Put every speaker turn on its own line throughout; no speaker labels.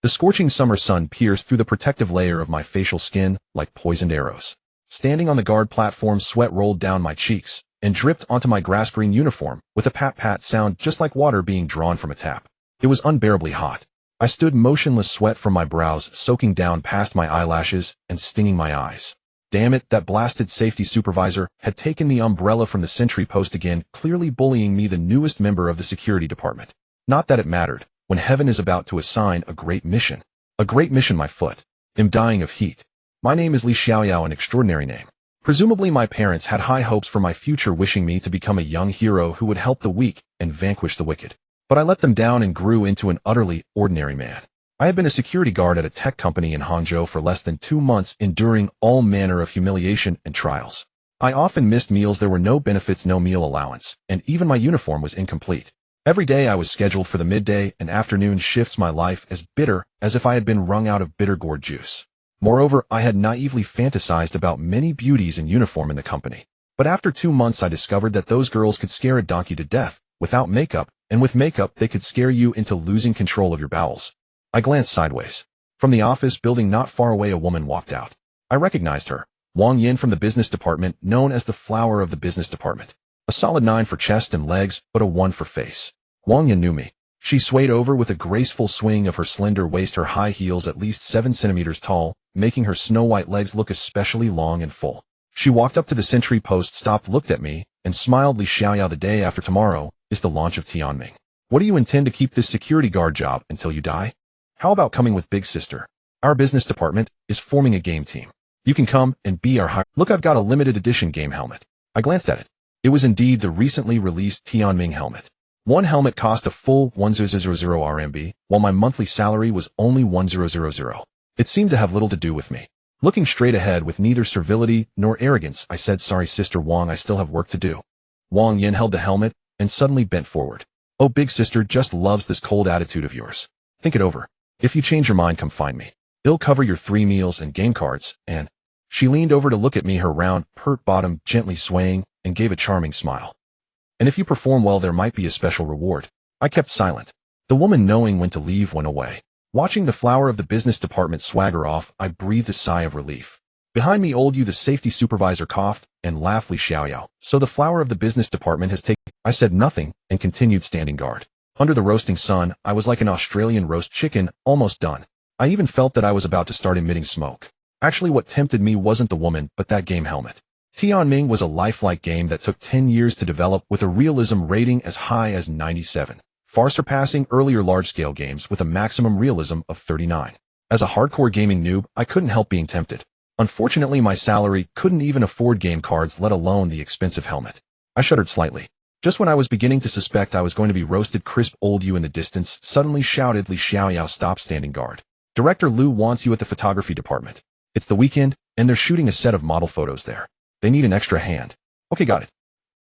The scorching summer sun pierced through the protective layer of my facial skin like poisoned arrows. Standing on the guard platform, sweat rolled down my cheeks and dripped onto my grass-green uniform with a pat-pat sound just like water being drawn from a tap. It was unbearably hot. I stood motionless, sweat from my brows soaking down past my eyelashes and stinging my eyes. Damn it, that blasted safety supervisor had taken the umbrella from the sentry post again, clearly bullying me, the newest member of the security department. Not that it mattered, when heaven is about to assign a great mission. A great mission, my foot. Am dying of heat. My name is Li Xiaoyao, an extraordinary name. Presumably my parents had high hopes for my future, wishing me to become a young hero who would help the weak and vanquish the wicked. But I let them down and grew into an utterly ordinary man. I had been a security guard at a tech company in Hangzhou for less than 2 months, enduring all manner of humiliation and trials. I often missed meals, there were no benefits, no meal allowance, and even my uniform was incomplete. Every day I was scheduled for the midday and afternoon shifts, my life as bitter as if I had been wrung out of bitter gourd juice. Moreover, I had naively fantasized about many beauties in uniform in the company. But after 2 months I discovered that those girls could scare a donkey to death without makeup, and with makeup they could scare you into losing control of your bowels. I glanced sideways. From the office building not far away a woman walked out. I recognized her. Wang Yin from the business department, known as the flower of the business department. A solid 9 for chest and legs, but a 1 for face. Wang Yin knew me. She swayed over with a graceful swing of her slender waist, her high heels at least 7 centimeters tall, making her snow-white legs look especially long and full. She walked up to the sentry post, stopped, looked at me, and smiled. Li Xiaoyao, the day after tomorrow is the launch of Tianming. What do you intend to keep this security guard job until you die? How about coming with big sister? Our business department is forming a game team. You can come and be our Look, I've got a limited edition game helmet. I glanced at it. It was indeed the recently released Tianming helmet. One helmet cost a full 1,000 RMB, while my monthly salary was only 1,000. It seemed to have little to do with me. Looking straight ahead with neither servility nor arrogance, I said, "Sorry, Sister Wang, I still have work to do." Wang Yin held the helmet and suddenly bent forward. "Oh, big sister just loves this cold attitude of yours. Think it over. If you change your mind, come find me. It'll cover your 3 meals and game cards, and..." She leaned over to look at me, her round, pert bottom gently swaying, and gave a charming smile. "And if you perform well, there might be a special reward." I kept silent. The woman, knowing when to leave, went away. Watching the flower of the business department swagger off, I breathed a sigh of relief. Behind me, old Yu, the safety supervisor, coughed and laughed. "Li Xiaoyao, so the flower of the business department has taken..." I said nothing and continued standing guard. Under the roasting sun, I was like an Australian roast chicken, almost done. I even felt that I was about to start emitting smoke. Actually, what tempted me wasn't the woman, but that game helmet. Tianming was a lifelike game that took 10 years to develop, with a realism rating as high as 97, far surpassing earlier large-scale games with a maximum realism of 39. As a hardcore gaming noob, I couldn't help being tempted. Unfortunately, my salary couldn't even afford game cards, let alone the expensive helmet. I shuddered slightly. Just when I was beginning to suspect I was going to be roasted, crisp old Yu in the distance suddenly shouted, "Li Xiaoyao, stop standing guard. Director Liu wants you at the photography department. It's the weekend, and they're shooting a set of model photos there. They need an extra hand." "Okay, got it."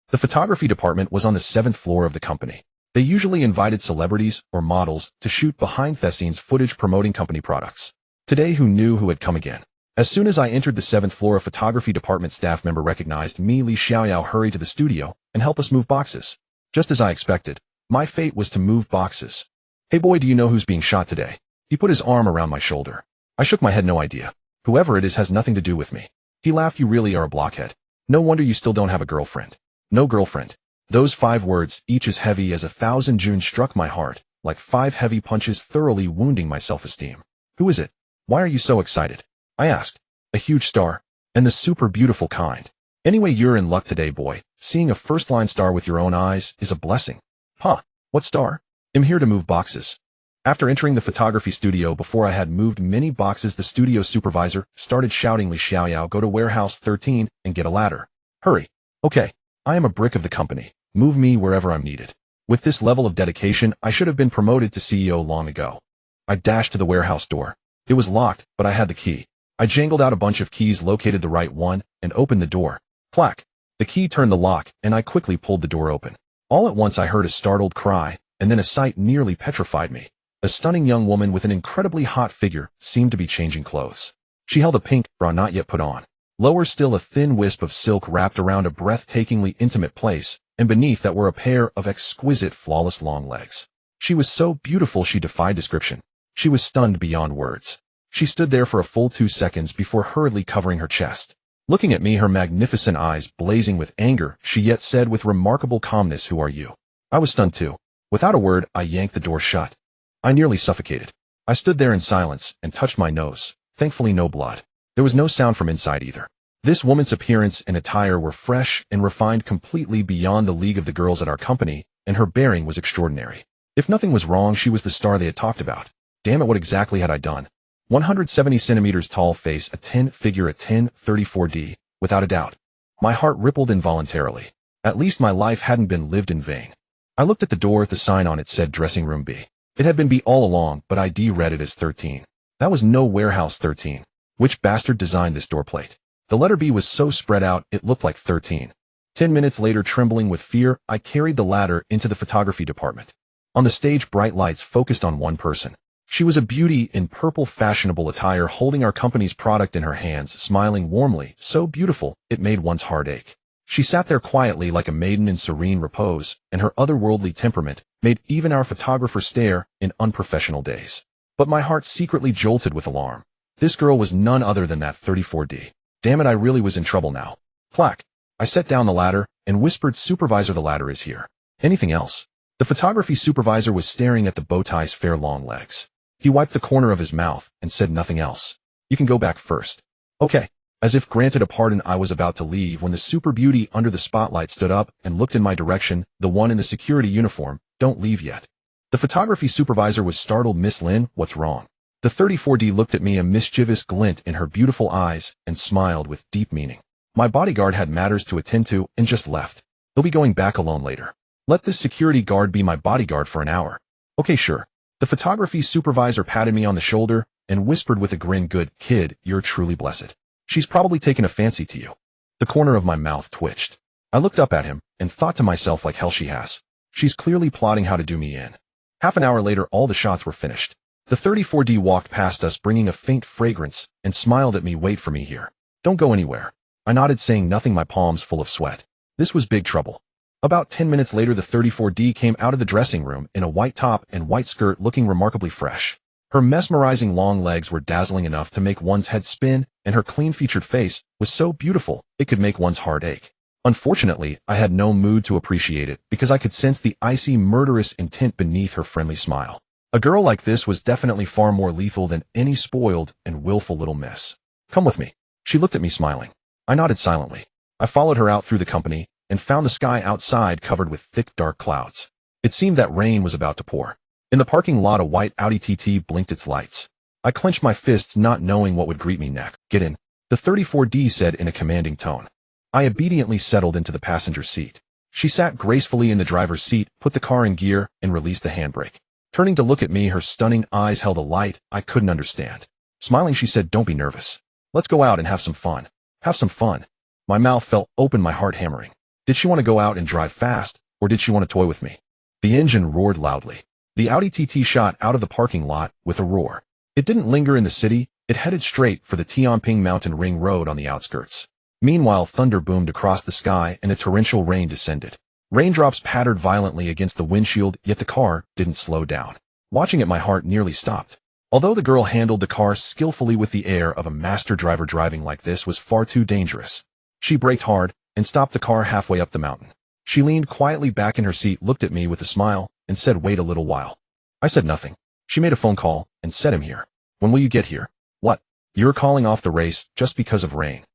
The photography department was on the 7th floor of the company. They usually invited celebrities or models to shoot behind-the-scenes footage promoting company products. Today, who knew who had come again? As soon as I entered the 7th floor, a photography department staff member recognized me. "Li Xiaoyao, hurry to the studio and help us move boxes." Just as I expected, my fate was to move boxes. "Hey boy, do you know who's being shot today?" He put his arm around my shoulder. I shook my head, no idea. "Whoever it is has nothing to do with me." He laughed. "You really are a blockhead. No wonder you still don't have a girlfriend." No girlfriend. Those 5 words, each as heavy as 1,000 Junes, struck my heart, like 5 heavy punches, thoroughly wounding my self-esteem. "Who is it? Why are you so excited?" I asked. "A huge star. And the super beautiful kind. Anyway, you're in luck today, boy. Seeing a first-line star with your own eyes is a blessing." "Huh? What star?" "I'm here to move boxes." After entering the photography studio, before I had moved many boxes, the studio supervisor started shouting, "Li Xiaoyao, go to warehouse 13 and get a ladder. Hurry." "Okay. I am a brick of the company. Move me wherever I'm needed." With this level of dedication, I should have been promoted to CEO long ago. I dashed to the warehouse door. It was locked, but I had the key. I jangled out a bunch of keys, located the right one, and opened the door. Clack. The key turned the lock, and I quickly pulled the door open. All at once I heard a startled cry, and then a sight nearly petrified me. A stunning young woman with an incredibly hot figure seemed to be changing clothes. She held a pink bra not yet put on. Lower still, a thin wisp of silk wrapped around a breathtakingly intimate place, and beneath that were a pair of exquisite, flawless long legs. She was so beautiful she defied description. She was stunned beyond words. She stood there for a full 2 seconds before hurriedly covering her chest. Looking at me, her magnificent eyes blazing with anger, she yet said with remarkable calmness, "Who are you?" I was stunned too. Without a word, I yanked the door shut. I nearly suffocated. I stood there in silence and touched my nose. Thankfully, no blood. There was no sound from inside either. This woman's appearance and attire were fresh and refined, completely beyond the league of the girls at our company, and her bearing was extraordinary. If nothing was wrong, she was the star they had talked about. Damn it, what exactly had I done? 170 centimeters tall, face a 10, figure a 10, 34D, without a doubt. My heart rippled involuntarily. At least my life hadn't been lived in vain. I looked at the door. The sign on it said dressing room B. It had been B all along, but ID read it as 13. That was no warehouse 13. Which bastard designed this door plate? The letter B was so spread out, it looked like 13. 10 minutes later, trembling with fear, I carried the ladder into the photography department. On the stage, bright lights focused on one person. She was a beauty in purple fashionable attire, holding our company's product in her hands, smiling warmly, so beautiful, it made one's heart ache. She sat there quietly like a maiden in serene repose, and her otherworldly temperament made even our photographer stare in unprofessional days. But my heart secretly jolted with alarm. This girl was none other than that 34D. Damn it, I really was in trouble now. Clack. I set down the ladder and whispered, "Supervisor, the ladder is here." Anything else? The photography supervisor was staring at the bow tie's fair long legs. He wiped the corner of his mouth and said nothing else. "You can go back first." Okay. As if granted a pardon, I was about to leave when the super beauty under the spotlight stood up and looked in my direction, the one in the security uniform. "Don't leave yet." The photography supervisor was startled. "Miss Lin, what's wrong?" The 34D looked at me, a mischievous glint in her beautiful eyes, and smiled with deep meaning. "My bodyguard had matters to attend to and just left. He'll be going back alone later. Let this security guard be my bodyguard for an hour." "Okay, sure." The photography supervisor patted me on the shoulder and whispered with a grin, "Good kid, you're truly blessed. She's probably taken a fancy to you." The corner of my mouth twitched. I looked up at him and thought to myself, like hell she has. She's clearly plotting how to do me in. Half an hour later, all the shots were finished. The 34D walked past us, bringing a faint fragrance, and smiled at me. "Wait for me here. Don't go anywhere." I nodded, saying nothing, my palms full of sweat. This was big trouble. About 10 minutes later, the 34D came out of the dressing room in a white top and white skirt, looking remarkably fresh. Her mesmerizing long legs were dazzling enough to make one's head spin, and her clean-featured face was so beautiful it could make one's heart ache. Unfortunately, I had no mood to appreciate it because I could sense the icy, murderous intent beneath her friendly smile. A girl like this was definitely far more lethal than any spoiled and willful little miss. "Come with me." She looked at me, smiling. I nodded silently. I followed her out through the company and found the sky outside covered with thick, dark clouds. It seemed that rain was about to pour. In the parking lot, a white Audi TT blinked its lights. I clenched my fists, not knowing what would greet me next. "Get in," the 34D said in a commanding tone. I obediently settled into the passenger seat. She sat gracefully in the driver's seat, put the car in gear, and released the handbrake. Turning to look at me, her stunning eyes held a light I couldn't understand. Smiling, she said, "Don't be nervous. Let's go out and have some fun." Have some fun? My mouth fell open, my heart hammering. Did she want to go out and drive fast, or did she want to toy with me? The engine roared loudly. The Audi TT shot out of the parking lot with a roar. It didn't linger in the city. It headed straight for the Tianping Mountain Ring Road on the outskirts. Meanwhile, thunder boomed across the sky and a torrential rain descended. Raindrops pattered violently against the windshield, yet the car didn't slow down. Watching it, my heart nearly stopped. Although the girl handled the car skillfully with the air of a master driver, driving like this was far too dangerous. She braked hard and stopped the car halfway up the mountain. She leaned quietly back in her seat, looked at me with a smile, and said, "Wait a little while." I said nothing. She made a phone call and said, "I'm here." "When will you get here?" "What? You're calling off the race just because of rain?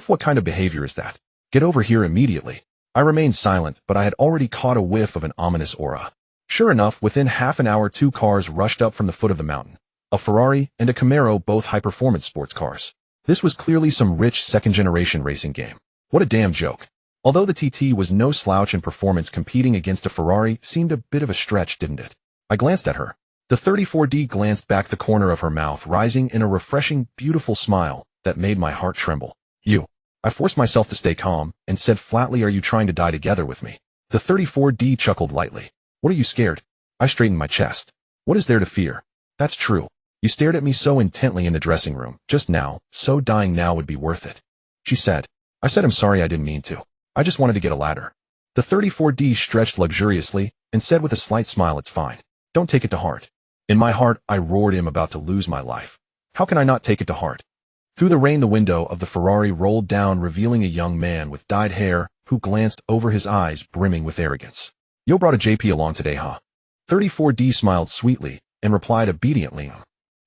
What kind of behavior is that? Get over here immediately." I remained silent, but I had already caught a whiff of an ominous aura. Sure enough, within half an hour, two cars rushed up from the foot of the mountain. A Ferrari and a Camaro, both high-performance sports cars. This was clearly some rich second-generation racing game. What a damn joke. Although the TT was no slouch in performance, competing against a Ferrari seemed a bit of a stretch, didn't it? I glanced at her. The 34D glanced back, the corner of her mouth rising in a refreshing, beautiful smile that made my heart tremble. "You." I forced myself to stay calm and said flatly, "Are you trying to die together with me?" The 34D chuckled lightly. "What are you scared?" I straightened my chest. "What is there to fear?" "That's true. You stared at me so intently in the dressing room just now, so dying now would be worth it," she said. I said, "I'm sorry, I didn't mean to. I just wanted to get a ladder." The 34D stretched luxuriously and said with a slight smile, "It's fine. Don't take it to heart." In my heart, I roared I'm about to lose my life. How can I not take it to heart? Through the rain, the window of the Ferrari rolled down, revealing a young man with dyed hair who glanced over, his eyes brimming with arrogance. "You brought a JP along today, huh?" 34D smiled sweetly and replied obediently.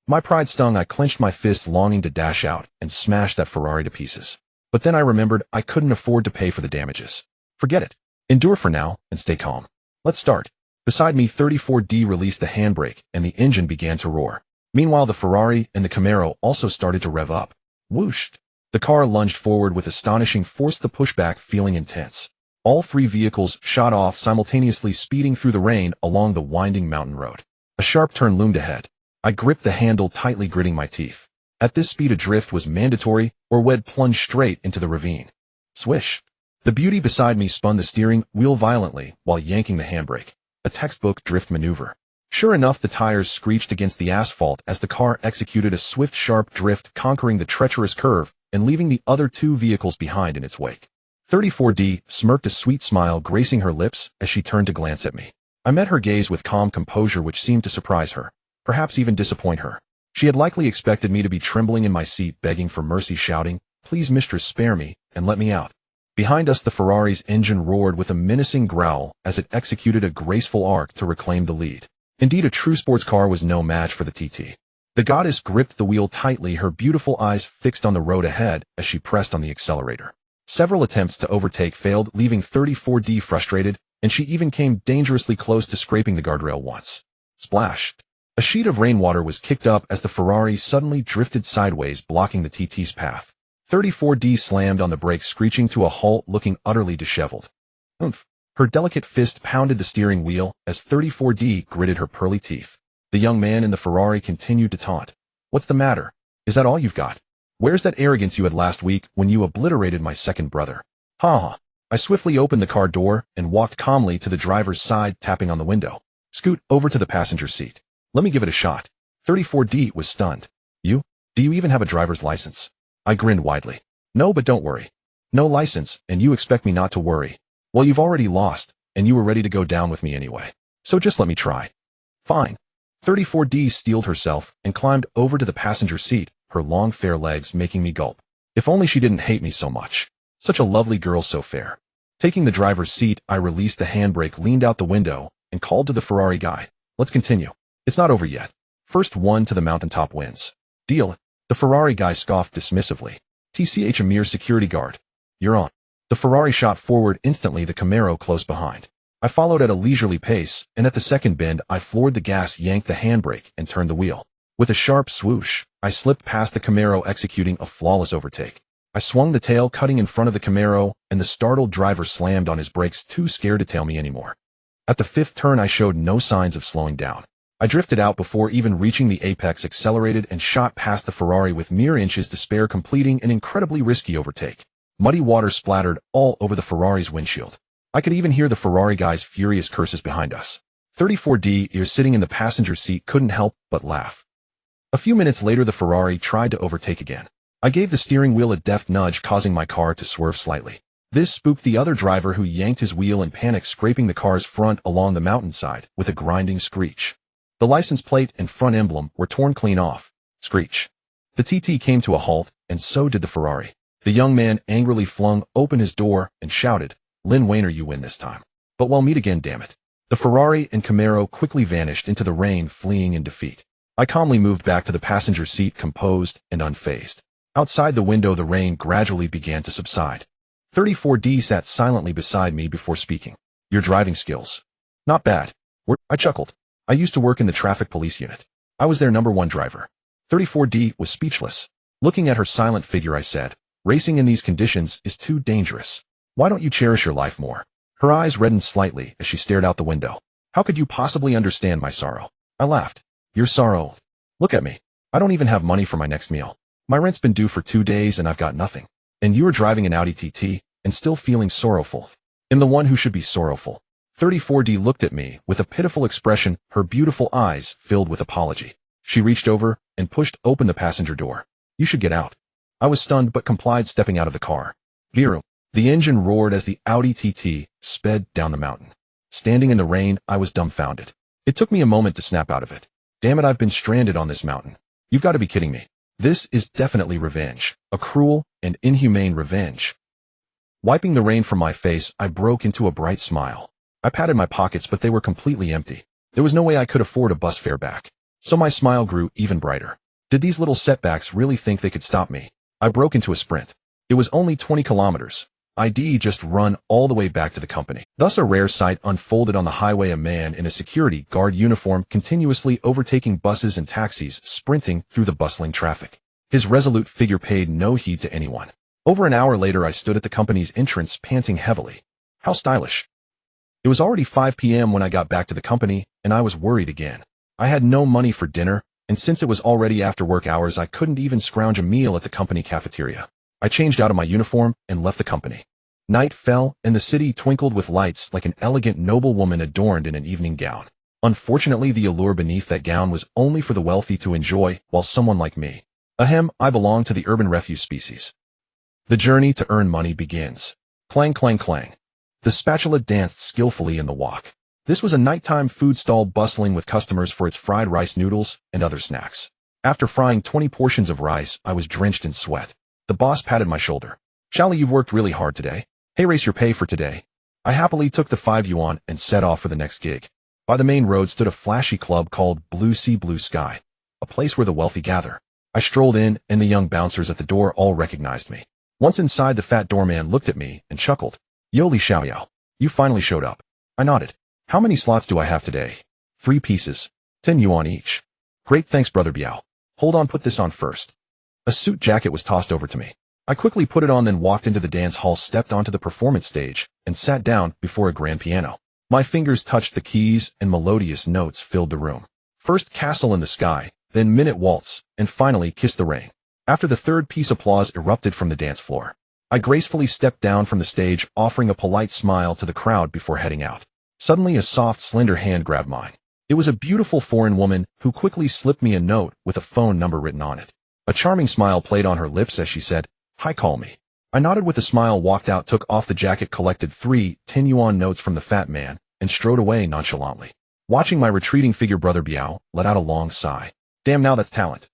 My pride stung. I clenched my fist, longing to dash out and smash that Ferrari to pieces. But then I remembered I couldn't afford to pay for the damages. Forget it. Endure for now and stay calm. Let's start. Beside me, 34D released the handbrake and the engine began to roar. Meanwhile, the Ferrari and the Camaro also started to rev up. Whoosh! The car lunged forward with astonishing force, the pushback feeling intense. All three vehicles shot off simultaneously, speeding through the rain along the winding mountain road. A sharp turn loomed ahead. I gripped the handle tightly, gritting my teeth. At this speed, a drift was mandatory, or we'd plunge straight into the ravine. Swish! The beauty beside me spun the steering wheel violently while yanking the handbrake. A textbook drift maneuver. Sure enough, the tires screeched against the asphalt as the car executed a swift, sharp drift, conquering the treacherous curve and leaving the other two vehicles behind in its wake. 34D smirked, a sweet smile gracing her lips as she turned to glance at me. I met her gaze with calm composure, which seemed to surprise her, perhaps even disappoint her. She had likely expected me to be trembling in my seat, begging for mercy, shouting, "Please, mistress, spare me and let me out." Behind us, the Ferrari's engine roared with a menacing growl as it executed a graceful arc to reclaim the lead. Indeed, a true sports car was no match for the TT. The goddess gripped the wheel tightly, her beautiful eyes fixed on the road ahead as she pressed on the accelerator. Several attempts to overtake failed, leaving 34D frustrated, and she even came dangerously close to scraping the guardrail once. Splash! A sheet of rainwater was kicked up as the Ferrari suddenly drifted sideways, blocking the TT's path. 34D slammed on the brakes, screeching to a halt, looking utterly disheveled. Oomph! Her delicate fist pounded the steering wheel as 34D gritted her pearly teeth. The young man in the Ferrari continued to taunt. "What's the matter? Is that all you've got? Where's that arrogance you had last week when you obliterated my second brother?" Ha ha! I swiftly opened the car door and walked calmly to the driver's side, tapping on the window. "Scoot over to the passenger seat. Let me give it a shot." 34D was stunned. Do you even have a driver's license?" I grinned widely. "No, but don't worry. No license, and you expect me not to worry? Well, you've already lost, and you were ready to go down with me anyway. So just let me try." "Fine." 34D steeled herself and climbed over to the passenger seat, her long fair legs making me gulp. If only she didn't hate me so much. Such a lovely girl, so fair. Taking the driver's seat, I released the handbrake, leaned out the window, and called to the Ferrari guy. "Let's continue. It's not over yet. First one to the mountaintop wins." "Deal." The Ferrari guy scoffed dismissively. "TCH, a mere security guard. You're on." The Ferrari shot forward instantly, the Camaro close behind. I followed at a leisurely pace, and at the second bend, I floored the gas, yanked the handbrake, and turned the wheel. With a sharp swoosh, I slipped past the Camaro, executing a flawless overtake. I swung the tail, cutting in front of the Camaro, and the startled driver slammed on his brakes, too scared to tail me anymore. At the fifth turn, I showed no signs of slowing down. I drifted out before even reaching the apex, accelerated, and shot past the Ferrari with mere inches to spare, completing an incredibly risky overtake. Muddy water splattered all over the Ferrari's windshield. I could even hear the Ferrari guy's furious curses behind us. 34D, ears sitting in the passenger seat, couldn't help but laugh. A few minutes later, the Ferrari tried to overtake again. I gave the steering wheel a deft nudge, causing my car to swerve slightly. This spooked the other driver, who yanked his wheel in panic, scraping the car's front along the mountainside with a grinding screech. The license plate and front emblem were torn clean off. Screech. The TT came to a halt, and so did the Ferrari. The young man angrily flung open his door and shouted, "Lynn Wayner, you win this time. But we'll meet again, damn it." The Ferrari and Camaro quickly vanished into the rain, fleeing in defeat. I calmly moved back to the passenger seat, composed and unfazed. Outside the window, the rain gradually began to subside. 34D sat silently beside me before speaking. "Your driving skills. Not bad." I chuckled. "I used to work in the traffic police unit. I was their #1 driver." 34D was speechless. Looking at her silent figure, I said, "Racing in these conditions is too dangerous. Why don't you cherish your life more?" Her eyes reddened slightly as she stared out the window. "How could you possibly understand my sorrow?" I laughed. "Your sorrow? Look at me. I don't even have money for my next meal. My rent's been due for 2 days and I've got nothing. And you are driving an Audi TT and still feeling sorrowful. I'm the one who should be sorrowful." 34D looked at me with a pitiful expression, her beautiful eyes filled with apology. She reached over and pushed open the passenger door. "You should get out." I was stunned but complied, stepping out of the car. Vero. The engine roared as the Audi TT sped down the mountain. Standing in the rain, I was dumbfounded. It took me a moment to snap out of it. Damn it, I've been stranded on this mountain. You've got to be kidding me. This is definitely revenge. A cruel and inhumane revenge. Wiping the rain from my face, I broke into a bright smile. I patted my pockets, but they were completely empty. There was no way I could afford a bus fare back. So my smile grew even brighter. Did these little setbacks really think they could stop me? I broke into a sprint. It was only 20 kilometers. I'd just run all the way back to the company. Thus a rare sight unfolded on the highway, a man in a security guard uniform continuously overtaking buses and taxis, sprinting through the bustling traffic. His resolute figure paid no heed to anyone. Over an hour later, I stood at the company's entrance, panting heavily. How stylish. It was already 5 p.m. when I got back to the company, and I was worried again. I had no money for dinner, and since it was already after work hours, I couldn't even scrounge a meal at the company cafeteria. I changed out of my uniform and left the company. Night fell, and the city twinkled with lights like an elegant noblewoman adorned in an evening gown. Unfortunately, the allure beneath that gown was only for the wealthy to enjoy, while someone like me. I belong to the urban refuse species. The journey to earn money begins. Clang, clang, clang. The spatula danced skillfully in the wok. This was a nighttime food stall bustling with customers for its fried rice noodles and other snacks. After frying 20 portions of rice, I was drenched in sweat. The boss patted my shoulder. Charlie, you've worked really hard today. Hey, raise your pay for today. I happily took the 5 yuan and set off for the next gig. By the main road stood a flashy club called Blue Sea Blue Sky, a place where the wealthy gather. I strolled in, and the young bouncers at the door all recognized me. Once inside, the fat doorman looked at me and chuckled. Yo, Li Xiaoyao, you finally showed up. I nodded. How many slots do I have today? 3 pieces. 10 yuan each. Great, thanks, Brother Biao. Hold on, put this on first. A suit jacket was tossed over to me. I quickly put it on, then walked into the dance hall, stepped onto the performance stage, and sat down before a grand piano. My fingers touched the keys, and melodious notes filled the room. First Castle in the Sky, then Minute Waltz, and finally Kiss the Rain. After the third piece, applause erupted from the dance floor. I gracefully stepped down from the stage, offering a polite smile to the crowd before heading out. Suddenly, a soft, slender hand grabbed mine. It was a beautiful foreign woman who quickly slipped me a note with a phone number written on it. A charming smile played on her lips as she said, "Hi, call me." I nodded with a smile, walked out, took off the jacket, collected 3 10-yuan notes from the fat man, and strode away nonchalantly. Watching my retreating figure, Brother Biao let out a long sigh. Damn, now that's talent.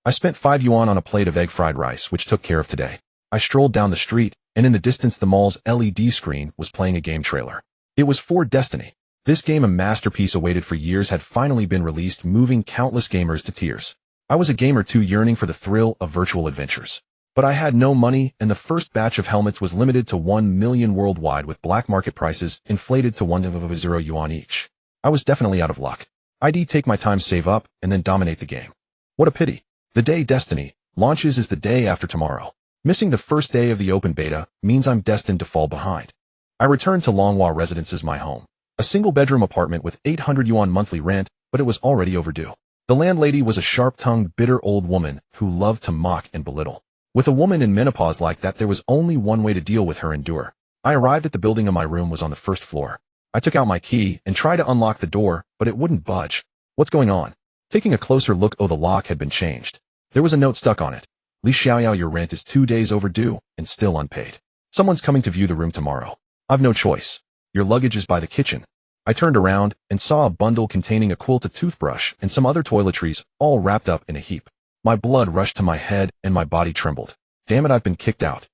I spent 5 yuan on a plate of egg fried rice, which took care of today. I strolled down the street, and in the distance the mall's LED screen was playing a game trailer. It was for Destiny. This game, a masterpiece awaited for years, had finally been released, moving countless gamers to tears. I was a gamer too, yearning for the thrill of virtual adventures. But I had no money, and the first batch of helmets was limited to 1 million worldwide, with black market prices inflated to 1.0 yuan each. I was definitely out of luck. I'd take my time, save up, and then dominate the game. What a pity. The day Destiny launches is the day after tomorrow. Missing the first day of the open beta means I'm destined to fall behind. I returned to Longhua Residences, my home. A single-bedroom apartment with 800 yuan monthly rent, but it was already overdue. The landlady was a sharp-tongued, bitter old woman who loved to mock and belittle. With a woman in menopause like that, there was only one way to deal with her: endure. I arrived at the building, and my room was on the first floor. I took out my key and tried to unlock the door, but it wouldn't budge. What's going on? Taking a closer look, the lock had been changed. There was a note stuck on it. Li Xiaoyao, your rent is 2 days overdue and still unpaid. Someone's coming to view the room tomorrow. I've no choice. Your luggage is by the kitchen. I turned around and saw a bundle containing a quilt, a toothbrush, and some other toiletries, all wrapped up in a heap. My blood rushed to my head and my body trembled. Damn it, I've been kicked out.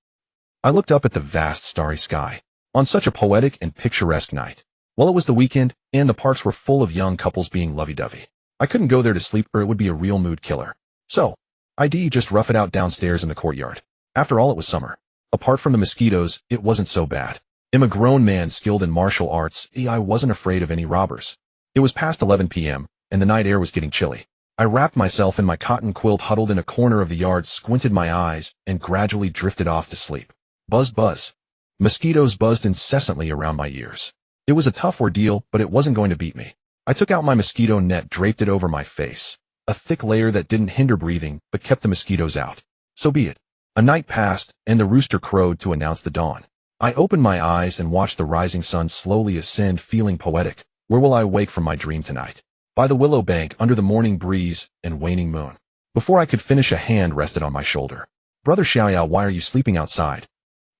I looked up at the vast starry sky. On such a poetic and picturesque night. Well, it was the weekend, and the parks were full of young couples being lovey-dovey. I couldn't go there to sleep, or it would be a real mood killer. So, I'd just rough it out downstairs in the courtyard. After all, it was summer. Apart from the mosquitoes, it wasn't so bad. I'm a grown man skilled in martial arts. I wasn't afraid of any robbers. It was past 11 p.m., and the night air was getting chilly. I wrapped myself in my cotton quilt, huddled in a corner of the yard, squinted my eyes, and gradually drifted off to sleep. Buzz, buzz. Mosquitoes buzzed incessantly around my ears. It was a tough ordeal, but it wasn't going to beat me. I took out my mosquito net, draped it over my face. A thick layer that didn't hinder breathing, but kept the mosquitoes out. So be it. A night passed, and the rooster crowed to announce the dawn. I opened my eyes and watched the rising sun slowly ascend, feeling poetic. Where will I wake from my dream tonight? By the willow bank, under the morning breeze and waning moon. Before I could finish, a hand rested on my shoulder. Brother Xiaoyao, why are you sleeping outside?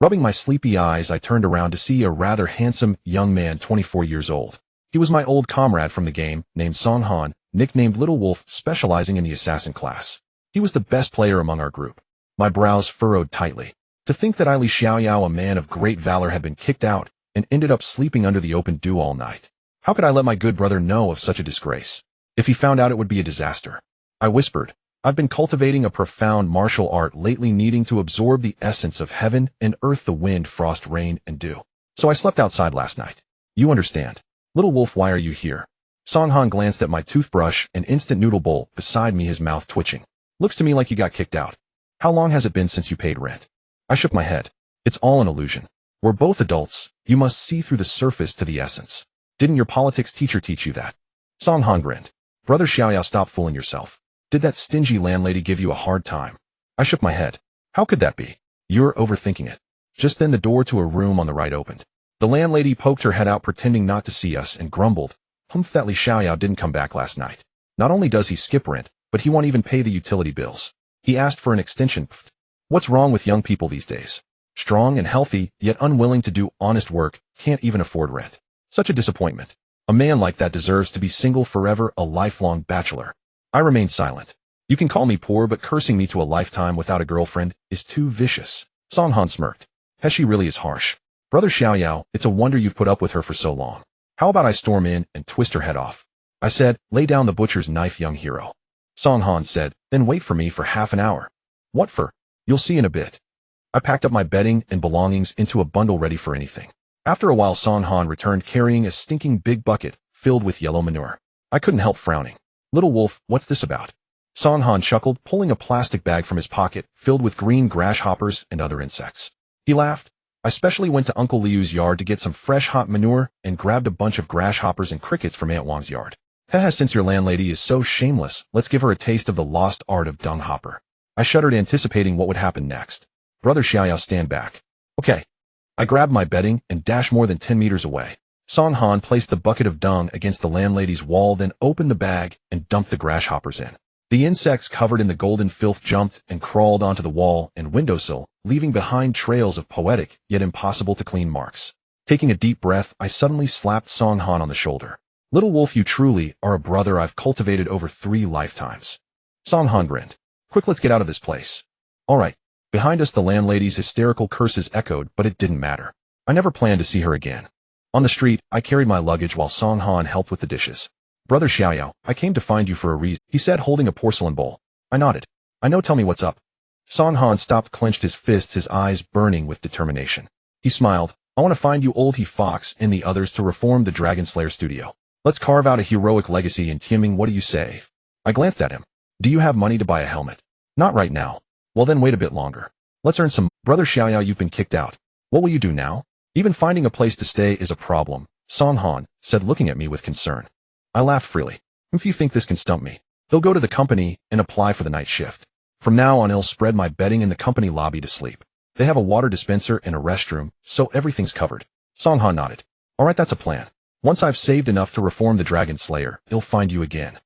Rubbing my sleepy eyes, I turned around to see a rather handsome young man, 24 years old. He was my old comrade from the game, named Song Han, nicknamed Little Wolf, specializing in the assassin class. He was the best player among our group. My brows furrowed tightly. To think that Li Xiaoyao, a man of great valor, had been kicked out and ended up sleeping under the open dew all night. How could I let my good brother know of such a disgrace? If he found out, it would be a disaster. I whispered, I've been cultivating a profound martial art lately, needing to absorb the essence of heaven and earth, the wind, frost, rain, and dew. So I slept outside last night. You understand. Little Wolf, why are you here? Song Han glanced at my toothbrush and instant noodle bowl beside me, his mouth twitching. Looks to me like you got kicked out. How long has it been since you paid rent? I shook my head. It's all an illusion. We're both adults. You must see through the surface to the essence. Didn't your politics teacher teach you that? Song Han grinned. Brother Xiaoyao, stop fooling yourself. Did that stingy landlady give you a hard time? I shook my head. How could that be? You're overthinking it. Just then the door to a room on the right opened. The landlady poked her head out, pretending not to see us, and grumbled, that Li Xiaoyao didn't come back last night. Not only does he skip rent, but he won't even pay the utility bills. He asked for an extension. What's wrong with young people these days? Strong and healthy, yet unwilling to do honest work, can't even afford rent. Such a disappointment. A man like that deserves to be single forever, a lifelong bachelor. I remained silent. You can call me poor, but cursing me to a lifetime without a girlfriend is too vicious. Song Han smirked. She really is harsh. Brother Xiaoyao, it's a wonder you've put up with her for so long. How about I storm in and twist her head off? I said, lay down the butcher's knife, young hero. Song Han said, then wait for me for half an hour. What for? You'll see in a bit. I packed up my bedding and belongings into a bundle ready for anything. After a while, Song Han returned carrying a stinking big bucket filled with yellow manure. I couldn't help frowning. Little Wolf, what's this about? Song Han chuckled, pulling a plastic bag from his pocket filled with green grasshoppers and other insects. He laughed. I specially went to Uncle Liu's yard to get some fresh hot manure and grabbed a bunch of grasshoppers and crickets from Aunt Wang's yard. Haha, since your landlady is so shameless, let's give her a taste of the lost art of dung hopper. I shuddered, anticipating what would happen next. Brother Xiaoyao, stand back. Okay. I grabbed my bedding and dashed more than 10 meters away. Song Han placed the bucket of dung against the landlady's wall, then opened the bag and dumped the grasshoppers in. The insects covered in the golden filth jumped and crawled onto the wall and windowsill, leaving behind trails of poetic, yet impossible to clean marks. Taking a deep breath, I suddenly slapped Song Han on the shoulder. Little Wolf, you truly are a brother I've cultivated over 3 lifetimes. Song Han grinned. Quick, let's get out of this place. All right. Behind us, the landlady's hysterical curses echoed, but it didn't matter. I never planned to see her again. On the street, I carried my luggage while Song Han helped with the dishes. Brother Xiaoyao, I came to find you for a reason, he said, holding a porcelain bowl. I nodded. I know, tell me what's up. Song Han stopped, clenched his fists, his eyes burning with determination. He smiled. I want to find you, old he Fox, and the others to reform the Dragon Slayer studio. Let's carve out a heroic legacy in Tianming. What do you say? I glanced at him. Do you have money to buy a helmet? Not right now. Well then wait a bit longer. Let's earn some. Brother Xiaoyao, you've been kicked out. What will you do now? Even finding a place to stay is a problem, Song Han said, looking at me with concern. I laughed freely. If you think this can stump me, he'll go to the company and apply for the night shift. From now on, I'll spread my bedding in the company lobby to sleep. They have a water dispenser and a restroom, so everything's covered. Song Han nodded. All right, that's a plan. Once I've saved enough to reform the Dragon Slayer, he'll find you again.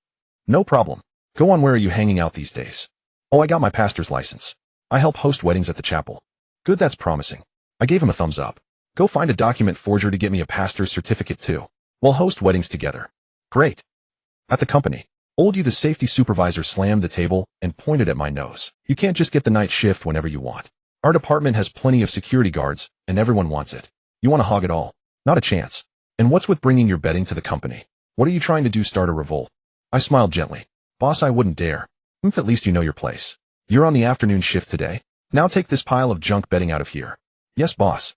No problem. Go on, where are you hanging out these days? Oh, I got my pastor's license. I help host weddings at the chapel. Good, that's promising. I gave him a thumbs up. Go find a document forger to get me a pastor's certificate too. We'll host weddings together. Great. At the company, old you, the safety supervisor, slammed the table and pointed at my nose. You can't just get the night shift whenever you want. Our department has plenty of security guards, and everyone wants it. You want to hog it all? Not a chance. And what's with bringing your bedding to the company? What are you trying to do, start a revolt? I smiled gently. Boss, I wouldn't dare. At least you know your place. You're on the afternoon shift today. Now take this pile of junk bedding out of here. Yes, boss.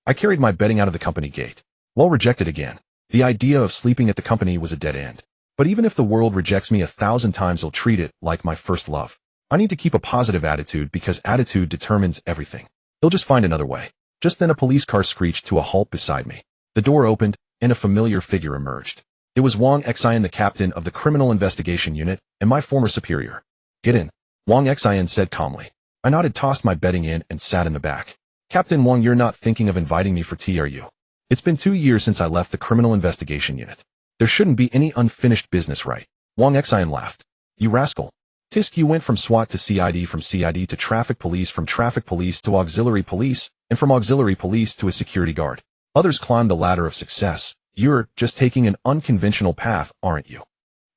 I carried my bedding out of the company gate. Well, rejected again. The idea of sleeping at the company was a dead end. But even if the world rejects me 1,000 times, I'll treat it like my first love. I need to keep a positive attitude because attitude determines everything. He'll just find another way. Just then a police car screeched to a halt beside me. The door opened, and a familiar figure emerged. It was Wang Xian, the captain of the Criminal Investigation Unit, and my former superior. Get in, Wang Xian said calmly. I nodded, tossed my bedding in, and sat in the back. Captain Wang, you're not thinking of inviting me for tea, are you? It's been 2 years since I left the Criminal Investigation Unit. There shouldn't be any unfinished business, right? Wang Xian laughed. You rascal. Tisk, you went from SWAT to CID, from CID to traffic police, from traffic police to auxiliary police, and from auxiliary police to a security guard. Others climbed the ladder of success. You're just taking an unconventional path, aren't you?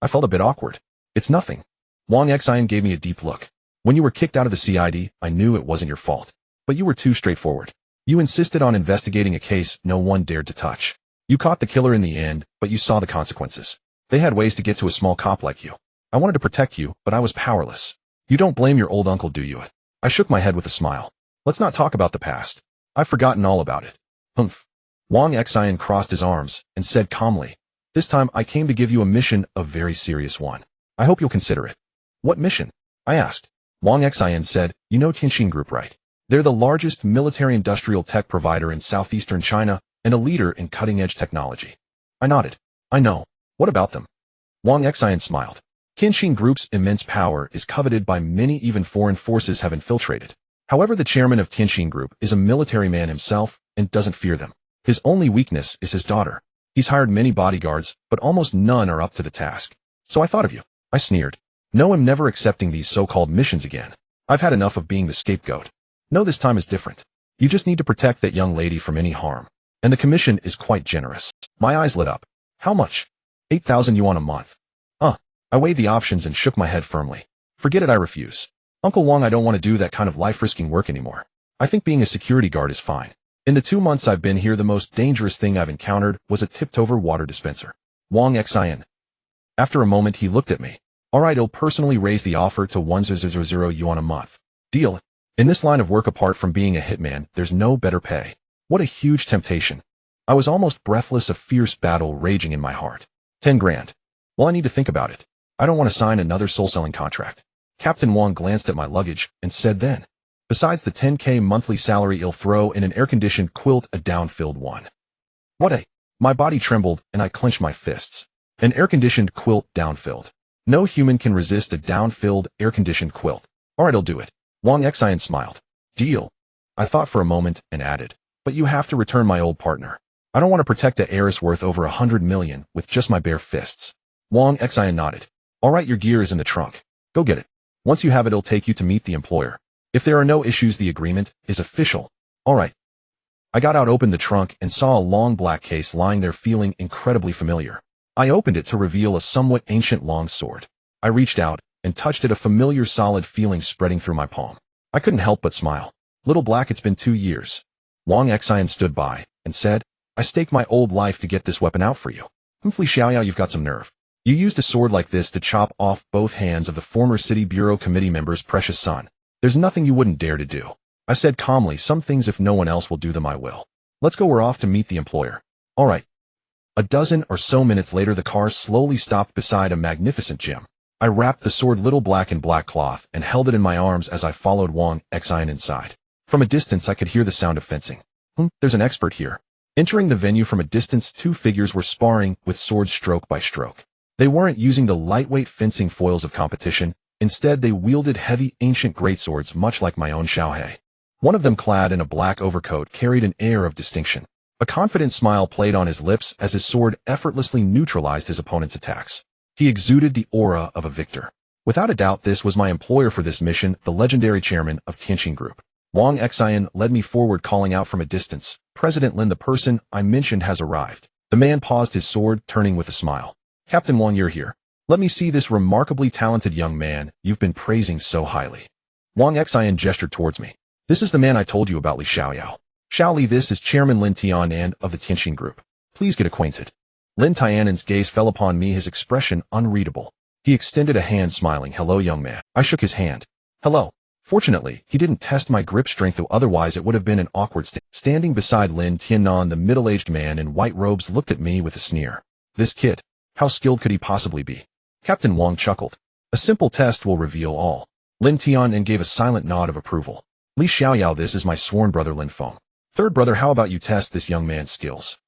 I felt a bit awkward. It's nothing. Wang Xian gave me a deep look. When you were kicked out of the CID, I knew it wasn't your fault. But you were too straightforward. You insisted on investigating a case no one dared to touch. You caught the killer in the end, but you saw the consequences. They had ways to get to a small cop like you. I wanted to protect you, but I was powerless. You don't blame your old uncle, do you? I shook my head with a smile. Let's not talk about the past. I've forgotten all about it. Humph. Wang Xian crossed his arms and said calmly, "This time I came to give you a mission, a very serious one. I hope you'll consider it." "What mission?" I asked. Wang Xian said, "You know Tianxin Group, right? They're the largest military-industrial tech provider in southeastern China and a leader in cutting-edge technology." I nodded. "I know. What about them?" Wang Xian smiled. Tianxin Group's immense power is coveted by many, even foreign forces have infiltrated. However, the chairman of Tianxin Group is a military man himself and doesn't fear them. His only weakness is his daughter. He's hired many bodyguards, but almost none are up to the task. So I thought of you. I sneered. No, I'm never accepting these so-called missions again. I've had enough of being the scapegoat. No, this time is different. You just need to protect that young lady from any harm. And the commission is quite generous. My eyes lit up. How much? 8,000 yuan a month. I weighed the options and shook my head firmly. Forget it, I refuse. Uncle Wang, I don't want to do that kind of life-risking work anymore. I think being a security guard is fine. In the 2 months I've been here, the most dangerous thing I've encountered was a tipped-over water dispenser. Wang Xian. After a moment, he looked at me. All right, I'll personally raise the offer to 1,000 yuan a month. Deal. In this line of work, apart from being a hitman, there's no better pay. What a huge temptation. I was almost breathless, a fierce battle raging in my heart. 10 grand. Well, I need to think about it. I don't want to sign another soul-selling contract. Captain Wang glanced at my luggage and said then, besides the 10K monthly salary, he'll throw in an air-conditioned quilt, a down-filled one. What a... My body trembled and I clenched my fists. An air-conditioned quilt down-filled. No human can resist a down-filled, air-conditioned quilt. All right, I'll do it. Wang Xian smiled. Deal. I thought for a moment and added, but you have to return my old partner. I don't want to protect a heiress worth over 100 million with just my bare fists. Wang Xian nodded. All right, your gear is in the trunk. Go get it. Once you have it, it'll take you to meet the employer. If there are no issues, the agreement is official. All right. I got out, opened the trunk, and saw a long black case lying there, feeling incredibly familiar. I opened it to reveal a somewhat ancient long sword. I reached out and touched it, a familiar solid feeling spreading through my palm. I couldn't help but smile. Little Black, it's been 2 years. Wang Xian stood by and said, I staked my old life to get this weapon out for you. Humphrey Xiaoyao, you've got some nerve. You used a sword like this to chop off both hands of the former City Bureau Committee member's precious son. There's nothing you wouldn't dare to do. I said calmly, some things if no one else will do them, I will. Let's go, we're off to meet the employer. All right. A dozen or so minutes later, the car slowly stopped beside a magnificent gym. I wrapped the sword Little Black in black cloth and held it in my arms as I followed Wang Xian inside. From a distance, I could hear the sound of fencing. There's an expert here. Entering the venue from a distance, 2 figures were sparring with swords stroke by stroke. They weren't using the lightweight fencing foils of competition. Instead, they wielded heavy, ancient greatswords, much like my own Xiaohei. One of them, clad in a black overcoat, carried an air of distinction. A confident smile played on his lips as his sword effortlessly neutralized his opponent's attacks. He exuded the aura of a victor. Without a doubt, this was my employer for this mission, the legendary chairman of Tianxin Group. Wang Xian led me forward, calling out from a distance, President Lin, the person I mentioned has arrived. The man paused his sword, turning with a smile. Captain Wang, you're here. Let me see this remarkably talented young man you've been praising so highly. Wang Xian gestured towards me. This is the man I told you about, Li Xiaoyao. Xiao Li, this is Chairman Lin Tianan of the Tianxin Group. Please get acquainted. Lin Tianan's gaze fell upon me, his expression unreadable. He extended a hand, smiling. Hello, young man. I shook his hand. Hello. Fortunately, he didn't test my grip strength, though otherwise it would have been an awkward Standing beside Lin Tianan, the middle-aged man in white robes looked at me with a sneer. This kid. How skilled could he possibly be? Captain Wang chuckled. A simple test will reveal all. Lin Tianan gave a silent nod of approval. Li Xiaoyao, this is my sworn brother Lin Feng. Third brother, how about you test this young man's skills?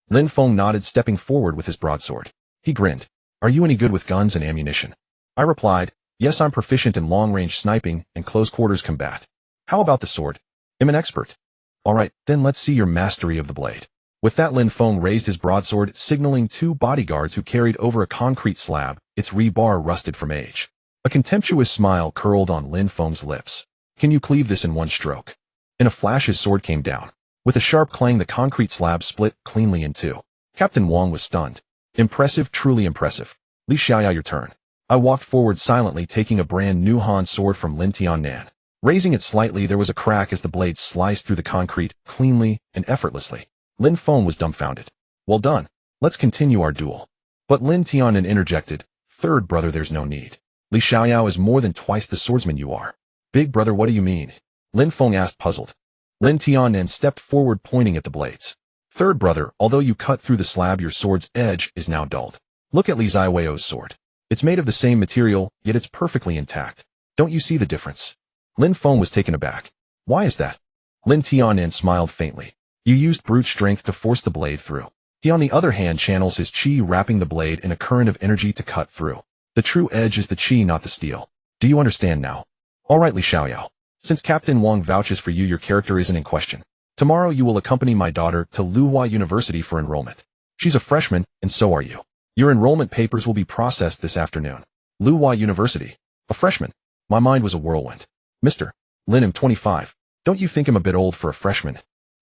Lin Feng nodded, stepping forward with his broadsword. He grinned. Are you any good with guns and ammunition? I replied, yes, I'm proficient in long-range sniping and close-quarters combat. How about the sword? I'm an expert. All right, then let's see your mastery of the blade. With that, Lin Feng raised his broadsword, signaling 2 bodyguards who carried over a concrete slab, its rebar rusted from age. A contemptuous smile curled on Lin Feng's lips. Can you cleave this in one stroke? In a flash, his sword came down. With a sharp clang, the concrete slab split cleanly in 2. Captain Wang was stunned. Impressive, truly impressive. Li Xiaoyao, your turn. I walked forward silently, taking a brand new Han sword from Lin Tiannan. Raising it slightly, there was a crack as the blade sliced through the concrete, cleanly and effortlessly. Lin Feng was dumbfounded. Well done. Let's continue our duel. But Lin Tiannan interjected. Third brother, there's no need. Li Xiaoyao is more than twice the swordsman you are. Big brother, what do you mean? Lin Feng asked, puzzled. Lin Tiannan stepped forward, pointing at the blades. Third brother, although you cut through the slab, your sword's edge is now dulled. Look at Li Ziweo's sword. It's made of the same material, yet it's perfectly intact. Don't you see the difference? Lin Feng was taken aback. Why is that? Lin Tiannan smiled faintly. You used brute strength to force the blade through. He, on the other hand, channels his qi, wrapping the blade in a current of energy to cut through. The true edge is the qi, not the steel. Do you understand now? All right, Li Xiaoyao. Since Captain Wang vouches for you, your character isn't in question. Tomorrow you will accompany my daughter to Luhua University for enrollment. She's a freshman, and so are you. Your enrollment papers will be processed this afternoon. Luhua University. A freshman. My mind was a whirlwind. Mr. Lin, I'm 25. Don't you think I'm a bit old for a freshman?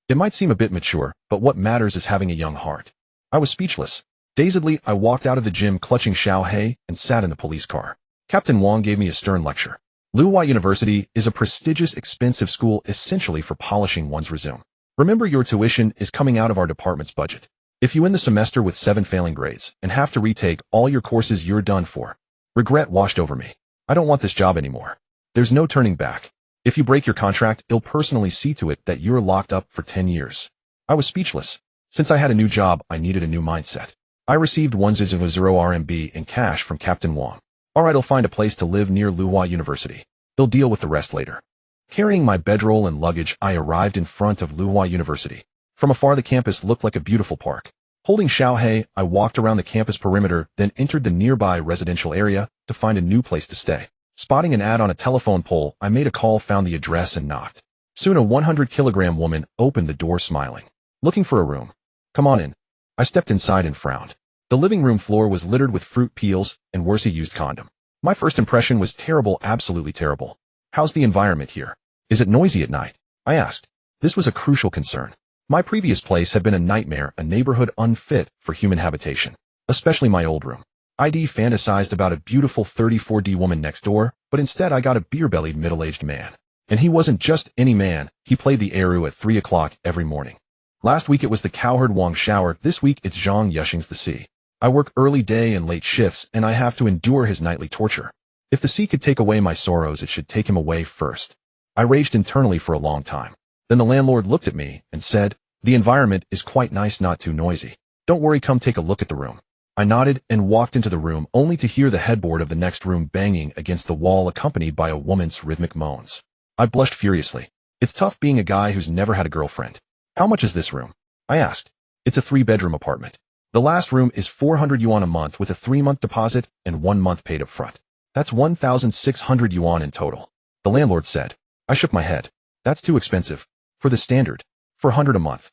It might seem a bit mature, but what matters is having a young heart. I was speechless. Dazedly, I walked out of the gym clutching Xiao He and sat in the police car. Captain Wang gave me a stern lecture. Luhua University is a prestigious, expensive school essentially for polishing one's resume. Remember, your tuition is coming out of our department's budget. If you end the semester with 7 failing grades and have to retake all your courses, you're done for. Regret washed over me. I don't want this job anymore. There's no turning back. If you break your contract, I'll personally see to it that you're locked up for 10 years. I was speechless. Since I had a new job, I needed a new mindset. I received 1,000 RMB in cash from Captain Wang. Alright, I'll find a place to live near Luhua University. They'll deal with the rest later. Carrying my bedroll and luggage, I arrived in front of Luhua University. From afar, the campus looked like a beautiful park. Holding Xiao He, I walked around the campus perimeter, then entered the nearby residential area to find a new place to stay. Spotting an ad on a telephone pole, I made a call, found the address, and knocked. Soon a 100-kilogram woman opened the door, smiling. Looking for a room? Come on in. I stepped inside and frowned. The living room floor was littered with fruit peels and worse, a used condom. My first impression was terrible, absolutely terrible. How's the environment here? Is it noisy at night? I asked. This was a crucial concern. My previous place had been a nightmare, a neighborhood unfit for human habitation. Especially my old room. I'd fantasized about a beautiful 34D woman next door, but instead I got a beer-bellied middle-aged man. And he wasn't just any man, he played the eru at 3 o'clock every morning. Last week it was the cowherd Wang shower, this week it's Zhang Yuxing's the sea. I work early day and late shifts, and I have to endure his nightly torture. If the sea could take away my sorrows, it should take him away first. I raged internally for a long time. Then the landlord looked at me and said, the environment is quite nice, not too noisy. Don't worry, come take a look at the room. I nodded and walked into the room, only to hear the headboard of the next room banging against the wall, accompanied by a woman's rhythmic moans. I blushed furiously. It's tough being a guy who's never had a girlfriend. How much is this room? I asked. It's a 3-bedroom apartment. The last room is 400 yuan a month with a 3-month deposit and 1 month paid up front. That's 1,600 yuan in total. The landlord said. I shook my head. That's too expensive. For the standard. 400 a month.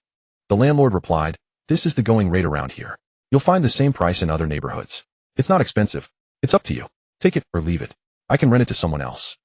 The landlord replied, this is the going rate around here. You'll find the same price in other neighborhoods. It's not expensive. It's up to you. Take it or leave it. I can rent it to someone else.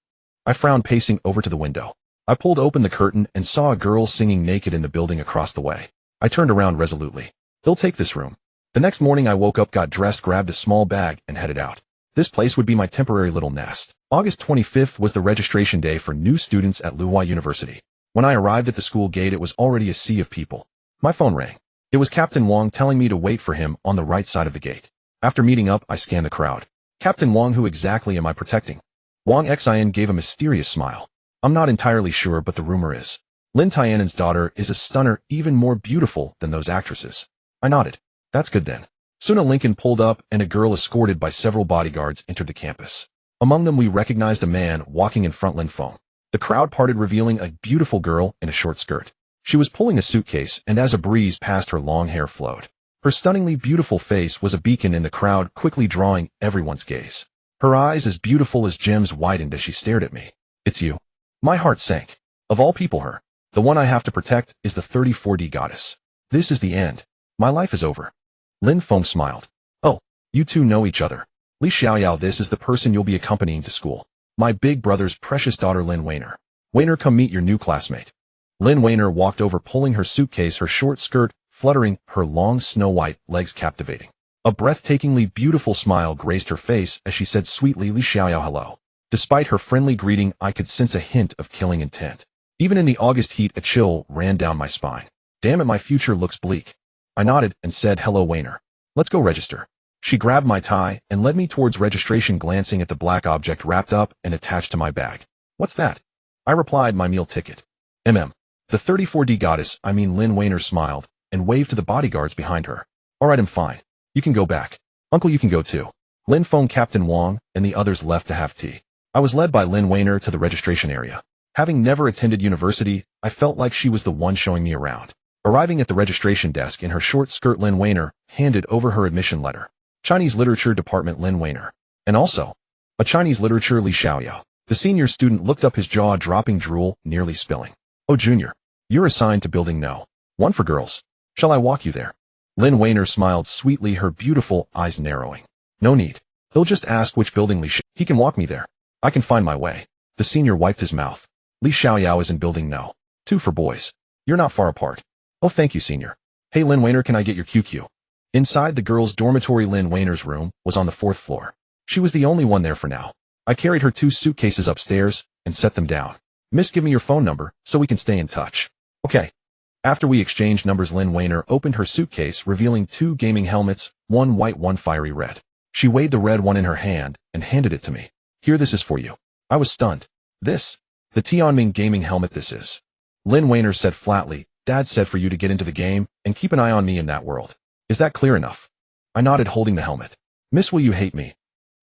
I frowned, pacing over to the window. I pulled open the curtain and saw a girl singing naked in the building across the way. I turned around resolutely. They'll take this room. The next morning I woke up, got dressed, grabbed a small bag, and headed out. This place would be my temporary little nest. August 25th was the registration day for new students at Luhua University. When I arrived at the school gate, it was already a sea of people. My phone rang. It was Captain Wang telling me to wait for him on the right side of the gate. After meeting up, I scanned the crowd. Captain Wang, who exactly am I protecting? Wang Xin gave a mysterious smile. I'm not entirely sure, but the rumor is. Lin Tiannan's daughter is a stunner, even more beautiful than those actresses. I nodded. That's good then. Soon a Lincoln pulled up and a girl escorted by several bodyguards entered the campus. Among them we recognized a man walking in front, Lin Feng. The crowd parted, revealing a beautiful girl in a short skirt. She was pulling a suitcase, and as a breeze passed, her long hair flowed. Her stunningly beautiful face was a beacon in the crowd, quickly drawing everyone's gaze. Her eyes, as beautiful as gems, widened as she stared at me. It's you. My heart sank. Of all people, her. The one I have to protect is the 34D goddess. This is the end. My life is over. Lin Feng smiled. Oh, you two know each other. Li Xiaoyao, this is the person you'll be accompanying to school. My big brother's precious daughter, Lin Weiner. Weiner, come meet your new classmate. Lin Weiner walked over, pulling her suitcase, her short skirt fluttering, her long snow-white legs captivating. A breathtakingly beautiful smile graced her face as she said sweetly, Li Xiaoyao, hello. Despite her friendly greeting, I could sense a hint of killing intent. Even in the August heat, a chill ran down my spine. Damn it, my future looks bleak. I nodded and said, hello, Wainer. Let's go register. She grabbed my tie and led me towards registration, glancing at the black object wrapped up and attached to my bag. What's that? I replied, my meal ticket. The 34D goddess, Lin Wainer smiled and waved to the bodyguards behind her. All right, I'm fine. You can go back. Uncle, you can go too. Lin phoned Captain Wang and the others left to have tea. I was led by Lin Wainer to the registration area. Having never attended university, I felt like she was the one showing me around. Arriving at the registration desk in her short skirt, Lin Wainer handed over her admission letter. Chinese Literature Department, Lin Wainer. And also, a Chinese Literature, Li Xiaoyao. The senior student looked up, his jaw dropping, drool nearly spilling. Oh, Junior, you're assigned to building No. 1 for girls. Shall I walk you there? Lin Wainer smiled sweetly, her beautiful eyes narrowing. No need. He'll just ask which building he can walk me there. I can find my way. The senior wiped his mouth. Li Xiaoyao is in building No. 2 for boys. You're not far apart. Oh, thank you, senior. Hey, Lin Wainer, can I get your QQ? Inside the girls' dormitory, Lin Wainer's room was on the 4th floor. She was the only one there for now. I carried her 2 suitcases upstairs and set them down. Miss, give me your phone number so we can stay in touch. Okay. After we exchanged numbers, Lin Wainer opened her suitcase, revealing 2 gaming helmets, one white, one fiery red. She weighed the red one in her hand and handed it to me. Here, this is for you. I was stunned. This? The Tianming gaming helmet, this is. Lin Wainer said flatly, Dad said for you to get into the game and keep an eye on me in that world. Is that clear enough? I nodded, holding the helmet. Miss, will you hate me?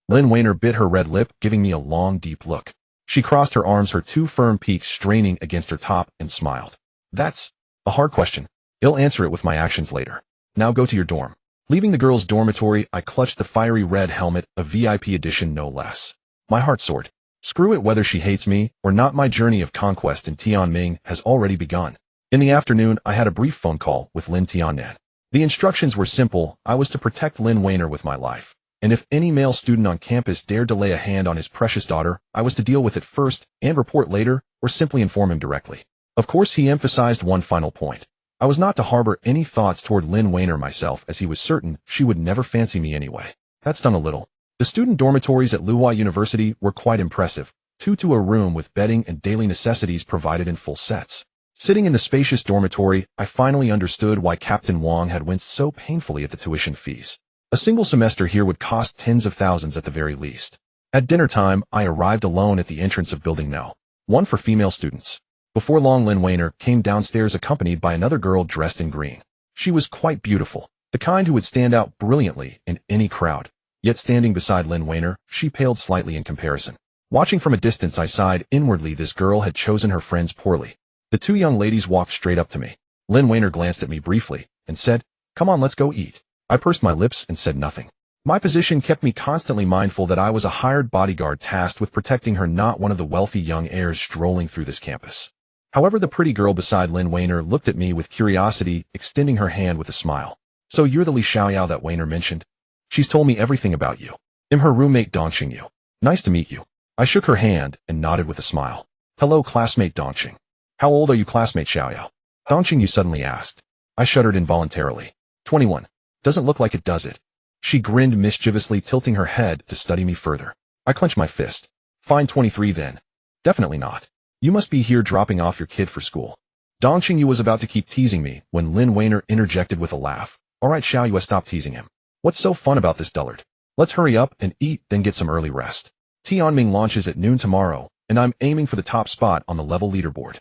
Lin Wainer bit her red lip, giving me a long, deep look. She crossed her arms, her 2 firm peaks straining against her top, and smiled. That's a hard question. I'll answer it with my actions later. Now go to your dorm. Leaving the girls' dormitory, I clutched the fiery red helmet, a VIP edition no less. My heart soared. Screw it, whether she hates me or not, my journey of conquest in Tianming has already begun. In the afternoon, I had a brief phone call with Lin Tiannan. The instructions were simple. I was to protect Lin Wainer with my life. And if any male student on campus dared to lay a hand on his precious daughter, I was to deal with it first and report later, or simply inform him directly. Of course, he emphasized one final point. I was not to harbor any thoughts toward Lin Wainer myself, as he was certain she would never fancy me anyway. That stung a little. The student dormitories at Luhua University were quite impressive. 2 to a room with bedding and daily necessities provided in full sets. Sitting in the spacious dormitory, I finally understood why Captain Wang had winced so painfully at the tuition fees. A single semester here would cost tens of thousands at the very least. At dinner time, I arrived alone at the entrance of building No. 1 for female students. Before long, Lin Wainer came downstairs accompanied by another girl dressed in green. She was quite beautiful, the kind who would stand out brilliantly in any crowd. Yet standing beside Lin Wainer, she paled slightly in comparison. Watching from a distance, I sighed inwardly. This girl had chosen her friends poorly. The 2 young ladies walked straight up to me. Lin Wainer glanced at me briefly and said, "Come on, let's go eat." I pursed my lips and said nothing. My position kept me constantly mindful that I was a hired bodyguard tasked with protecting her, not one of the wealthy young heirs strolling through this campus. However, the pretty girl beside Lin Wainer looked at me with curiosity, extending her hand with a smile. "So you're the Li Xiaoyao that Wainer mentioned? She's told me everything about you. I'm her roommate Dongqing Yu. Nice to meet you." I shook her hand and nodded with a smile. "Hello, classmate Dongqing. How old are you, classmate Xiaoyao?" Dongqing Yu suddenly asked. I shuddered involuntarily. 21. Doesn't look like it, does it? She grinned mischievously, tilting her head to study me further. I clenched my fist. Fine, 23 then. Definitely not. You must be here dropping off your kid for school. Dongqing Yu was about to keep teasing me when Lin Wainer interjected with a laugh. All right, Xiaoyao, stop teasing him. What's so fun about this dullard? Let's hurry up and eat, then get some early rest. Tianming launches at noon tomorrow, and I'm aiming for the top spot on the level leaderboard.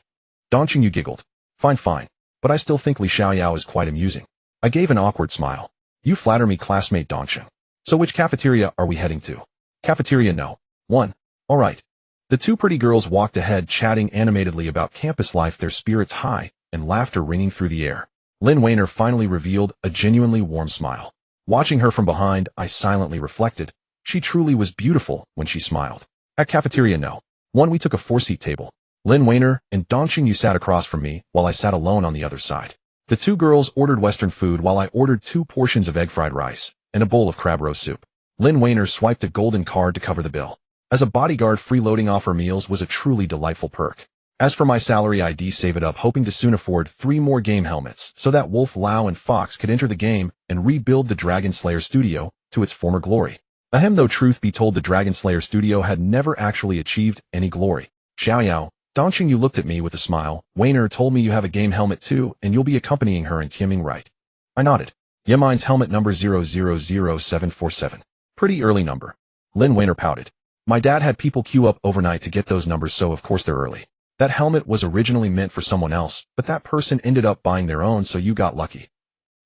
Dongqing Yu giggled. Fine, but I still think Li Xiaoyao is quite amusing. I gave an awkward smile. You flatter me, classmate Dongqing. So which cafeteria are we heading to? Cafeteria No. 1. All right. The 2 pretty girls walked ahead, chatting animatedly about campus life, their spirits high and laughter ringing through the air. Lin Wainer finally revealed a genuinely warm smile. Watching her from behind, I silently reflected. She truly was beautiful when she smiled. At Cafeteria No. 1, we took a 4-seat table. Lin Wainer and Dongqing Yu sat across from me, while I sat alone on the other side. The 2 girls ordered Western food, while I ordered 2 portions of egg fried rice and a bowl of crab roast soup. Lin Wainer swiped a golden card to cover the bill. As a bodyguard, freeloading off her meals was a truly delightful perk. As for my salary, I'd save it up, hoping to soon afford 3 more game helmets so that Wolf, Lau, and Fox could enter the game and rebuild the Dragon Slayer studio to its former glory. Ahem, though truth be told, the Dragon Slayer studio had never actually achieved any glory. Xiaoyao, Dongqing, you looked at me with a smile. Weiner told me you have a game helmet too, and you'll be accompanying her in Tianming, right? I nodded. Yeah, mine's helmet number 000747. Pretty early number. Lin Weiner pouted. My dad had people queue up overnight to get those numbers, so of course they're early. That helmet was originally meant for someone else, but that person ended up buying their own, so you got lucky.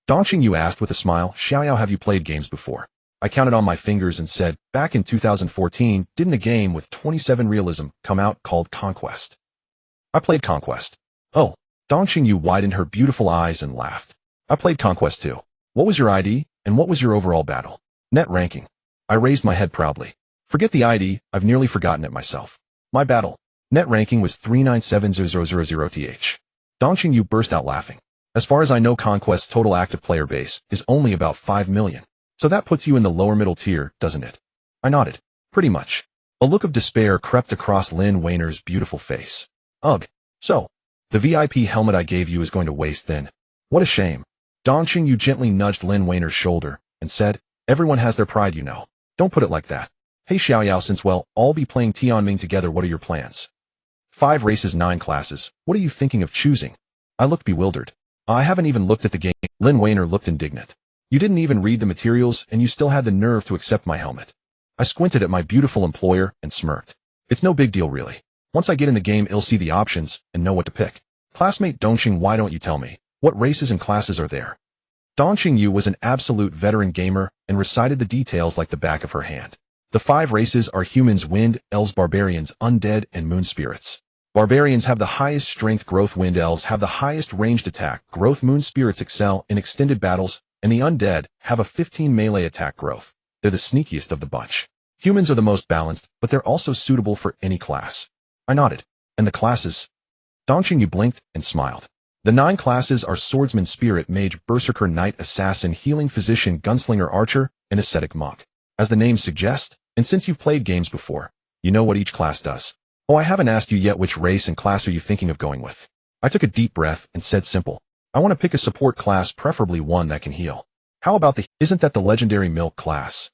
Dongqing, you asked with a smile. Xiaoyao, have you played games before? I counted on my fingers and said, back in 2014, didn't a game with 27 realism come out called Conquest? I played Conquest. Oh, Dongqing, you widened her beautiful eyes and laughed. I played Conquest too. What was your ID, and what was your overall battle? Net ranking. I raised my head proudly. Forget the ID, I've nearly forgotten it myself. My battle. Net ranking was 397000th. Dongqing, you burst out laughing. As far as I know, Conquest's total active player base is only about 5 million. So that puts you in the lower middle tier, doesn't it? I nodded. Pretty much. A look of despair crept across Lin Weiner's beautiful face. Ugh. So, the VIP helmet I gave you is going to waste then. What a shame. Dongqing, you gently nudged Lin Weiner's shoulder and said, everyone has their pride, you know. Don't put it like that. Hey Xiaoyao, since all be playing Tianming together, what are your plans? 5 races, 9 classes. What are you thinking of choosing? I looked bewildered. I haven't even looked at the game. Lin Weiner looked indignant. You didn't even read the materials, and you still had the nerve to accept my helmet. I squinted at my beautiful employer and smirked. It's no big deal, really. Once I get in the game, I'll see the options and know what to pick. Classmate Dongqing, why don't you tell me? What races and classes are there? Dongqing Yu was an absolute veteran gamer and recited the details like the back of her hand. The 5 races are humans, wind, elves, barbarians, undead, and moon spirits. Barbarians have the highest strength growth, wind elves have the highest ranged attack growth, moon spirits excel in extended battles, and the undead have a 15 melee attack growth. They're the sneakiest of the bunch. Humans are the most balanced, but they're also suitable for any class. I nodded. And the classes? Dongqing, you blinked and smiled. The 9 classes are swordsman, spirit, mage, berserker, knight, assassin, healing, physician, gunslinger, archer, and ascetic monk. As the names suggest, and since you've played games before, you know what each class does. Oh, I haven't asked you yet, which race and class are you thinking of going with? I took a deep breath and said simple. I want to pick a support class, preferably one that can heal. How about isn't that the legendary milk class?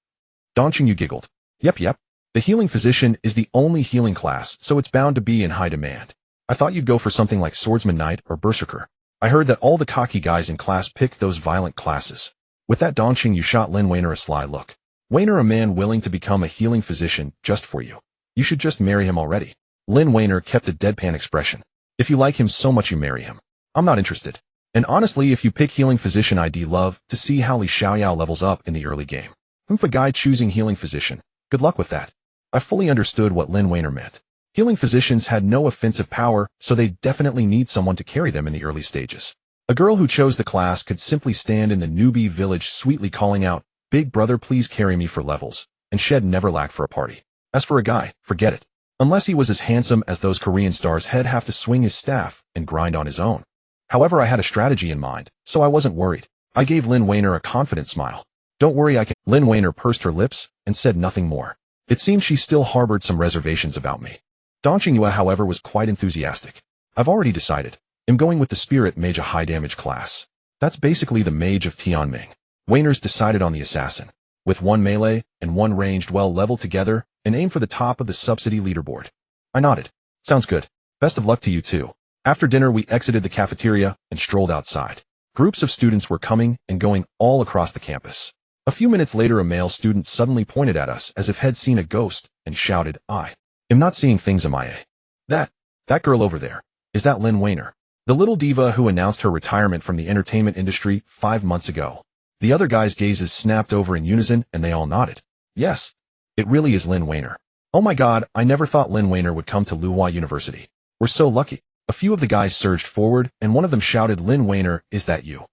Dongqing, you giggled. Yep. The healing physician is the only healing class, so it's bound to be in high demand. I thought you'd go for something like swordsman, knight, or berserker. I heard that all the cocky guys in class picked those violent classes. With that, Dongqing, you shot Lin Weiner a sly look. Weiner, a man willing to become a healing physician just for you. You should just marry him already. Lin Weiner kept a deadpan expression. If you like him so much, you marry him. I'm not interested. And honestly, if you pick healing physician, I'd love to see how Li Xiaoyao levels up in the early game. For a guy choosing healing physician, good luck with that. I fully understood what Lin Weiner meant. Healing physicians had no offensive power, so they definitely need someone to carry them in the early stages. A girl who chose the class could simply stand in the newbie village sweetly calling out, "Big brother, please carry me for levels," and she'd never lack for a party. As for a guy, forget it. Unless he was as handsome as those Korean stars, he'd have to swing his staff and grind on his own. However, I had a strategy in mind, so I wasn't worried. I gave Lin Weiner a confident smile. Don't worry, I can. Lin Weiner pursed her lips and said nothing more. It seemed she still harbored some reservations about me. Dongqing Yue, however, was quite enthusiastic. I've already decided. I'm going with the spirit mage, a high damage class. That's basically the mage of Tianming. Weiner's decided on the assassin. With 1 melee and 1 ranged, well leveled together, and aim for the top of the subsidy leaderboard. I nodded. Sounds good. Best of luck to you too. After dinner, we exited the cafeteria and strolled outside. Groups of students were coming and going all across the campus. A few minutes later, a male student suddenly pointed at us as if he'd seen a ghost and shouted, "I am not seeing things, am I? That girl over there. Is that Lin Weiner? The little diva who announced her retirement from the entertainment industry 5 months ago." The other guys' gazes snapped over in unison and they all nodded. Yes, it really is Lin Weiner. Oh my god, I never thought Lin Weiner would come to Luhua University. We're so lucky. A few of the guys surged forward and one of them shouted, "Lin Weiner, is that you?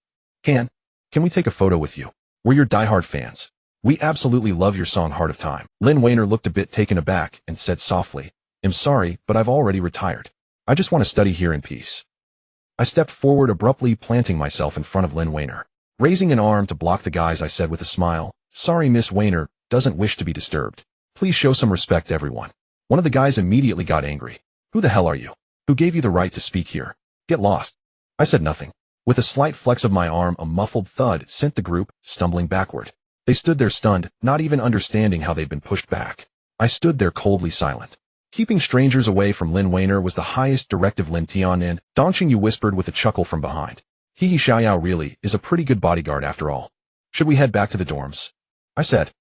Can we take a photo with you? We're your diehard fans. We absolutely love your song Heart of Time." Lin Weiner looked a bit taken aback and said softly, "I'm sorry, but I've already retired. I just want to study here in peace." I stepped forward, abruptly planting myself in front of Lin Weiner. Raising an arm to block the guys, I said with a smile, "Sorry, Miss Weiner doesn't wish to be disturbed. Please show some respect, everyone." One of the guys immediately got angry. "Who the hell are you? Who gave you the right to speak here? Get lost. I said nothing. With a slight flex of my arm, a muffled thud sent the group stumbling backward. They stood there stunned, not even understanding how they'd been pushed back. I stood there coldly silent. Keeping strangers away from Lin Weiner was the highest directive Lin Tianin. Dongqing Yu whispered with a chuckle from behind. He Xiaoyao really is a pretty good bodyguard after all. Should we head back to the dorms? I said.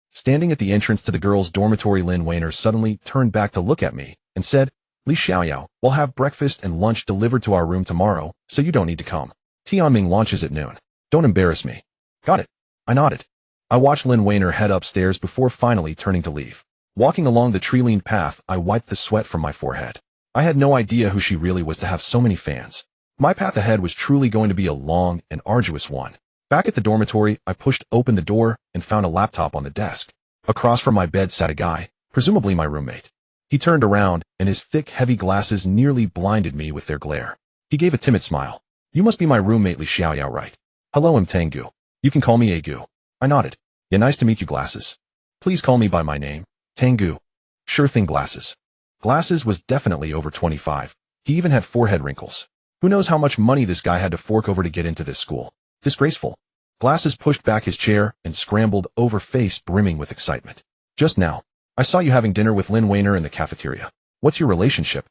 Standing at the entrance to the girls' dormitory, Lin Weiner suddenly turned back to look at me and said, Li Xiaoyao, we'll have breakfast and lunch delivered to our room tomorrow, so you don't need to come. Tianming launches at noon. Don't embarrass me. Got it. I nodded. I watched Lin Weiner head upstairs before finally turning to leave. Walking along the tree-lined path, I wiped the sweat from my forehead. I had no idea who she really was to have so many fans. My path ahead was truly going to be a long and arduous one. Back at the dormitory, I pushed open the door and found a laptop on the desk. Across from my bed sat a guy, presumably my roommate. He turned around, and his thick, heavy glasses nearly blinded me with their glare. He gave a timid smile. You must be my roommate Li Xiaoyao, right? Hello, I'm Tangu. You can call me Agu. I nodded. Yeah, nice to meet you, Glasses. Please call me by my name, Tangu. Sure thing, Glasses. Glasses was definitely over 25. He even had forehead wrinkles. Who knows how much money this guy had to fork over to get into this school. Disgraceful. Glasses pushed back his chair and scrambled over, face brimming with excitement. Just now, I saw you having dinner with Lin Weiner in the cafeteria. What's your relationship?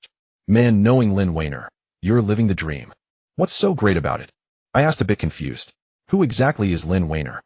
Man, knowing Lin Weiner, you're living the dream. What's so great about it? I asked, a bit confused. Who exactly is Lin Weiner?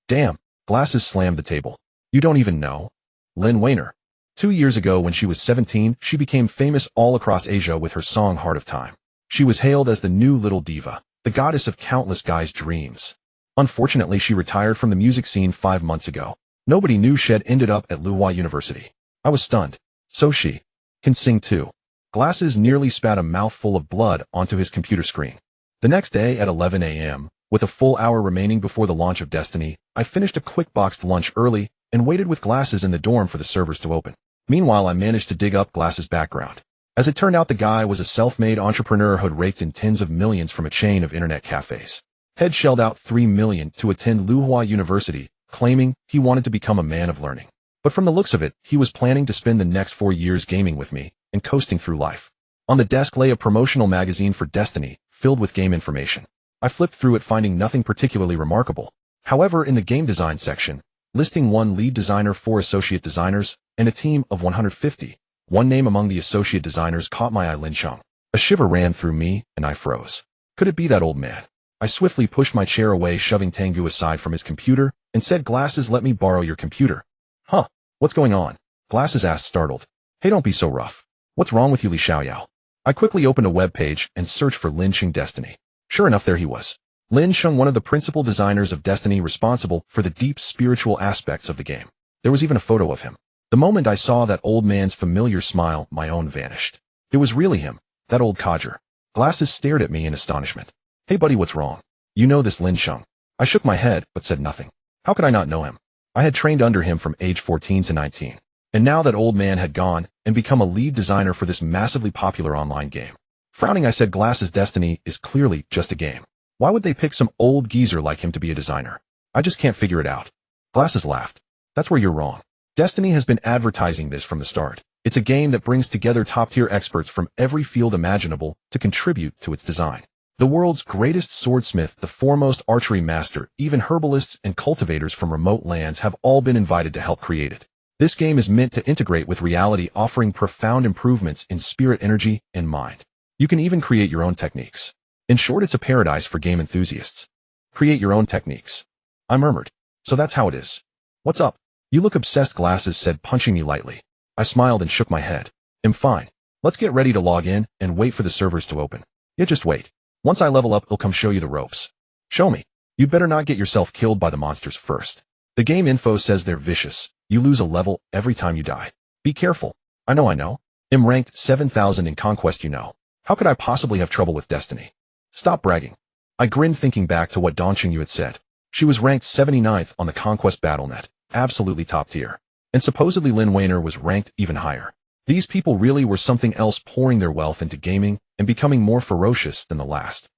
Damn, Glasses slammed the table. You don't even know? Lin Weiner. 2 years ago when she was 17, she became famous all across Asia with her song Heart of Time. She was hailed as the new little diva, the goddess of countless guys' dreams. Unfortunately, she retired from the music scene 5 months ago. Nobody knew she'd ended up at Luhua University. I was stunned. So she can sing too. Glasses nearly spat a mouthful of blood onto his computer screen. The next day at 11 a.m., with a full hour remaining before the launch of Destiny, I finished a quick boxed lunch early and waited with Glasses in the dorm for the servers to open. Meanwhile, I managed to dig up Glasses' background. As it turned out, the guy was a self-made entrepreneur who'd raked in tens of millions from a chain of internet cafes. Had shelled out $3 million to attend Luhua University, claiming he wanted to become a man of learning. But from the looks of it, he was planning to spend the next 4 years gaming with me and coasting through life. On the desk lay a promotional magazine for Destiny, filled with game information. I flipped through it, finding nothing particularly remarkable. However, in the game design section, listing 1 lead designer, 4 associate designers, and a team of 150, one name among the associate designers caught my eye: Lin Cheng. A shiver ran through me, and I froze. Could it be that old man? I swiftly pushed my chair away, shoving Tangu aside from his computer, and said, Glasses, let me borrow your computer. Huh? What's going on? Glasses asked, startled. Hey, don't be so rough. What's wrong with you, Li Xiaoyao? I quickly opened a web page and searched for Lin Cheng Destiny. Sure enough, there he was. Lin Cheng, one of the principal designers of Destiny, responsible for the deep spiritual aspects of the game. There was even a photo of him. The moment I saw that old man's familiar smile, my own vanished. It was really him, that old codger. Glasses stared at me in astonishment. Hey buddy, what's wrong? You know this Lin Cheng? I shook my head, but said nothing. How could I not know him? I had trained under him from age 14 to 19. And now that old man had gone and become a lead designer for this massively popular online game. Frowning, I said, Glasses, Destiny is clearly just a game. Why would they pick some old geezer like him to be a designer? I just can't figure it out. Glasses laughed. That's where you're wrong. Destiny has been advertising this from the start. It's a game that brings together top-tier experts from every field imaginable to contribute to its design. The world's greatest swordsmith, the foremost archery master, even herbalists and cultivators from remote lands have all been invited to help create it. This game is meant to integrate with reality, offering profound improvements in spirit, energy, and mind. You can even create your own techniques. In short, it's a paradise for game enthusiasts. Create your own techniques. I murmured. So that's how it is. What's up? You look obsessed, Glasses said, punching me lightly. I smiled and shook my head. I'm fine. Let's get ready to log in and wait for the servers to open. Yeah, just wait. Once I level up, I'll come show you the ropes. Show me. You'd better not get yourself killed by the monsters first. The game info says they're vicious. You lose a level every time you die. Be careful. I know. I'm ranked 7,000 in Conquest, you know. How could I possibly have trouble with Destiny? Stop bragging. I grinned, thinking back to what Dongqing Yu had said. She was ranked 79th on the Conquest Battle.net, absolutely top tier. And supposedly Lin Weiner was ranked even higher. These people really were something else, pouring their wealth into gaming and becoming more ferocious than the last.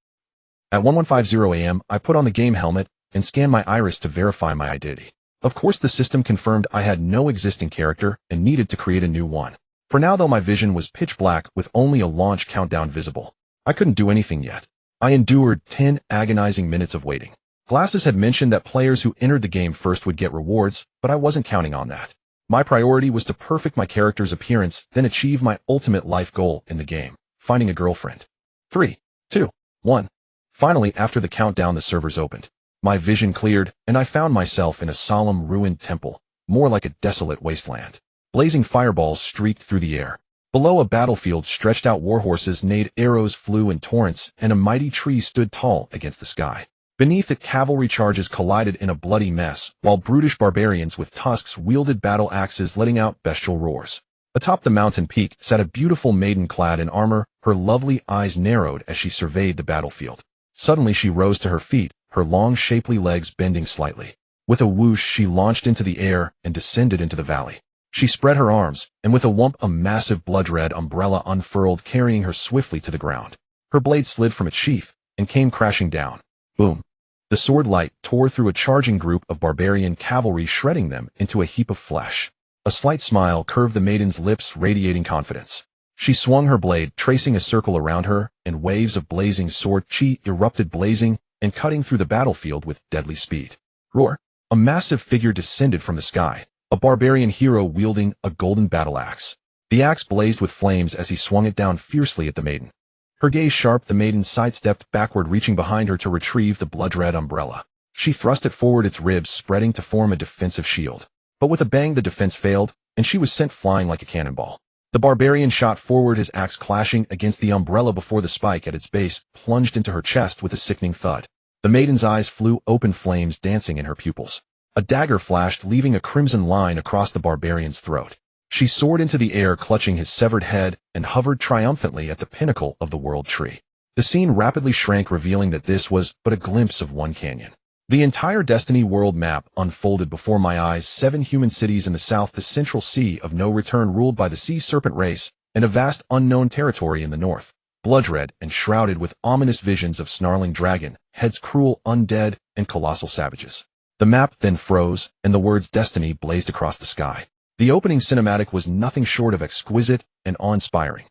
At 1150 a.m., I put on the game helmet and scanned my iris to verify my identity. Of course, the system confirmed I had no existing character and needed to create a new one. For now though my vision was pitch black with only a launch countdown visible. I couldn't do anything yet. I endured 10 agonizing minutes of waiting. Glasses had mentioned that players who entered the game first would get rewards, but I wasn't counting on that. My priority was to perfect my character's appearance, then achieve my ultimate life goal in the game, finding a girlfriend. 3, 2, 1. Finally, after the countdown, the servers opened. My vision cleared, and I found myself in a solemn, ruined temple, more like a desolate wasteland. Blazing fireballs streaked through the air. Below, a battlefield stretched out, warhorses neighed, arrows flew in torrents, and a mighty tree stood tall against the sky. Beneath it, cavalry charges collided in a bloody mess, while brutish barbarians with tusks wielded battle axes, letting out bestial roars. Atop the mountain peak sat a beautiful maiden clad in armor, her lovely eyes narrowed as she surveyed the battlefield. Suddenly she rose to her feet, her long shapely legs bending slightly. With a whoosh she launched into the air and descended into the valley. She spread her arms, and with a whomp a massive blood-red umbrella unfurled, carrying her swiftly to the ground. Her blade slid from its sheath and came crashing down. Boom. The sword light tore through a charging group of barbarian cavalry, shredding them into a heap of flesh. A slight smile curved the maiden's lips, radiating confidence. She swung her blade, tracing a circle around her, and waves of blazing sword chi erupted, blazing and cutting through the battlefield with deadly speed. Roar! A massive figure descended from the sky, a barbarian hero wielding a golden battle axe. The axe blazed with flames as he swung it down fiercely at the maiden. Her gaze sharp, the maiden sidestepped backward, reaching behind her to retrieve the blood-red umbrella. She thrust it forward, its ribs spreading to form a defensive shield. But with a bang the defense failed, and she was sent flying like a cannonball. The barbarian shot forward, his axe clashing against the umbrella before the spike at its base plunged into her chest with a sickening thud. The maiden's eyes flew open, flames dancing in her pupils. A dagger flashed, leaving a crimson line across the barbarian's throat. She soared into the air, clutching his severed head, and hovered triumphantly at the pinnacle of the world tree. The scene rapidly shrank, revealing that this was but a glimpse of one canyon. The entire Destiny world map unfolded before my eyes: 7 human cities in the south, the central sea of no return ruled by the sea serpent race, and a vast unknown territory in the north, blood-red and shrouded with ominous visions of snarling dragon heads, cruel undead, and colossal savages. The map then froze, and the words Destiny blazed across the sky. The opening cinematic was nothing short of exquisite and awe-inspiring.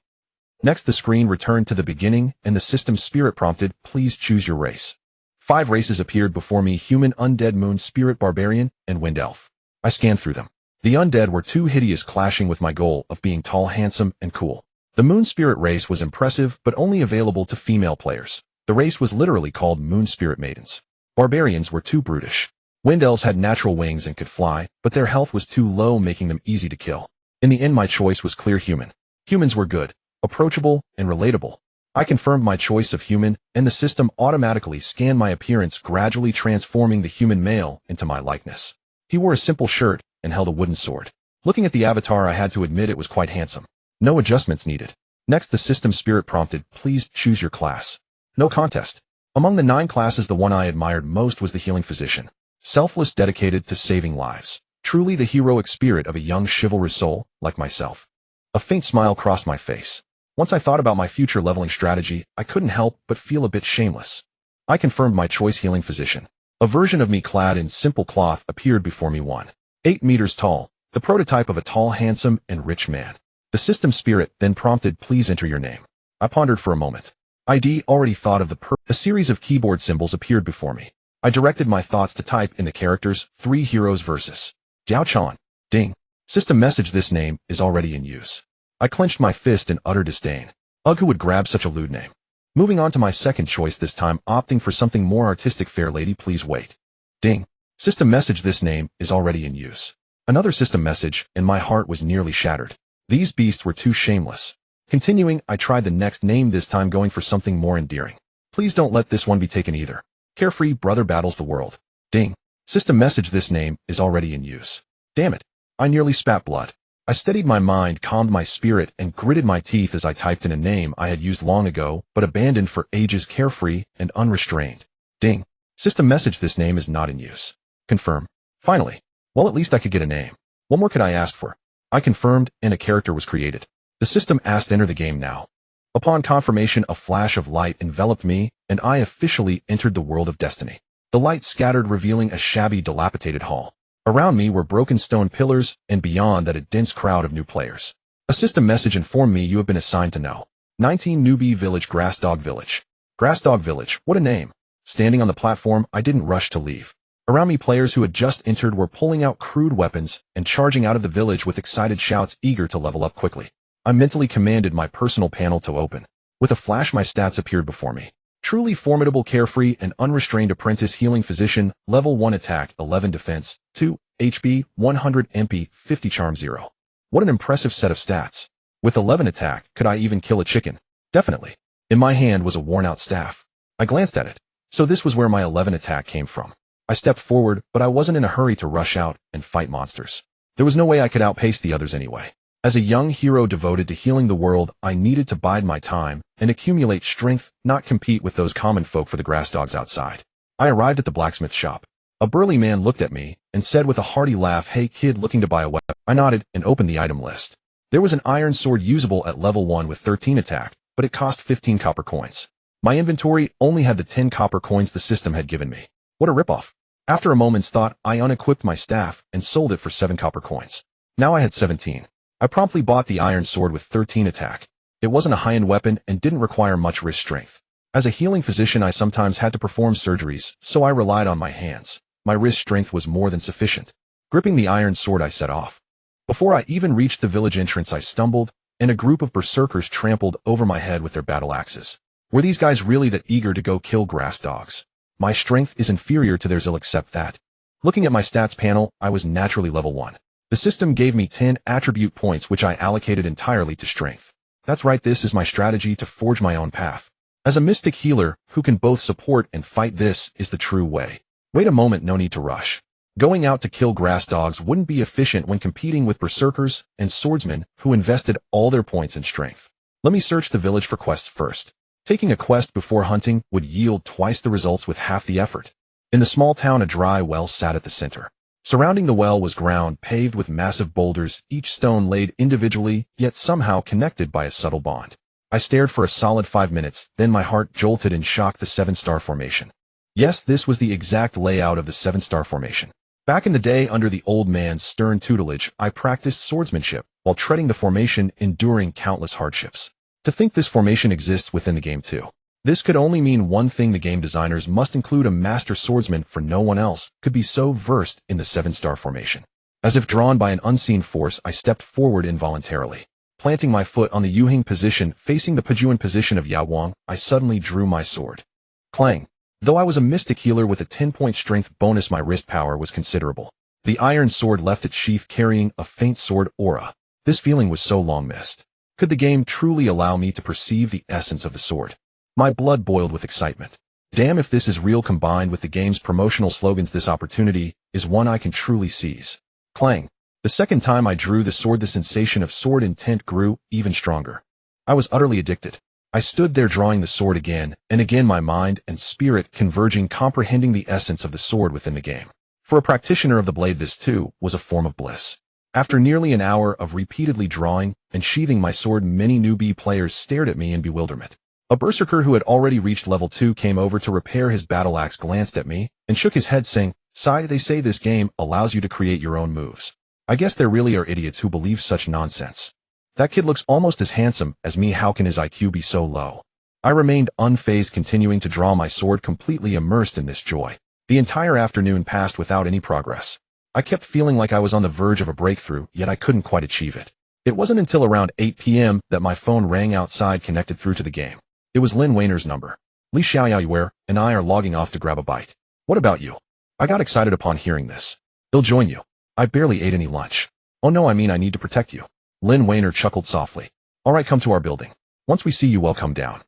Next, the screen returned to the beginning, and the system's spirit prompted, "Please choose your race." 5 races appeared before me: human, undead, moon spirit, barbarian, and wind elf. I scanned through them. The undead were too hideous, clashing with my goal of being tall, handsome, and cool. The moon spirit race was impressive, but only available to female players. The race was literally called moon spirit maidens. Barbarians were too brutish. Wind elves had natural wings and could fly, but their health was too low, making them easy to kill. In the end, my choice was clear: human. Humans were good, approachable, and relatable. I confirmed my choice of human, and the system automatically scanned my appearance, gradually transforming the human male into my likeness. He wore a simple shirt and held a wooden sword. Looking at the avatar, I had to admit it was quite handsome. No adjustments needed. Next, the system spirit prompted, "Please choose your class." No contest. Among the 9 classes, the one I admired most was the healing physician. Selfless, dedicated to saving lives. Truly the heroic spirit of a young chivalrous soul, like myself. A faint smile crossed my face. Once I thought about my future leveling strategy, I couldn't help but feel a bit shameless. I confirmed my choice: healing physician. A version of me clad in simple cloth appeared before me, 1.8 meters tall, the prototype of a tall, handsome, and rich man. The system spirit then prompted, "Please enter your name." I pondered for a moment. I'd already thought of a series of keyboard symbols appeared before me. I directed my thoughts to type in the characters: 3 heroes versus Jiao Chan. Ding. System message: "This name is already in use." I clenched my fist in utter disdain. Ugh, who would grab such a lewd name? Moving on to my second choice, this time opting for something more artistic: "Fair lady, please wait." Ding. System message: "This name is already in use." Another system message, and my heart was nearly shattered. These beasts were too shameless. Continuing, I tried the next name, this time going for something more endearing. "Please don't let this one be taken either." Carefree brother battles the world. Ding. System message: "This name is already in use." Damn it. I nearly spat blood. I steadied my mind, calmed my spirit, and gritted my teeth as I typed in a name I had used long ago, but abandoned for ages: carefree and unrestrained. Ding. System message: "This name is not in use." Confirm. Finally. Well, at least I could get a name. What more could I ask for? I confirmed, and a character was created. The system asked, "Enter the game now." Upon confirmation, a flash of light enveloped me, and I officially entered the world of Destiny. The light scattered, revealing a shabby, dilapidated hall. Around me were broken stone pillars, and beyond that a dense crowd of new players. A system message informed me you have been assigned to No. 19 Newbie Village, Grass Dog Village. Grass Dog Village, what a name. Standing on the platform, I didn't rush to leave. Around me, players who had just entered were pulling out crude weapons and charging out of the village with excited shouts, eager to level up quickly. I mentally commanded my personal panel to open. With a flash, my stats appeared before me. Truly formidable, carefree, and unrestrained apprentice healing physician, level 1 attack, 11 defense, 2 HP, 100 MP, 50 charm, 0. What an impressive set of stats. With 11 attack, could I even kill a chicken? Definitely. In my hand was a worn-out staff. I glanced at it. So this was where my 11 attack came from. I stepped forward, but I wasn't in a hurry to rush out and fight monsters. There was no way I could outpace the others anyway. As a young hero devoted to healing the world, I needed to bide my time and accumulate strength, not compete with those common folk for the grass dogs outside. I arrived at the blacksmith shop. A burly man looked at me and said with a hearty laugh, "Hey kid, looking to buy a weapon?" I nodded and opened the item list. There was an iron sword usable at level 1 with 13 attack, but it cost 15 copper coins. My inventory only had the 10 copper coins the system had given me. What a ripoff. After a moment's thought, I unequipped my staff and sold it for 7 copper coins. Now I had 17. I promptly bought the iron sword with 13 attack. It wasn't a high-end weapon and didn't require much wrist strength. As a healing physician, I sometimes had to perform surgeries, so I relied on my hands. My wrist strength was more than sufficient. Gripping the iron sword, I set off. Before I even reached the village entrance, I stumbled, and a group of berserkers trampled over my head with their battle axes. Were these guys really that eager to go kill grass dogs? My strength is inferior to theirs, I'll accept that. Looking at my stats panel, I was naturally level 1. The system gave me 10 attribute points, which I allocated entirely to strength. That's right, this is my strategy to forge my own path. As a mystic healer who can both support and fight, this is the true way. Wait a moment, no need to rush. Going out to kill grass dogs wouldn't be efficient when competing with berserkers and swordsmen who invested all their points in strength. Let me search the village for quests first. Taking a quest before hunting would yield twice the results with half the effort. In the small town, a dry well sat at the center. Surrounding the well was ground paved with massive boulders, each stone laid individually, yet somehow connected by a subtle bond. I stared for a solid 5 minutes, then my heart jolted in shock. The 7-star formation. Yes, this was the exact layout of the 7-star formation. Back in the day, under the old man's stern tutelage, I practiced swordsmanship while treading the formation, enduring countless hardships. To think this formation exists within the game too. This could only mean one thing: the game designers must include a master swordsman, for no one else could be so versed in the 7-star formation. As if drawn by an unseen force, I stepped forward involuntarily. Planting my foot on the Yuhing position, facing the Pejuan position of Yaowang, I suddenly drew my sword. Clang! Though I was a mystic healer with a 10-point strength bonus, my wrist power was considerable. The iron sword left its sheath carrying a faint sword aura. This feeling was so long missed. Could the game truly allow me to perceive the essence of the sword? My blood boiled with excitement. Damn, if this is real combined with the game's promotional slogans, this opportunity is one I can truly seize. Clang! The second time I drew the sword, the sensation of sword intent grew even stronger. I was utterly addicted. I stood there drawing the sword again and again, my mind and spirit converging, comprehending the essence of the sword within the game. For a practitioner of the blade, this too was a form of bliss. After nearly an hour of repeatedly drawing and sheathing my sword, many newbie players stared at me in bewilderment. A berserker who had already reached level 2 came over to repair his battle axe, glanced at me, and shook his head, saying, "Sai, they say this game allows you to create your own moves. I guess there really are idiots who believe such nonsense. That kid looks almost as handsome as me. How can his IQ be so low?" I remained unfazed, continuing to draw my sword, completely immersed in this joy. The entire afternoon passed without any progress. I kept feeling like I was on the verge of a breakthrough, yet I couldn't quite achieve it. It wasn't until around 8 p.m. that my phone rang outside, connected through to the game. It was Lin Weiner's number. "Li Xiaoyuer and I are logging off to grab a bite. What about you?" I got excited upon hearing this. "He'll join you. I barely ate any lunch." "Oh no, I mean I need to protect you." Lin Weiner chuckled softly. "All right, come to our building. Once we see you, we'll come down."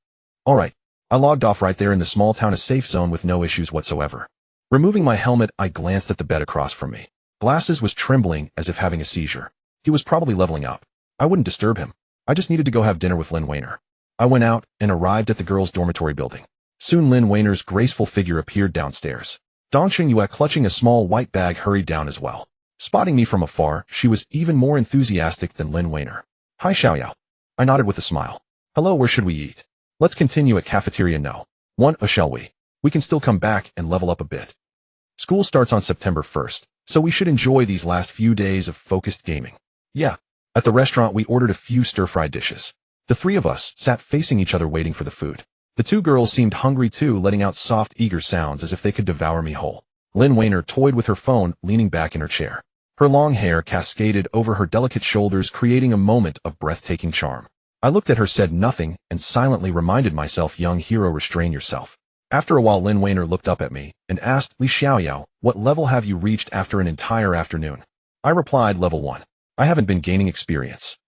All right. I logged off right there in the small town, a safe zone with no issues whatsoever. Removing my helmet, I glanced at the bed across from me. Glasses was trembling as if having a seizure. He was probably leveling up. I wouldn't disturb him. I just needed to go have dinner with Lin Weiner. I went out and arrived at the girls' dormitory building. Soon Lin Weiner's graceful figure appeared downstairs. Dong Xingyue, clutching a small white bag, hurried down as well. Spotting me from afar, she was even more enthusiastic than Lin Weiner. "Hi, Xiaoyao." I nodded with a smile. "Hello, where should we eat?" "Let's continue at cafeteria no. 1, shall we? We can still come back and level up a bit. School starts on September 1st, so we should enjoy these last few days of focused gaming." "Yeah." At the restaurant, we ordered a few stir-fried dishes. The three of us sat facing each other waiting for the food. The two girls seemed hungry too, letting out soft, eager sounds as if they could devour me whole. Lynn Weiner toyed with her phone, leaning back in her chair. Her long hair cascaded over her delicate shoulders, creating a moment of breathtaking charm. I looked at her, said nothing, and silently reminded myself, young hero, restrain yourself. After a while, Lynn Weiner looked up at me and asked, Li Xiaoyao, what level have you reached after an entire afternoon? I replied, level 1. I haven't been gaining experience.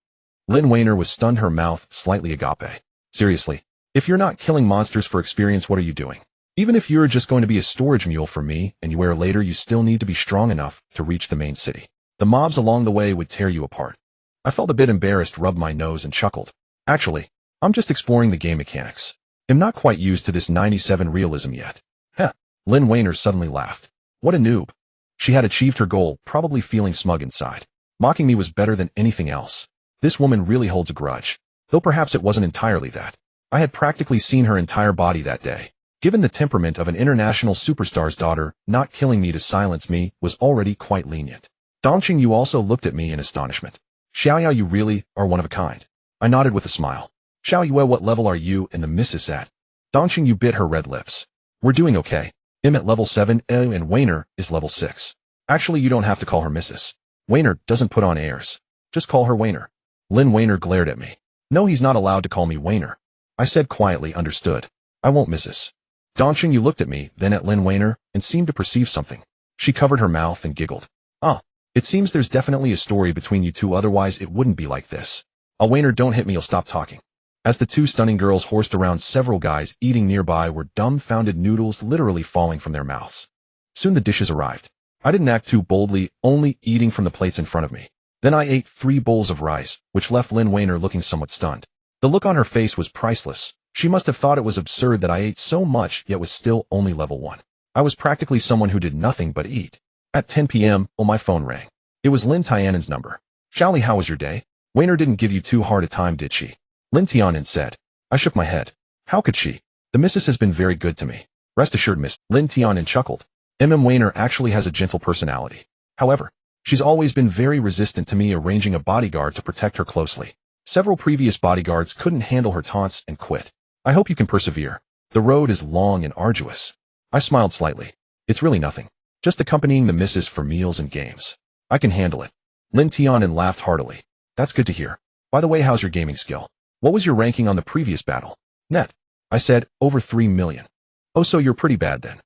Lynn Weiner was stunned, her mouth slightly agape. Seriously? If you're not killing monsters for experience, what are you doing? Even if you're just going to be a storage mule for me and you wear later, you still need to be strong enough to reach the main city. The mobs along the way would tear you apart. I felt a bit embarrassed, rubbed my nose and chuckled. Actually, I'm just exploring the game mechanics. I'm not quite used to this 97 realism yet. Heh. Lynn Weiner suddenly laughed. What a noob. She had achieved her goal, probably feeling smug inside. Mocking me was better than anything else. This woman really holds a grudge. Though perhaps it wasn't entirely that. I had practically seen her entire body that day. Given the temperament of an international superstar's daughter, not killing me to silence me was already quite lenient. Dongqing Yu also looked at me in astonishment. Xiaoyao, you really are one of a kind. I nodded with a smile. Xiaoyue, what level are you and the missus at? Dongqing Yu bit her red lips. We're doing okay. I'm at level 7, and Weiner is level 6. Actually, you don't have to call her missus. Weiner doesn't put on airs. Just call her Weiner. Lynn Weiner glared at me. No, he's not allowed to call me Weiner. I said quietly, understood. I won't, missus. Dongqing Yu looked at me, then at Lynn Weiner, and seemed to perceive something. She covered her mouth and giggled. Ah, it seems there's definitely a story between you two, otherwise it wouldn't be like this. Weiner, don't hit me, you'll stop talking. As the two stunning girls horsed around, several guys eating nearby were dumbfounded, noodles literally falling from their mouths. Soon the dishes arrived. I didn't act too boldly, only eating from the plates in front of me. Then I ate 3 bowls of rice, which left Lynn Weiner looking somewhat stunned. The look on her face was priceless. She must have thought it was absurd that I ate so much yet was still only level 1. I was practically someone who did nothing but eat. At 10 p.m., my phone rang. It was Lin Tianan's number. Xiaoli, how was your day? Weiner didn't give you too hard a time, did she? Lin Tianan said. I shook my head. How could she? The missus has been very good to me. Rest assured, miss. Lin Tianan chuckled. Weiner actually has a gentle personality. However, she's always been very resistant to me arranging a bodyguard to protect her closely. Several previous bodyguards couldn't handle her taunts and quit. I hope you can persevere. The road is long and arduous. I smiled slightly. It's really nothing. Just accompanying the missus for meals and games. I can handle it. Lin Tianan laughed heartily. That's good to hear. By the way, how's your gaming skill? What was your ranking on the previous battle? Net. I said, over 3 million. Oh, so you're pretty bad then.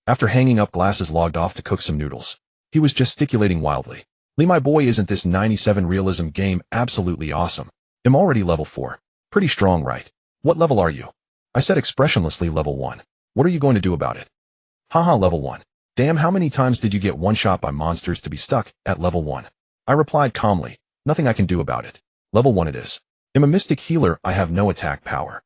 After hanging up glasses, logged off to cook some noodles. He was gesticulating wildly. Lee, my boy, isn't this 97 realism game absolutely awesome? I'm already level 4. Pretty strong, right? What level are you? I said expressionlessly, level 1. What are you going to do about it? Haha, level 1. Damn, how many times did you get one-shot by monsters to be stuck at level 1? I replied calmly. Nothing I can do about it. Level 1 it is. I'm a mystic healer, I have no attack power.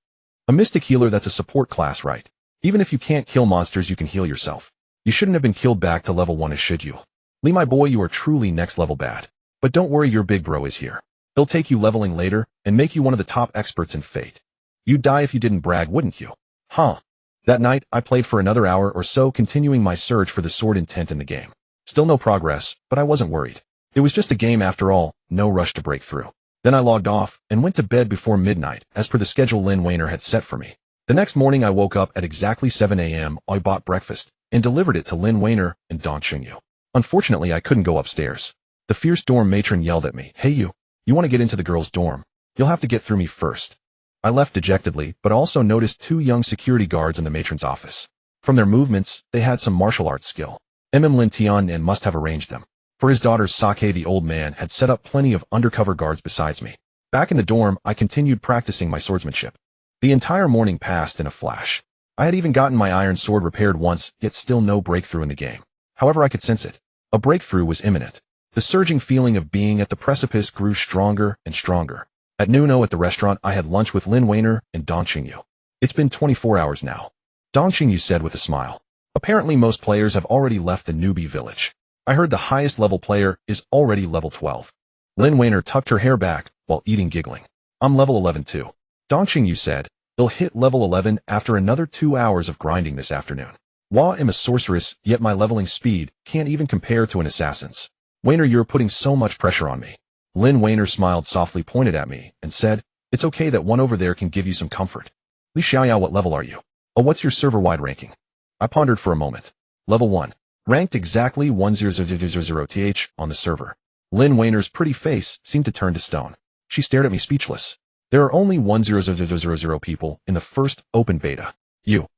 A mystic healer, that's a support class, right? Even if you can't kill monsters, you can heal yourself. You shouldn't have been killed back to level 1, as should you. Lee, my boy, you are truly next level bad. But don't worry, your big bro is here. He'll take you leveling later and make you one of the top experts in Fate. You'd die if you didn't brag, wouldn't you? Huh. That night, I played for another hour or so, continuing my search for the sword intent in the game. Still no progress, but I wasn't worried. It was just a game after all, no rush to break through. Then I logged off and went to bed before midnight, as per the schedule Lin Weiner had set for me. The next morning I woke up at exactly 7 a.m. I bought breakfast and delivered it to Lin Weiner and Dongqing Yu. Unfortunately, I couldn't go upstairs. The fierce dorm matron yelled at me, Hey you want to get into the girls' dorm? You'll have to get through me first. I left dejectedly, but also noticed 2 young security guards in the matron's office. From their movements, they had some martial arts skill. Lin Tianan must have arranged them. For his daughter Sake, the old man had set up plenty of undercover guards besides me. Back in the dorm, I continued practicing my swordsmanship. The entire morning passed in a flash. I had even gotten my iron sword repaired once, yet still no breakthrough in the game. However, I could sense it. A breakthrough was imminent. The surging feeling of being at the precipice grew stronger and stronger. At noon at the restaurant, I had lunch with Lin Weiner and Dongqing Yu. It's been 24 hours now. Dongqing Yu said with a smile. Apparently most players have already left the newbie village. I heard the highest level player is already level 12. Lin Weiner tucked her hair back while eating, giggling. I'm level 11 too. Dongqing Yu said. They'll hit level 11 after another 2 hours of grinding this afternoon. While I'm a sorceress, yet my leveling speed can't even compare to an assassin's. Weiner, you're putting so much pressure on me. Lin Wainer smiled softly, pointed at me, and said, "It's okay, that one over there can give you some comfort." Li Xiaoyao, what level are you? Oh, what's your server-wide ranking? I pondered for a moment. Level 1. Ranked exactly 10000th on the server. Lin Wainer's pretty face seemed to turn to stone. She stared at me speechless. There are only 10000 people in the first open beta. You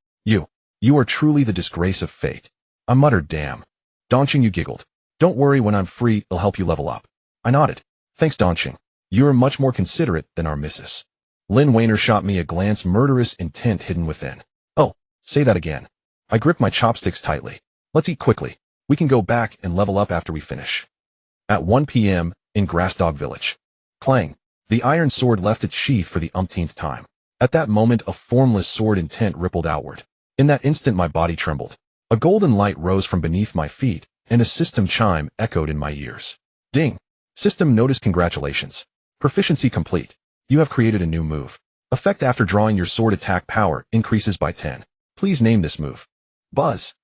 are truly the disgrace of fate. I muttered, damn. Donqing, you giggled. Don't worry, when I'm free, I'll help you level up. I nodded. Thanks, Donqing. You are much more considerate than our missus. Lin Wainer shot me a glance, murderous intent hidden within. Oh, say that again. I gripped my chopsticks tightly. Let's eat quickly. We can go back and level up after we finish. At 1 p.m., in Grassdog Village. Clang. The iron sword left its sheath for the umpteenth time. At that moment, a formless sword intent rippled outward. In that instant, my body trembled. A golden light rose from beneath my feet, and a system chime echoed in my ears. Ding. System notice, congratulations. Proficiency complete. You have created a new move. Effect after drawing your sword, attack power increases by 10. Please name this move. Buzz.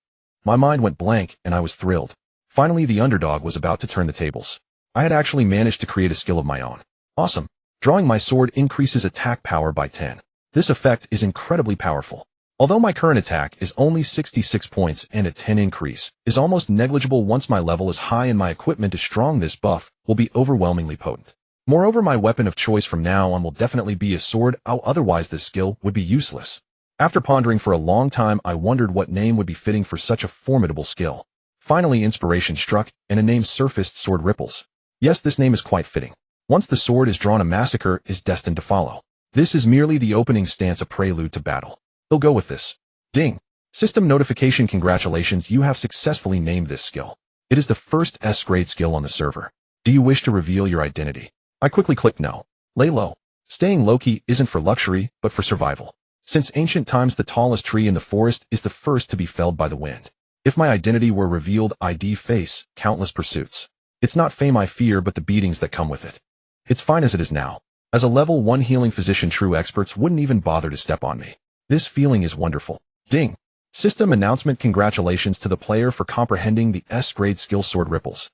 My mind went blank, and I was thrilled. Finally, the underdog was about to turn the tables. I had actually managed to create a skill of my own. Awesome. Drawing my sword increases attack power by 10. This effect is incredibly powerful. Although my current attack is only 66 points and a 10 increase is almost negligible once my level is high and my equipment is strong, this buff will be overwhelmingly potent. Moreover, my weapon of choice from now on will definitely be a sword, otherwise this skill would be useless. After pondering for a long time, I wondered what name would be fitting for such a formidable skill. Finally, inspiration struck, and a name surfaced: Sword Ripples. Yes, this name is quite fitting. Once the sword is drawn, a massacre is destined to follow. This is merely the opening stance, a prelude to battle. They'll go with this. Ding. System notification, congratulations, you have successfully named this skill. It is the first S-grade skill on the server. Do you wish to reveal your identity? I quickly clicked no. Lay low. Staying low-key isn't for luxury, but for survival. Since ancient times, the tallest tree in the forest is the first to be felled by the wind. If my identity were revealed, I'd face countless pursuits. It's not fame I fear, but the beatings that come with it. It's fine as it is now. As a level 1 healing physician, true experts wouldn't even bother to step on me. This feeling is wonderful. Ding. System announcement, congratulations to the player for comprehending the S-grade skill Sword Ripples.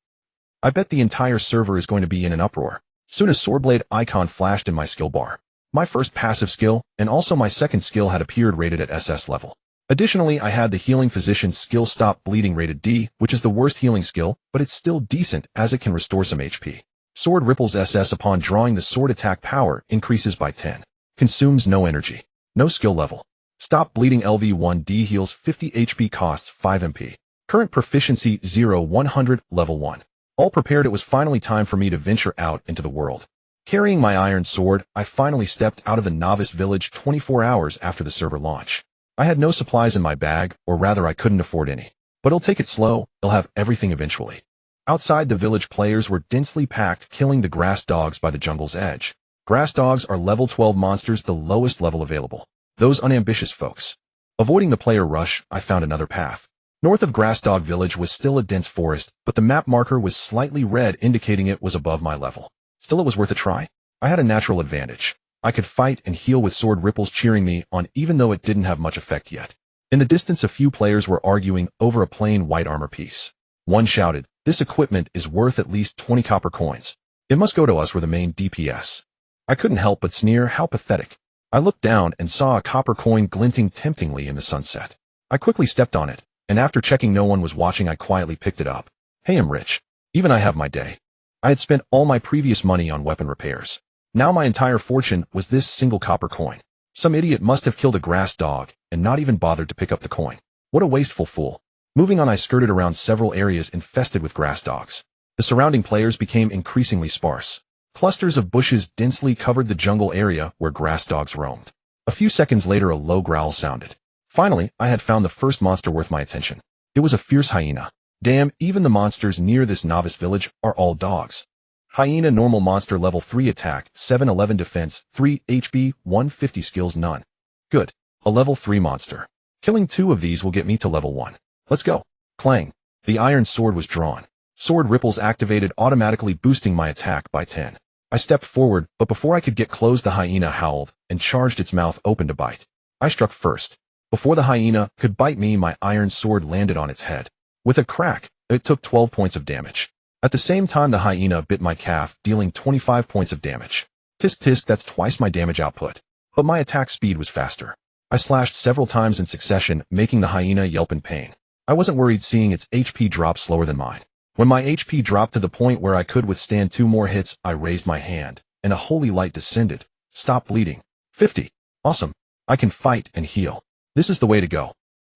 I bet the entire server is going to be in an uproar. Soon a swordblade icon flashed in my skill bar. My first passive skill, and also my second skill, had appeared rated at SS level. Additionally, I had the healing physician's skill Stop Bleeding rated D, which is the worst healing skill, but it's still decent as it can restore some HP. Sword Ripples SS, upon drawing the sword, attack power increases by 10. Consumes no energy. No skill level. Stop Bleeding LV1D heals 50 HP, costs 5 MP. Current proficiency 0-100, level 1. All prepared, it was finally time for me to venture out into the world. Carrying my iron sword, I finally stepped out of the novice village 24 hours after the server launch. I had no supplies in my bag, or rather I couldn't afford any. But I'll take it slow, I'll have everything eventually. Outside, the village players were densely packed, killing the grass dogs by the jungle's edge. Grass dogs are level 12 monsters, the lowest level available. Those unambitious folks. Avoiding the player rush, I found another path. North of Grassdog Village was still a dense forest, but the map marker was slightly red, indicating it was above my level. Still, it was worth a try. I had a natural advantage. I could fight and heal with Sword Ripples cheering me on, even though it didn't have much effect yet. In the distance, a few players were arguing over a plain white armor piece. One shouted, "This equipment is worth at least 20 copper coins. It must go to us, we're the main DPS." I couldn't help but sneer, how pathetic. I looked down and saw a copper coin glinting temptingly in the sunset. I quickly stepped on it, and after checking no one was watching, I quietly picked it up. Hey, I'm rich. Even I have my day. I had spent all my previous money on weapon repairs. Now my entire fortune was this single copper coin. Some idiot must have killed a grass dog and not even bothered to pick up the coin. What a wasteful fool. Moving on, I skirted around several areas infested with grass dogs. The surrounding players became increasingly sparse. Clusters of bushes densely covered the jungle area where grass dogs roamed. A few seconds later, a low growl sounded. Finally, I had found the first monster worth my attention. It was a fierce hyena. Damn, even the monsters near this novice village are all dogs. Hyena, normal monster, level 3 attack, 711 defense, 3 HP, 150 skills, none. Good. A level 3 monster. Killing 2 of these will get me to level 1. Let's go. Clang. The iron sword was drawn. Sword Ripples activated, automatically boosting my attack by 10. I stepped forward, but before I could get close, the hyena howled and charged, its mouth open to bite. I struck first. Before the hyena could bite me, my iron sword landed on its head. With a crack, it took 12 points of damage. At the same time, the hyena bit my calf, dealing 25 points of damage. Tisk tisk, that's twice my damage output. But my attack speed was faster. I slashed several times in succession, making the hyena yelp in pain. I wasn't worried seeing its HP drop slower than mine. When my HP dropped to the point where I could withstand 2 more hits, I raised my hand, and a holy light descended. Stop bleeding. 50. Awesome. I can fight and heal. This is the way to go.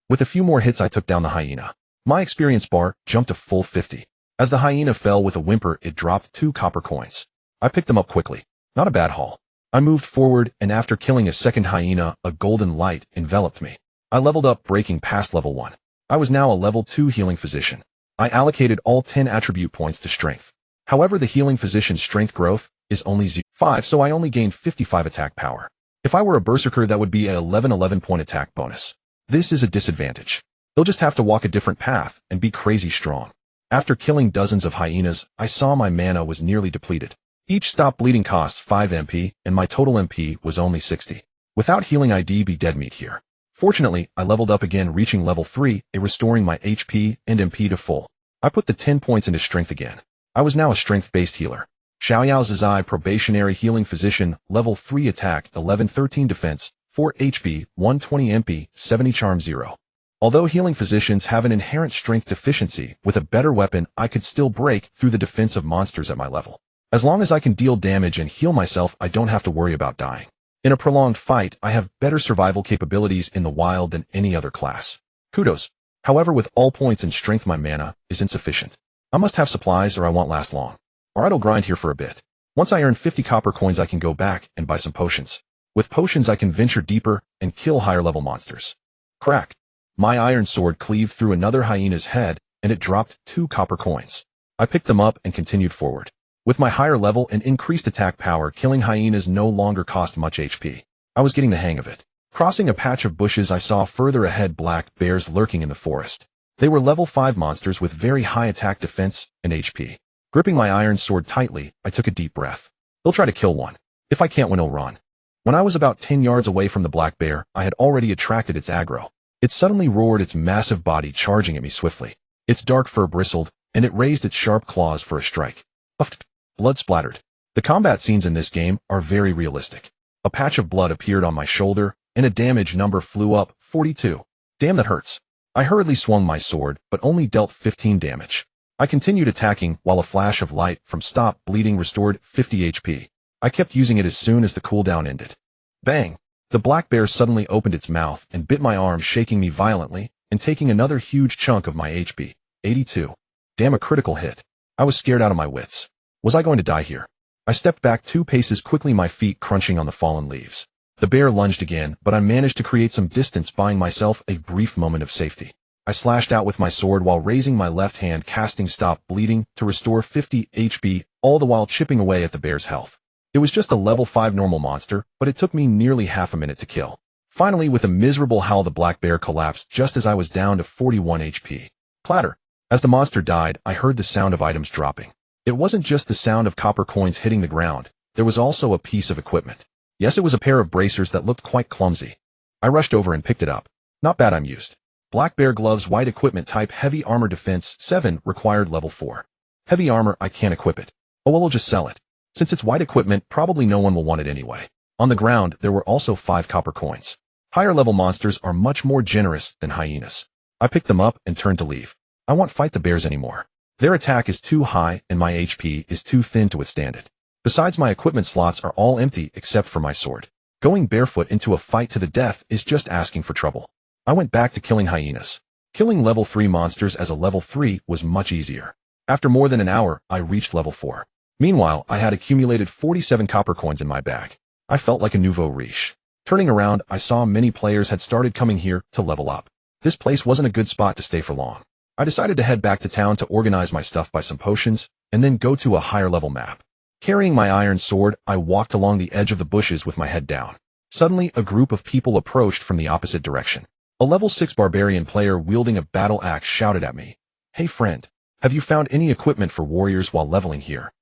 With a few more hits, I took down the hyena. My experience bar jumped to full 50. As the hyena fell with a whimper, it dropped 2 copper coins. I picked them up quickly. Not a bad haul. I moved forward, and after killing a second hyena, a golden light enveloped me. I leveled up, breaking past level 1. I was now a level 2 healing physician. I allocated all 10 attribute points to strength. However, the healing physician's strength growth is only 5, so I only gained 55 attack power. If I were a berserker, that would be a 11 point attack bonus. This is a disadvantage. They'll just have to walk a different path and be crazy strong. After killing dozens of hyenas, I saw my mana was nearly depleted. Each stop bleeding costs 5 MP, and my total MP was only 60. Without healing, I'd be dead meat here. Fortunately, I leveled up again, reaching level 3, restoring my HP and MP to full. I put the 10 points into strength again. I was now a strength-based healer. Xiaoyao Zizai, probationary healing physician, level 3 attack, 11-13 defense, 4 HP, 120 MP, 70 charm 0. Although healing physicians have an inherent strength deficiency, with a better weapon, I could still break through the defense of monsters at my level. As long as I can deal damage and heal myself, I don't have to worry about dying. In a prolonged fight, I have better survival capabilities in the wild than any other class. Kudos. However, with all points in strength, my mana is insufficient. I must have supplies or I won't last long. Or I'll grind here for a bit. Once I earn 50 copper coins, I can go back and buy some potions. With potions, I can venture deeper and kill higher level monsters. Crack. My iron sword cleaved through another hyena's head, and it dropped 2 copper coins. I picked them up and continued forward. With my higher level and increased attack power, killing hyenas no longer cost much HP. I was getting the hang of it. Crossing a patch of bushes, I saw further ahead black bears lurking in the forest. They were level 5 monsters with very high attack, defense, and HP. Gripping my iron sword tightly, I took a deep breath. They'll try to kill one. If I can't win, I'll run. When I was about 10 yards away from the black bear, I had already attracted its aggro. It suddenly roared, its massive body charging at me swiftly. Its dark fur bristled, and it raised its sharp claws for a strike. Uffed. Blood splattered. The combat scenes in this game are very realistic. A patch of blood appeared on my shoulder, and a damage number flew up, 42. Damn, that hurts. I hurriedly swung my sword, but only dealt 15 damage. I continued attacking while a flash of light from stop bleeding restored 50 HP. I kept using it as soon as the cooldown ended. Bang! The black bear suddenly opened its mouth and bit my arm, shaking me violently and taking another huge chunk of my HP. 82. Damn, a critical hit. I was scared out of my wits. Was I going to die here? I stepped back 2 paces quickly, my feet crunching on the fallen leaves. The bear lunged again, but I managed to create some distance, buying myself a brief moment of safety. I slashed out with my sword while raising my left hand, casting Stop Bleeding to restore 50 HP, all the while chipping away at the bear's health. It was just a level 5 normal monster, but it took me nearly half a minute to kill. Finally, with a miserable howl, the black bear collapsed just as I was down to 41 HP. Clatter. As the monster died, I heard the sound of items dropping. It wasn't just the sound of copper coins hitting the ground. There was also a piece of equipment. Yes, it was a pair of bracers that looked quite clumsy. I rushed over and picked it up. Not bad, I'm used. Black bear gloves, white equipment type, heavy armor, defense 7, required level 4. Heavy armor, I can't equip it. Oh well, I'll just sell it. Since it's white equipment, probably no one will want it anyway. On the ground, there were also 5 copper coins. Higher level monsters are much more generous than hyenas. I picked them up and turned to leave. I won't fight the bears anymore. Their attack is too high and my HP is too thin to withstand it. Besides, my equipment slots are all empty except for my sword. Going barefoot into a fight to the death is just asking for trouble. I went back to killing hyenas. Killing level 3 monsters as a level 3 was much easier. After more than an hour, I reached level 4. Meanwhile, I had accumulated 47 copper coins in my bag. I felt like a nouveau riche. Turning around, I saw many players had started coming here to level up. This place wasn't a good spot to stay for long. I decided to head back to town to organize my stuff, buy some potions, and then go to a higher level map. Carrying my iron sword, I walked along the edge of the bushes with my head down. Suddenly, a group of people approached from the opposite direction. A level 6 barbarian player wielding a battle axe shouted at me, "Hey friend, have you found any equipment for warriors while leveling here?"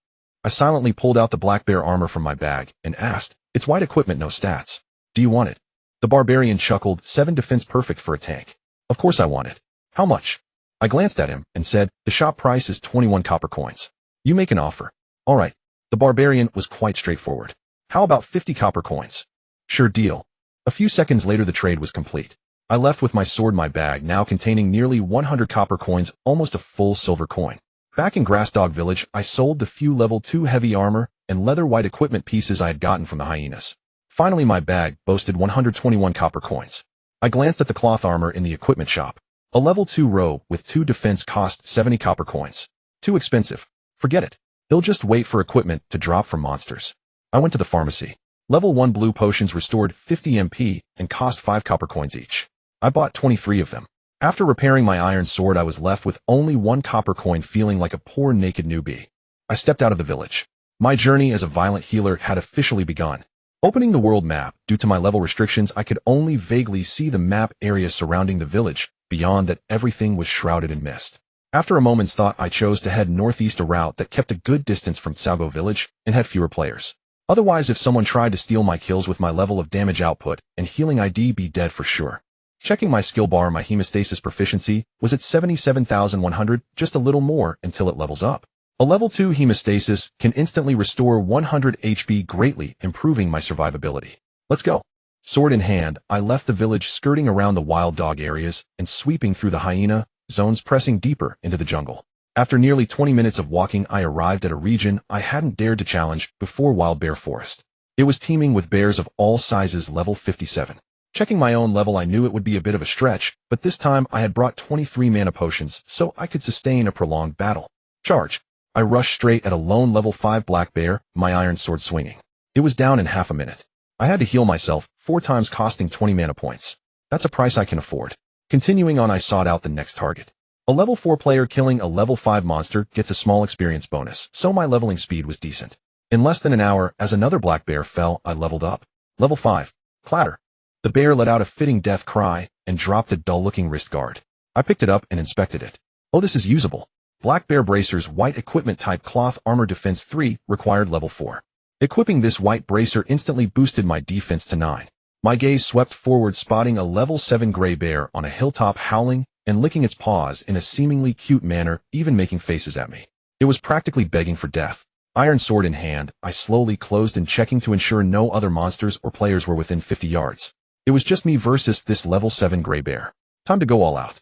I silently pulled out the black bear armor from my bag and asked, "It's white equipment, no stats. Do you want it?" The barbarian chuckled, 7 defense, perfect for a tank. Of course I want it. How much? I glanced at him and said, "The shop price is 21 copper coins. You make an offer." "All right." The barbarian was quite straightforward. "How about 50 copper coins?" "Sure deal." A few seconds later the trade was complete. I left with my sword in my bag, now containing nearly 100 copper coins, almost a full silver coin. Back in Grassdog Village, I sold the few level 2 heavy armor and leather white equipment pieces I had gotten from the hyenas. Finally my bag boasted 121 copper coins. I glanced at the cloth armor in the equipment shop. A level 2 robe with 2 defense cost 70 copper coins. Too expensive. Forget it. He'll just wait for equipment to drop from monsters. I went to the pharmacy. Level 1 blue potions restored 50 MP and cost 5 copper coins each. I bought 23 of them. After repairing my iron sword, I was left with only 1 copper coin, feeling like a poor naked newbie. I stepped out of the village. My journey as a violent healer had officially begun. Opening the world map, due to my level restrictions, I could only vaguely see the map area surrounding the village. Beyond that, everything was shrouded in mist. After a moment's thought, I chose to head northeast, a route that kept a good distance from Sago Village and had fewer players. Otherwise, if someone tried to steal my kills with my level of damage output and healing, I'd be dead for sure. Checking my skill bar, my hemostasis proficiency was at 77,100, just a little more until it levels up. A level 2 hemostasis can instantly restore 100 HP, greatly improving my survivability. Let's go. Sword in hand, I left the village, skirting around the wild dog areas and sweeping through the hyena zones, pressing deeper into the jungle. After nearly 20 minutes of walking, I arrived at a region I hadn't dared to challenge before: Wild Bear Forest. It was teeming with bears of all sizes, level 57. Checking my own level, I knew it would be a bit of a stretch, but this time I had brought 23 mana potions, so I could sustain a prolonged battle. Charge. I rushed straight at a lone level 5 black bear, my iron sword swinging. It was down in half a minute. I had to heal myself 4 times, costing 20 mana points. That's a price I can afford. Continuing on, I sought out the next target. A level 4 player killing a level 5 monster gets a small experience bonus, so my leveling speed was decent. In less than an hour, as another black bear fell, I leveled up. Level 5. Clatter. The bear let out a fitting death cry and dropped a dull-looking wrist guard. I picked it up and inspected it. Oh, this is usable. Black bear bracers, white equipment type, cloth armor, defense 3, required level 4. Equipping this white bracer instantly boosted my defense to 9. My gaze swept forward, spotting a level 7 gray bear on a hilltop, howling and licking its paws in a seemingly cute manner, even making faces at me. It was practically begging for death. Iron sword in hand, I slowly closed in, checking to ensure no other monsters or players were within 50 yards. It was just me versus this level 7 gray bear. Time to go all out.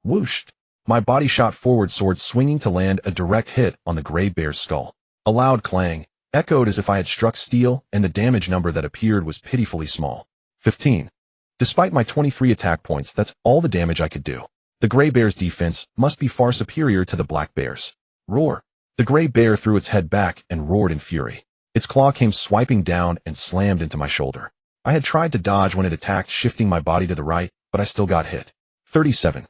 Whoosh! My body shot forward, sword swinging to land a direct hit on the gray bear's skull. A loud clang echoed as if I had struck steel, and the damage number that appeared was pitifully small. 15. Despite my 23 attack points, that's all the damage I could do. The gray bear's defense must be far superior to the black bear's. Roar. The gray bear threw its head back and roared in fury. Its claw came swiping down and slammed into my shoulder. I had tried to dodge when it attacked, shifting my body to the right, but I still got hit. 37.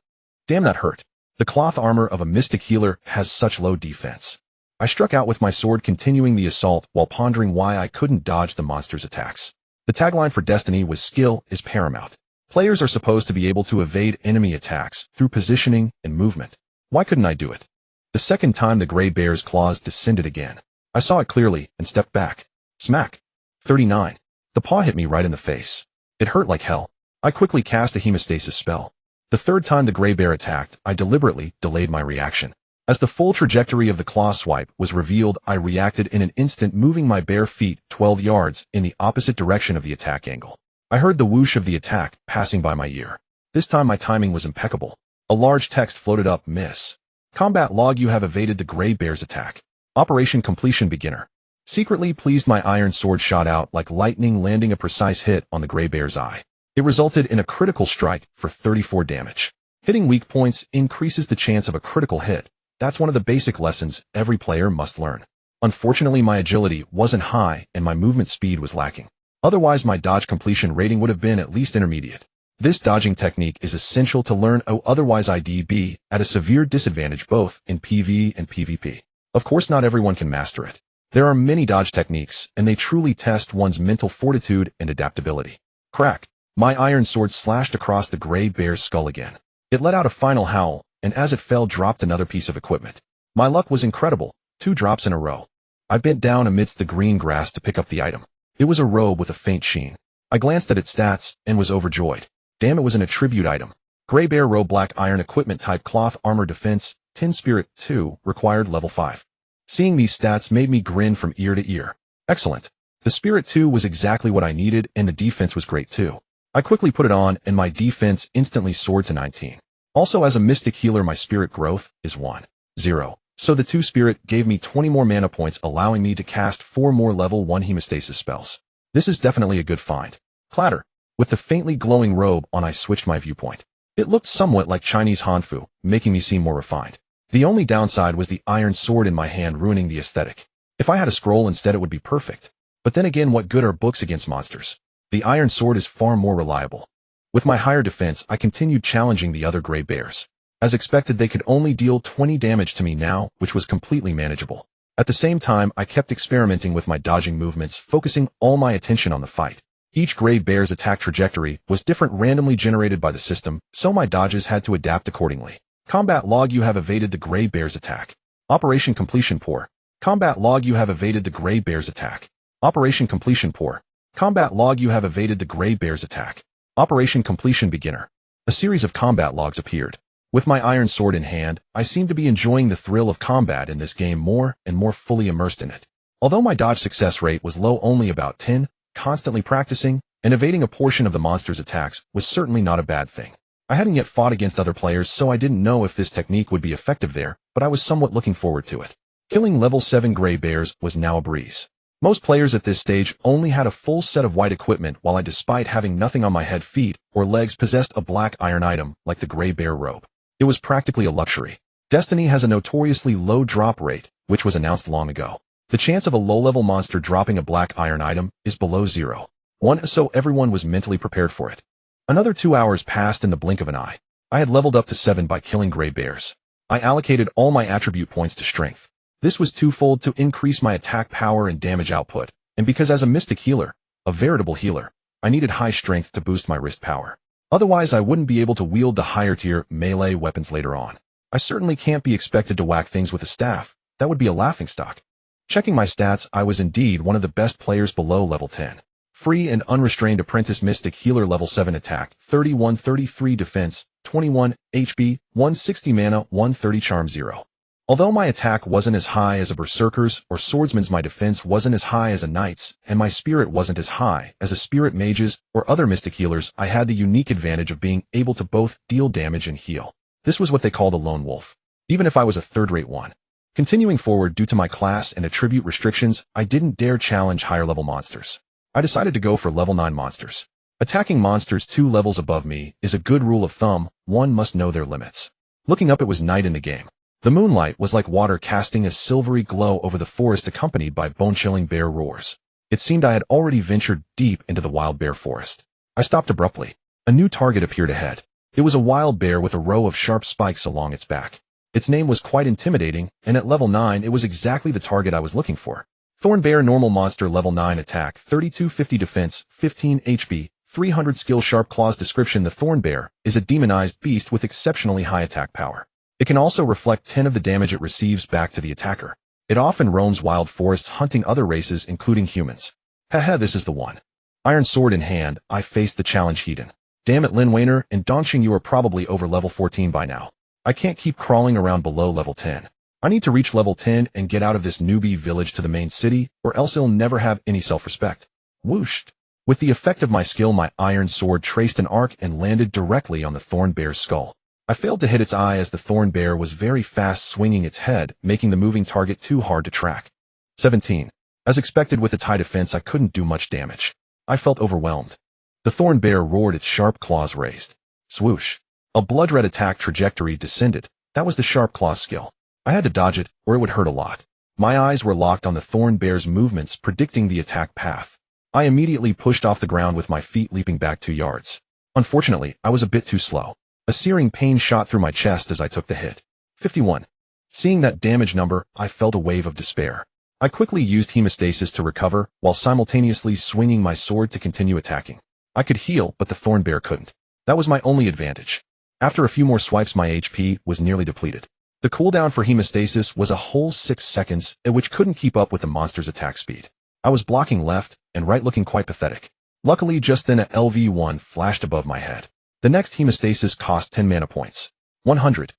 Damn, that hurt. The cloth armor of a mystic healer has such low defense. I struck out with my sword, continuing the assault while pondering why I couldn't dodge the monster's attacks. The tagline for Destiny was "Skill is paramount." Players are supposed to be able to evade enemy attacks through positioning and movement. Why couldn't I do it? The second time the gray bear's claws descended again. I saw it clearly and stepped back. Smack. 39. The paw hit me right in the face. It hurt like hell. I quickly cast a hemostasis spell. The third time the gray bear attacked, I deliberately delayed my reaction. As the full trajectory of the claw swipe was revealed, I reacted in an instant, moving my bare feet 12 yards in the opposite direction of the attack angle. I heard the whoosh of the attack passing by my ear. This time my timing was impeccable. A large text floated up: "Miss. Combat log, you have evaded the gray bear's attack. Operation completion, beginner." Secretly pleased, my iron sword shot out like lightning, landing a precise hit on the gray bear's eye. It resulted in a critical strike for 34 damage. Hitting weak points increases the chance of a critical hit. That's one of the basic lessons every player must learn. Unfortunately, my agility wasn't high and my movement speed was lacking. Otherwise, my dodge completion rating would have been at least intermediate. This dodging technique is essential to learn, otherwise I'd be at a severe disadvantage both in PvE and PvP. Of course, not everyone can master it. There are many dodge techniques, and they truly test one's mental fortitude and adaptability. Crack. My iron sword slashed across the gray bear's skull again. It let out a final howl, and as it fell, dropped another piece of equipment. My luck was incredible. 2 drops in a row. I bent down amidst the green grass to pick up the item. It was a robe with a faint sheen. I glanced at its stats and was overjoyed. Damn, it was an attribute item. Gray Bear Robe Black Iron Equipment Type Cloth Armor Defense, Tin Spirit 2, required level 5. Seeing these stats made me grin from ear to ear. Excellent. The Spirit 2 was exactly what I needed, and the defense was great too. I quickly put it on, and my defense instantly soared to 19. Also, as a Mystic Healer, my Spirit growth is 1. 0. So the 2 Spirit gave me 20 more mana points, allowing me to cast 4 more level 1 hemostasis spells. This is definitely a good find. Clatter. With the faintly glowing robe on, I switched my viewpoint. It looked somewhat like Chinese Hanfu, making me seem more refined. The only downside was the iron sword in my hand ruining the aesthetic. If I had a scroll instead, it would be perfect. But then again, what good are books against monsters? The iron sword is far more reliable. With my higher defense, I continued challenging the other gray bears. As expected, they could only deal 20 damage to me now, which was completely manageable. At the same time, I kept experimenting with my dodging movements, focusing all my attention on the fight. Each gray bear's attack trajectory was different, randomly generated by the system, so my dodges had to adapt accordingly. Combat log: you have evaded the gray bear's attack. Operation completion: poor. Combat log: you have evaded the gray bear's attack. Operation completion: poor. Combat log: you have evaded the gray bear's attack. Operation completion: beginner. A series of combat logs appeared. With my iron sword in hand, I seemed to be enjoying the thrill of combat in this game more and more, fully immersed in it. Although my dodge success rate was low, only about 10, constantly practicing and evading a portion of the monster's attacks was certainly not a bad thing. I hadn't yet fought against other players, so I didn't know if this technique would be effective there, but I was somewhat looking forward to it. Killing level 7 gray bears was now a breeze. Most players at this stage only had a full set of white equipment, while I, despite having nothing on my head, feet, or legs, possessed a black iron item like the gray bear robe. It was practically a luxury. Destiny has a notoriously low drop rate, which was announced long ago. The chance of a low-level monster dropping a black iron item is below 0.1, so everyone was mentally prepared for it. Another 2 hours passed in the blink of an eye. I had leveled up to 7 by killing gray bears. I allocated all my attribute points to strength. This was twofold to increase my attack power and damage output, and because as a Mystic Healer, a veritable healer, I needed high strength to boost my wrist power. Otherwise, I wouldn't be able to wield the higher-tier melee weapons later on. I certainly can't be expected to whack things with a staff. That would be a laughingstock. Checking my stats, I was indeed one of the best players below level 10. Free and unrestrained apprentice Mystic Healer, level 7 attack, 31-33 defense, 21 HP, 160 mana, 130 charm, 0. Although my attack wasn't as high as a berserker's or swordsman's, my defense wasn't as high as a knight's, and my spirit wasn't as high as a spirit mage's or other Mystic Healers. I had the unique advantage of being able to both deal damage and heal. This was what they called a lone wolf, even if I was a third-rate one. Continuing forward, due to my class and attribute restrictions, I didn't dare challenge higher-level monsters. I decided to go for level 9 monsters. Attacking monsters 2 levels above me is a good rule of thumb. One must know their limits. Looking up, it was night in the game. The moonlight was like water, casting a silvery glow over the forest, accompanied by bone-chilling bear roars. It seemed I had already ventured deep into the wild bear forest. I stopped abruptly. A new target appeared ahead. It was a wild bear with a row of sharp spikes along its back. Its name was quite intimidating, and at level 9 it was exactly the target I was looking for. Thorn Bear, normal monster, level 9 attack, 3250 defense, 15 HP, 300 skill, sharp claws. Description: the Thorn Bear is a demonized beast with exceptionally high attack power. It can also reflect 10 of the damage it receives back to the attacker. It often roams wild forests, hunting other races, including humans. Haha, this is the one. Iron sword in hand, I faced the challenge heat-in. Damn it, Lin Wainer and Dongxing, you are probably over level 14 by now. I can't keep crawling around below level 10. I need to reach level 10 and get out of this newbie village to the main city, or else I'll never have any self-respect. Whoosh! With the effect of my skill, my iron sword traced an arc and landed directly on the Thorn Bear's skull. I failed to hit its eye as the Thorn Bear was very fast, swinging its head, making the moving target too hard to track. 17. As expected, with its high defense, I couldn't do much damage. I felt overwhelmed. The Thorn Bear roared, its sharp claws raised. Swoosh! A blood-red attack trajectory descended. That was the sharp claw skill. I had to dodge it, or it would hurt a lot. My eyes were locked on the Thorn Bear's movements, predicting the attack path. I immediately pushed off the ground with my feet, leaping back 2 yards. Unfortunately, I was a bit too slow. A searing pain shot through my chest as I took the hit. 51. Seeing that damage number, I felt a wave of despair. I quickly used hemostasis to recover, while simultaneously swinging my sword to continue attacking. I could heal, but the Thorn Bear couldn't. That was my only advantage. After a few more swipes, my HP was nearly depleted. The cooldown for hemostasis was a whole 6 seconds, which couldn't keep up with the monster's attack speed. I was blocking left and right, looking quite pathetic. Luckily, just then a LV1 flashed above my head. The next hemostasis cost 10 mana points. 100.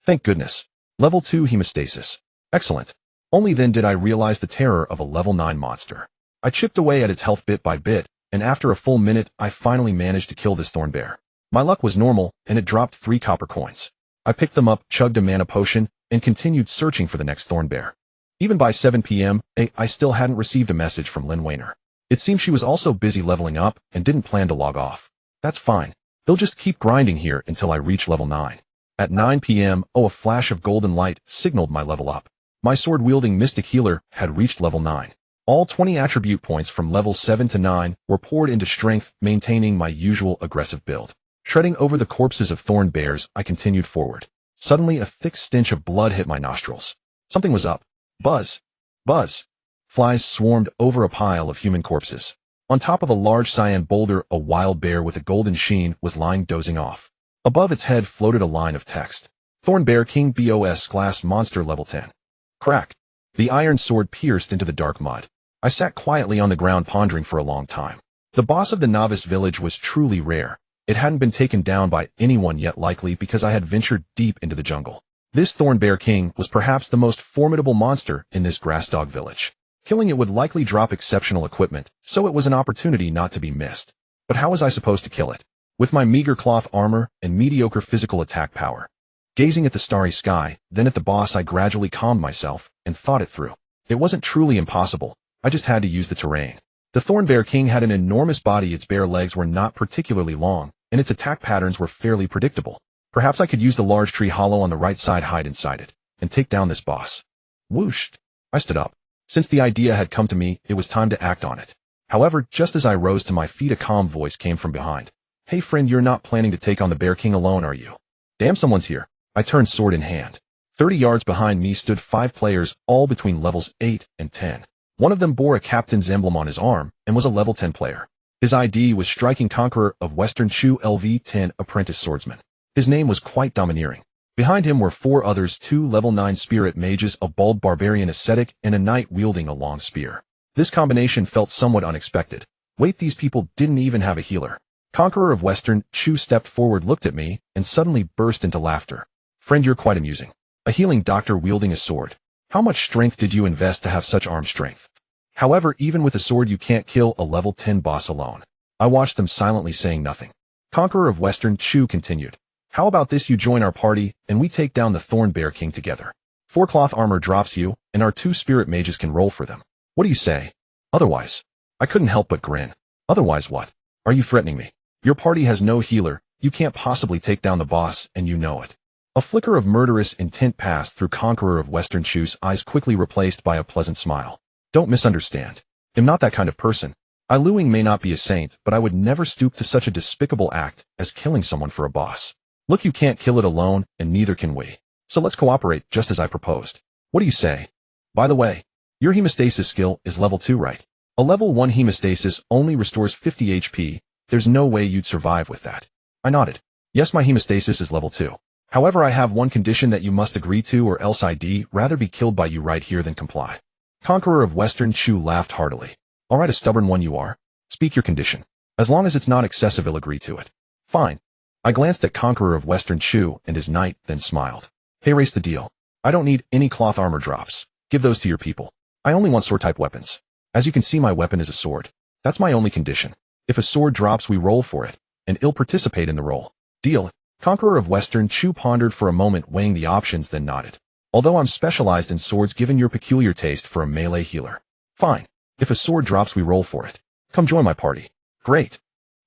Thank goodness. Level 2 hemostasis. Excellent. Only then did I realize the terror of a level 9 monster. I chipped away at its health bit by bit, and after a full minute, I finally managed to kill this thorn bear. My luck was normal, and it dropped 3 copper coins. I picked them up, chugged a mana potion, and continued searching for the next thorn bear. Even by 7 p.m., I still hadn't received a message from Lynn Wayner. It seemed she was also busy leveling up and didn't plan to log off. That's fine. They'll just keep grinding here until I reach level 9. At 9 p.m., a flash of golden light signaled my level up. My sword-wielding mystic healer had reached level 9. All 20 attribute points from level 7 to 9 were poured into strength, maintaining my usual aggressive build. Treading over the corpses of thorn bears, I continued forward. Suddenly, a thick stench of blood hit my nostrils. Something was up. Buzz. Buzz. Flies swarmed over a pile of human corpses. On top of a large cyan boulder, a wild bear with a golden sheen was lying dozing off. Above its head floated a line of text. Thorn Bear King BOS Class Monster Level 10. Crack. The iron sword pierced into the dark mud. I sat quietly on the ground pondering for a long time. The boss of the novice village was truly rare. It hadn't been taken down by anyone yet, likely because I had ventured deep into the jungle. This Thorn Bear King was perhaps the most formidable monster in this grass dog village. Killing it would likely drop exceptional equipment, so it was an opportunity not to be missed. But how was I supposed to kill it? With my meager cloth armor and mediocre physical attack power. Gazing at the starry sky, then at the boss, I gradually calmed myself and thought it through. It wasn't truly impossible. I just had to use the terrain. The Thorn Bear King had an enormous body. Its bare legs were not particularly long, and its attack patterns were fairly predictable. Perhaps I could use the large tree hollow on the right side, hide inside it, and take down this boss. Whoosh! I stood up. Since the idea had come to me, it was time to act on it. However, just as I rose to my feet, a calm voice came from behind. Hey friend, you're not planning to take on the Bear King alone, are you? Damn, someone's here. I turned, sword in hand. 30 yards behind me stood 5 players, all between levels 8 and 10. One of them bore a captain's emblem on his arm and was a level 10 player. His ID was Striking Conqueror of Western Shu LV-10 Apprentice Swordsman. His name was quite domineering. Behind him were 4 others, 2 level 9 spirit mages, a bald barbarian ascetic, and a knight wielding a long spear. This combination felt somewhat unexpected. Wait, these people didn't even have a healer. Conqueror of Western Shu stepped forward, looked at me, and suddenly burst into laughter. Friend, you're quite amusing. A healing doctor wielding a sword. How much strength did you invest to have such arm strength? However, even with a sword you can't kill a level 10 boss alone. I watched them silently, saying nothing. Conqueror of Western Shu continued. How about this, you join our party, and we take down the Thorn Bear King together. 4 cloth armor drops you, and our 2 spirit mages can roll for them. What do you say? Otherwise? I couldn't help but grin. Otherwise what? Are you threatening me? Your party has no healer, you can't possibly take down the boss, and you know it. A flicker of murderous intent passed through Conqueror of Western Shu's eyes, quickly replaced by a pleasant smile. Don't misunderstand. I'm not that kind of person. I Luing may not be a saint, but I would never stoop to such a despicable act as killing someone for a boss. Look, you can't kill it alone, and neither can we. So let's cooperate, just as I proposed. What do you say? By the way, your hemostasis skill is level 2, right? A level 1 hemostasis only restores 50 HP. There's no way you'd survive with that. I nodded. Yes, my hemostasis is level 2. However, I have one condition that you must agree to, or else I'd rather be killed by you right here than comply. Conqueror of Western Shu laughed heartily. All right, a stubborn one you are. Speak your condition. As long as it's not excessive, I'll agree to it. Fine. I glanced at Conqueror of Western Shu and his knight, then smiled. Hey, race the deal. I don't need any cloth armor drops. Give those to your people. I only want sword-type weapons. As you can see, my weapon is a sword. That's my only condition. If a sword drops, we roll for it, and I'll participate in the roll. Deal. Conqueror of Western Shu pondered for a moment, weighing the options, then nodded. Although I'm specialized in swords, given your peculiar taste for a melee healer. Fine. If a sword drops, we roll for it. Come join my party. Great.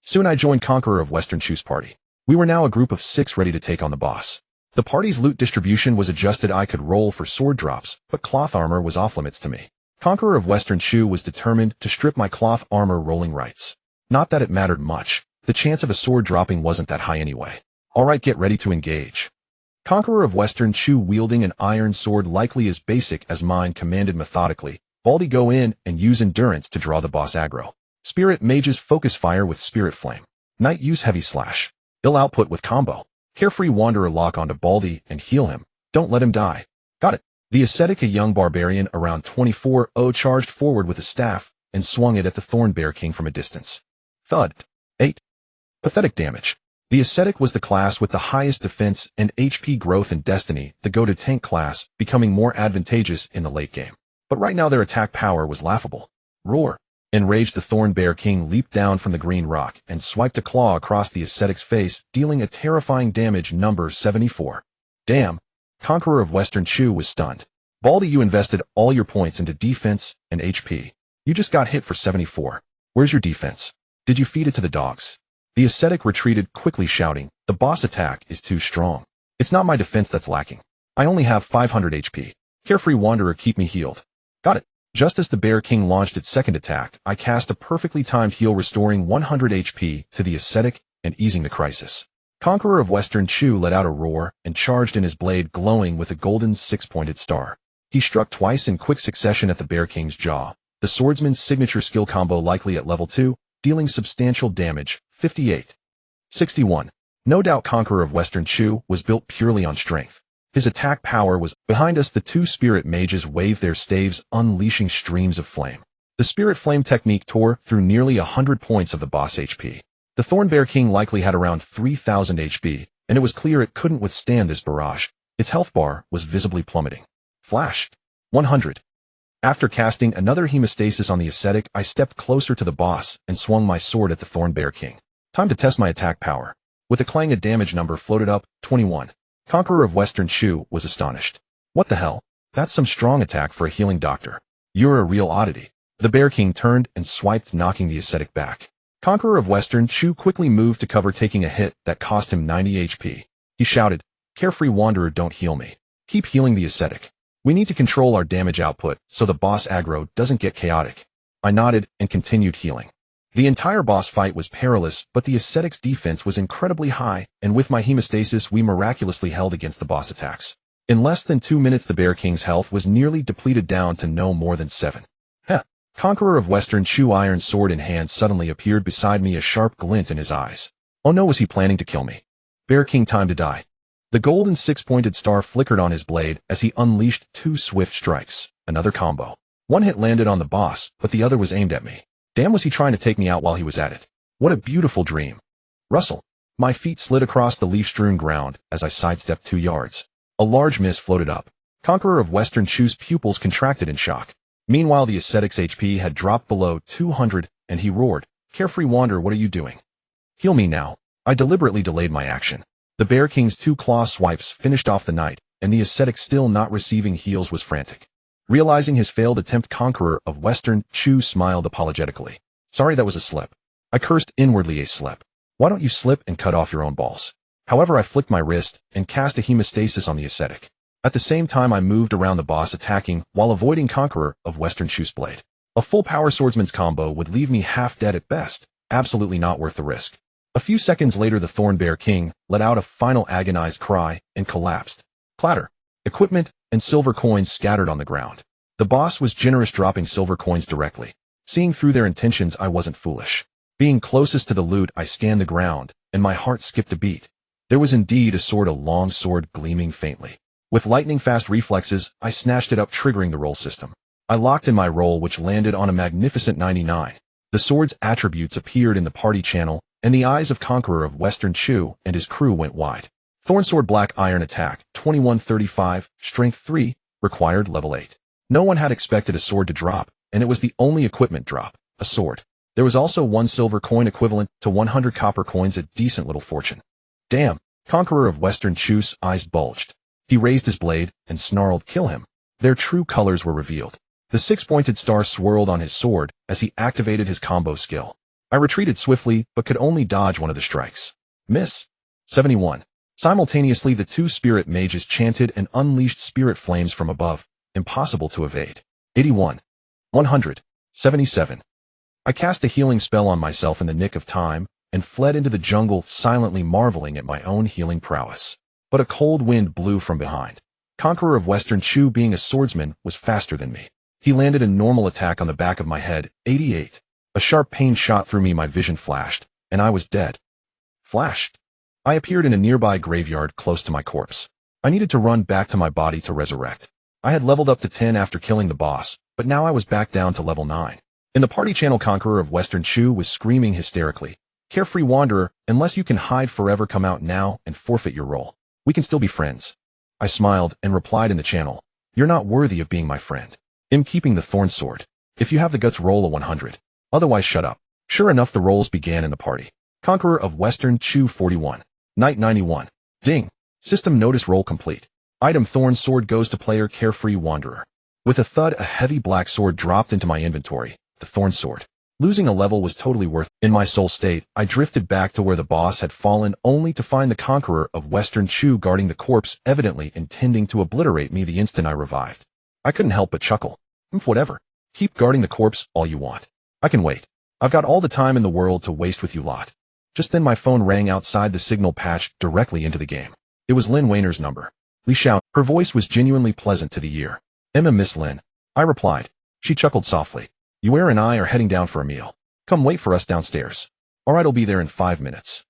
Soon I joined Conqueror of Western Shu's party. We were now a group of 6 ready to take on the boss. The party's loot distribution was adjusted. I could roll for sword drops, but cloth armor was off limits to me. Conqueror of Western Shu was determined to strip my cloth armor rolling rights. Not that it mattered much. The chance of a sword dropping wasn't that high anyway. Alright, get ready to engage. Conqueror of Western Shu wielding an iron sword likely as basic as mine commanded methodically. Baldy, go in and use endurance to draw the boss aggro. Spirit mages focus fire with spirit flame. Knight use heavy slash. Ill output with combo. Carefree wanderer lock onto Baldy and heal him. Don't let him die. Got it. The ascetic, a young barbarian around 24, charged forward with a staff and swung it at the Thorn Bear King from a distance. Thud. 8. Pathetic damage. The ascetic was the class with the highest defense and HP growth in Destiny, the godhood tank class, becoming more advantageous in the late game. But right now their attack power was laughable. Roar! Enraged, the Thorn Bear King leaped down from the green rock and swiped a claw across the ascetic's face, dealing a terrifying damage number 74. Damn! Conqueror of Western Chu was stunned. Baldy, you invested all your points into defense and HP. You just got hit for 74. Where's your defense? Did you feed it to the dogs? The ascetic retreated quickly, shouting, the boss attack is too strong. It's not my defense that's lacking. I only have 500 HP. Carefree Wanderer, keep me healed. Got it. Just as the Bear King launched its second attack, I cast a perfectly timed heal, restoring 100 HP to the ascetic and easing the crisis. Conqueror of Western Chu let out a roar and charged in, his blade glowing with a golden six-pointed star. He struck twice in quick succession at the Bear King's jaw, the swordsman's signature skill combo likely at level 2, dealing substantial damage, 58. 61. No doubt Conqueror of Western Chu was built purely on strength. His attack power was behind us. The two spirit mages waved their staves, unleashing streams of flame. The spirit flame technique tore through nearly 100 points of the boss HP. The Thorn Bear King likely had around 3,000 HP, and it was clear it couldn't withstand this barrage. Its health bar was visibly plummeting. Flash! 100. After casting another hemostasis on the ascetic, I stepped closer to the boss and swung my sword at the Thorn Bear King. Time to test my attack power. With a clang, a damage number floated up, 21. Conqueror of Western Chu was astonished. What the hell? That's some strong attack for a healing doctor. You're a real oddity. The Bear King turned and swiped, knocking the ascetic back. Conqueror of Western Chu quickly moved to cover, taking a hit that cost him 90 HP. He shouted, Carefree Wanderer, don't heal me. Keep healing the ascetic. We need to control our damage output so the boss aggro doesn't get chaotic. I nodded and continued healing. The entire boss fight was perilous, but the ascetic's defense was incredibly high, and with my hemostasis we miraculously held against the boss attacks. In less than 2 minutes the Bear King's health was nearly depleted down to no more than 7. Heh. Conqueror of Western Chu, iron sword in hand, suddenly appeared beside me, a sharp glint in his eyes. Oh no, was he planning to kill me? Bear King, time to die. The golden six-pointed star flickered on his blade as he unleashed 2 swift strikes. Another combo. One hit landed on the boss, but the other was aimed at me. Damn, was he trying to take me out while he was at it? What a beautiful dream. Rustle. My feet slid across the leaf-strewn ground as I sidestepped 2 yards. A large mist floated up. Conqueror of Western Chu's pupils contracted in shock. Meanwhile, the ascetic's HP had dropped below 200, and he roared, Carefree Wanderer, what are you doing? Heal me now. I deliberately delayed my action. The Bear King's 2 claw swipes finished off the knight, and the ascetic, still not receiving heals, was frantic. Realizing his failed attempt, Conqueror of Western Chu smiled apologetically. Sorry, that was a slip. I cursed inwardly, a slip. Why don't you slip and cut off your own balls? However, I flicked my wrist and cast a hemostasis on the ascetic. At the same time, I moved around the boss, attacking while avoiding Conqueror of Western Chu's blade. A full power swordsman's combo would leave me half dead at best. Absolutely not worth the risk. A few seconds later, the Thorn Bear King let out a final agonized cry and collapsed. Clatter. Equipment and silver coins scattered on the ground. The boss was generous, dropping silver coins directly. Seeing through their intentions, I wasn't foolish. Being closest to the loot, I scanned the ground, and my heart skipped a beat. There was indeed a sword, a long sword gleaming faintly. With lightning-fast reflexes, I snatched it up, triggering the roll system. I locked in my roll, which landed on a magnificent 99. The sword's attributes appeared in the party channel, and the eyes of Conqueror of Western Chu and his crew went wide. Thornsword Black Iron Attack, 2135, Strength 3, required level 8. No one had expected a sword to drop, and it was the only equipment drop, a sword. There was also 1 silver coin equivalent to 100 copper coins, a decent little fortune. Damn, Conqueror of Western Chu's eyes bulged. He raised his blade and snarled, kill him. Their true colors were revealed. The 6-pointed star swirled on his sword as he activated his combo skill. I retreated swiftly, but could only dodge one of the strikes. Miss. 71. Simultaneously, the 2 spirit mages chanted and unleashed spirit flames from above. Impossible to evade. 81. 100. 77. I cast a healing spell on myself in the nick of time and fled into the jungle, silently marveling at my own healing prowess. But a cold wind blew from behind. Conqueror of Western Chu, being a swordsman, was faster than me. He landed a normal attack on the back of my head, 88. A sharp pain shot through me, my vision flashed, and I was dead. Flashed. I appeared in a nearby graveyard close to my corpse. I needed to run back to my body to resurrect. I had leveled up to 10 after killing the boss, but now I was back down to level 9. In the party channel, Conqueror of Western Chu was screaming hysterically, Carefree wanderer, unless you can hide forever, come out now and forfeit your role. We can still be friends. I smiled and replied in the channel, you're not worthy of being my friend. I'm keeping the thorn sword. If you have the guts, roll a 100. Otherwise, shut up. Sure enough, the rolls began in the party. Conqueror of Western Chu 41. Knight 91. Ding. System notice, roll complete. Item thorn sword goes to player Carefree Wanderer. With a thud, a heavy black sword dropped into my inventory, the thorn sword. Losing a level was totally worth it. In my soul state, I drifted back to where the boss had fallen, only to find the Conqueror of Western Chu guarding the corpse, evidently intending to obliterate me the instant I revived. I couldn't help but chuckle. Whatever. Keep guarding the corpse all you want. I can wait. I've got all the time in the world to waste with you lot. Just then my phone rang outside the signal patched directly into the game. It was Lin Weiner's number. Li Xiao. Her voice was genuinely pleasant to the ear. Emma, Miss Lin. I replied. She chuckled softly. Yue and I are heading down for a meal. Come wait for us downstairs. Alright, I'll be there in 5 minutes.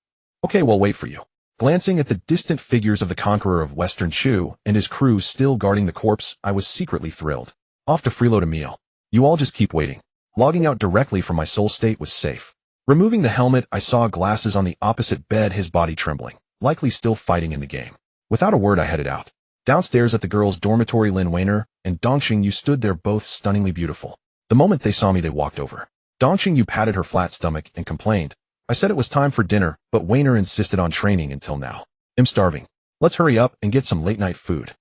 Okay, we'll wait for you. Glancing at the distant figures of the Conqueror of Western Chu and his crew still guarding the corpse, I was secretly thrilled. Off to freeload a meal. You all just keep waiting. Logging out directly from my soul state was safe. Removing the helmet, I saw glasses on the opposite bed, his body trembling, likely still fighting in the game. Without a word, I headed out. Downstairs at the girls' dormitory, Lin Weiner and Dongxing Yu stood there, both stunningly beautiful. The moment they saw me, they walked over. Dongxing Yu patted her flat stomach and complained. I said it was time for dinner, but Weiner insisted on training until now. I'm starving. Let's hurry up and get some late-night food.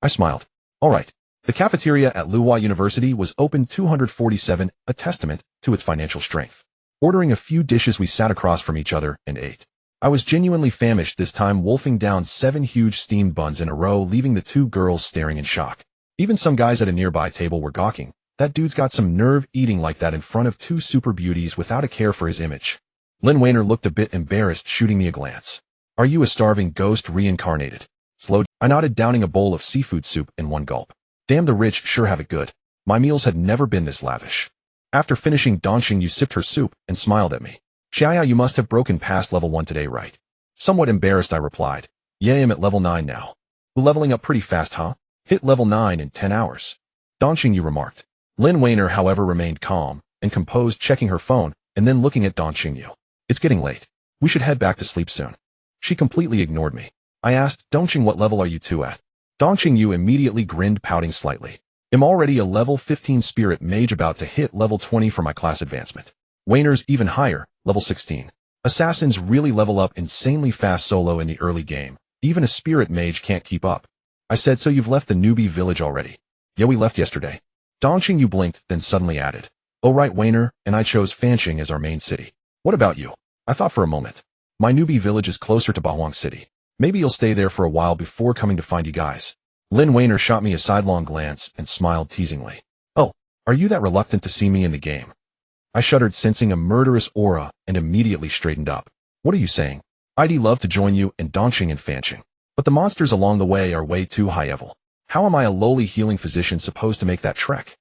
I smiled. All right. The cafeteria at Luhua University was open 247, a testament to its financial strength. Ordering a few dishes, we sat across from each other and ate. I was genuinely famished this time, wolfing down 7 huge steamed buns in a row, leaving the 2 girls staring in shock. Even some guys at a nearby table were gawking. That dude's got some nerve eating like that in front of 2 super beauties without a care for his image. Lin Weiner looked a bit embarrassed, shooting me a glance. Are you a starving ghost reincarnated? Slowed. I nodded, downing a bowl of seafood soup in one gulp. Damn, the rich sure have it good. My meals had never been this lavish. After finishing, Dongxing Yu sipped her soup and smiled at me. Xiaoya, you must have broken past level 1 today, right? Somewhat embarrassed, I replied. Yeah, I'm at level 9 now. Leveling up pretty fast, huh? Hit level 9 in 10 hours. Dongxing Yu remarked. Lin Weiner, however, remained calm and composed, checking her phone and then looking at Dongxing Yu. It's getting late. We should head back to sleep soon. She completely ignored me. I asked, Dongxing, what level are you 2 at? Dongxing Yu immediately grinned, pouting slightly. I'm already a level 15 spirit mage, about to hit level 20 for my class advancement. Weiner's even higher, level 16. Assassins really level up insanely fast solo in the early game. Even a spirit mage can't keep up. I said, so you've left the newbie village already? Yeah, we left yesterday. Dongxing Yu blinked, then suddenly added. Oh right, Weiner, and I chose Fancheng as our main city. What about you? I thought for a moment. My newbie village is closer to Bahuang City. Maybe you'll stay there for a while before coming to find you guys. Lin Weiner shot me a sidelong glance and smiled teasingly. Oh, are you that reluctant to see me in the game? I shuddered, sensing a murderous aura, and immediately straightened up. What are you saying? I'd love to join you and Dongxing and Fancheng, but the monsters along the way are way too high level. How am I, a lowly healing physician, supposed to make that trek?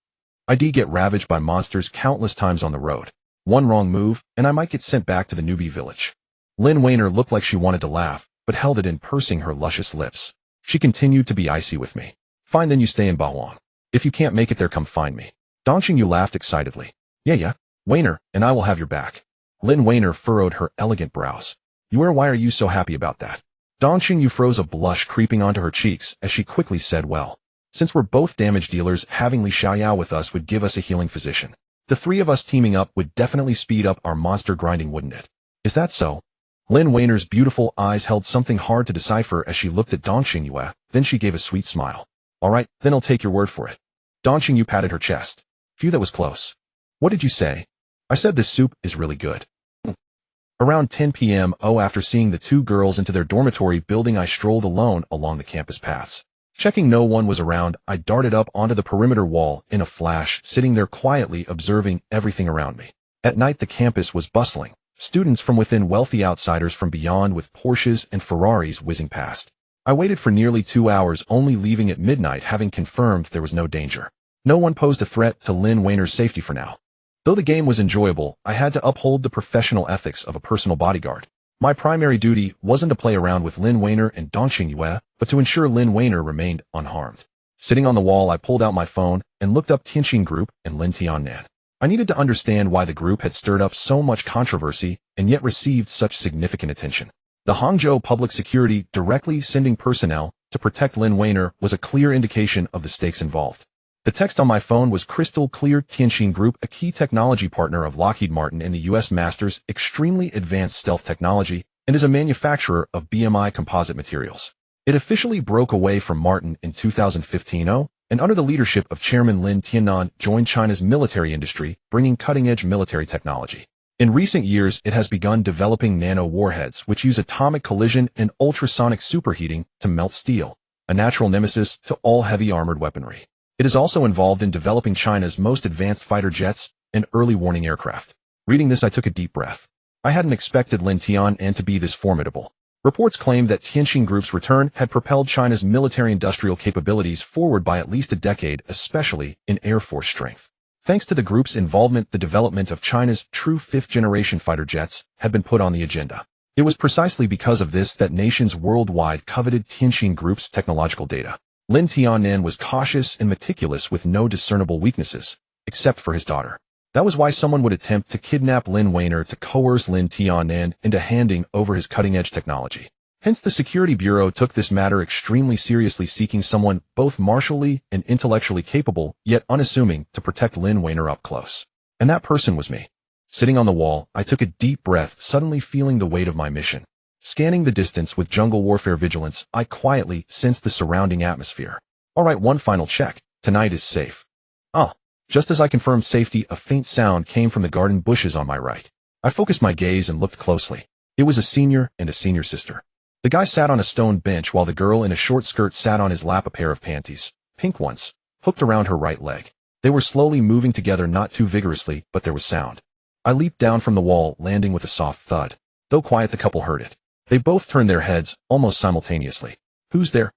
I'd get ravaged by monsters countless times on the road. One wrong move, and I might get sent back to the newbie village. Lin Weiner looked like she wanted to laugh, but held it in, pursing her luscious lips. She continued to be icy with me. Fine, then you stay in Bahuang. If you can't make it there, come find me. Dongxing Yu laughed excitedly. Yeah. Weiner, and I will have your back. Lin Weiner furrowed her elegant brows. Why are you so happy about that? Dongxing Yu froze, a blush creeping onto her cheeks as she quickly said, well, since we're both damage dealers, having Li Xiaoya with us would give us a healing physician. The 3 of us teaming up would definitely speed up our monster grinding, wouldn't it? Is that so? Lin Weiner's beautiful eyes held something hard to decipher as she looked at Dongxing Yu, then she gave a sweet smile. All right, then I'll take your word for it. Dongxing Yu patted her chest. Phew, that was close. What did you say? I said this soup is really good. Around 10 p.m. after seeing the 2 girls into their dormitory building, I strolled alone along the campus paths. Checking no one was around, I darted up onto the perimeter wall in a flash, sitting there quietly observing everything around me. At night, the campus was bustling. Students from within, wealthy outsiders from beyond with Porsches and Ferraris whizzing past. I waited for nearly 2 hours, only leaving at midnight, having confirmed there was no danger. No one posed a threat to Lin Weiner's safety for now. Though the game was enjoyable, I had to uphold the professional ethics of a personal bodyguard. My primary duty wasn't to play around with Lin Weiner and Dongxing Yu, but to ensure Lin Weiner remained unharmed. Sitting on the wall, I pulled out my phone and looked up Tianxin Group and Lin Tiannan. I needed to understand why the group had stirred up so much controversy and yet received such significant attention. The Hangzhou Public Security directly sending personnel to protect Lin Weiner was a clear indication of the stakes involved. The text on my phone was crystal clear. Tianxin Group, a key technology partner of Lockheed Martin in the U.S., masters extremely advanced stealth technology and is a manufacturer of BMI composite materials. It officially broke away from Martin in 2015, and under the leadership of Chairman Lin Tiannan joined China's military industry, bringing cutting-edge military technology. In recent years, it has begun developing nano-warheads, which use atomic collision and ultrasonic superheating to melt steel, a natural nemesis to all heavy armored weaponry. It is also involved in developing China's most advanced fighter jets and early warning aircraft. Reading this, I took a deep breath. I hadn't expected Lin Tiannan to be this formidable. Reports claimed that Tianxin Group's return had propelled China's military-industrial capabilities forward by at least a decade, especially in air force strength. Thanks to the group's involvement, the development of China's true fifth-generation fighter jets had been put on the agenda. It was precisely because of this that nations worldwide coveted Tianxin Group's technological data. Lin Tiannan was cautious and meticulous with no discernible weaknesses, except for his daughter. That was why someone would attempt to kidnap Lin Weiner to coerce Lin Tiannan into handing over his cutting-edge technology. Hence, the Security Bureau took this matter extremely seriously, seeking someone both martially and intellectually capable, yet unassuming, to protect Lin Weiner up close. And that person was me. Sitting on the wall, I took a deep breath, suddenly feeling the weight of my mission. Scanning the distance with jungle warfare vigilance, I quietly sensed the surrounding atmosphere. All right, one final check. Tonight is safe. Just as I confirmed safety, a faint sound came from the garden bushes on my right. I focused my gaze and looked closely. It was a senior and a senior sister. The guy sat on a stone bench while the girl in a short skirt sat on his lap, a pair of panties, pink ones, hooked around her right leg. They were slowly moving together, not too vigorously, but there was sound. I leaped down from the wall, landing with a soft thud. Though quiet, the couple heard it. They both turned their heads, almost simultaneously. "Who's there?"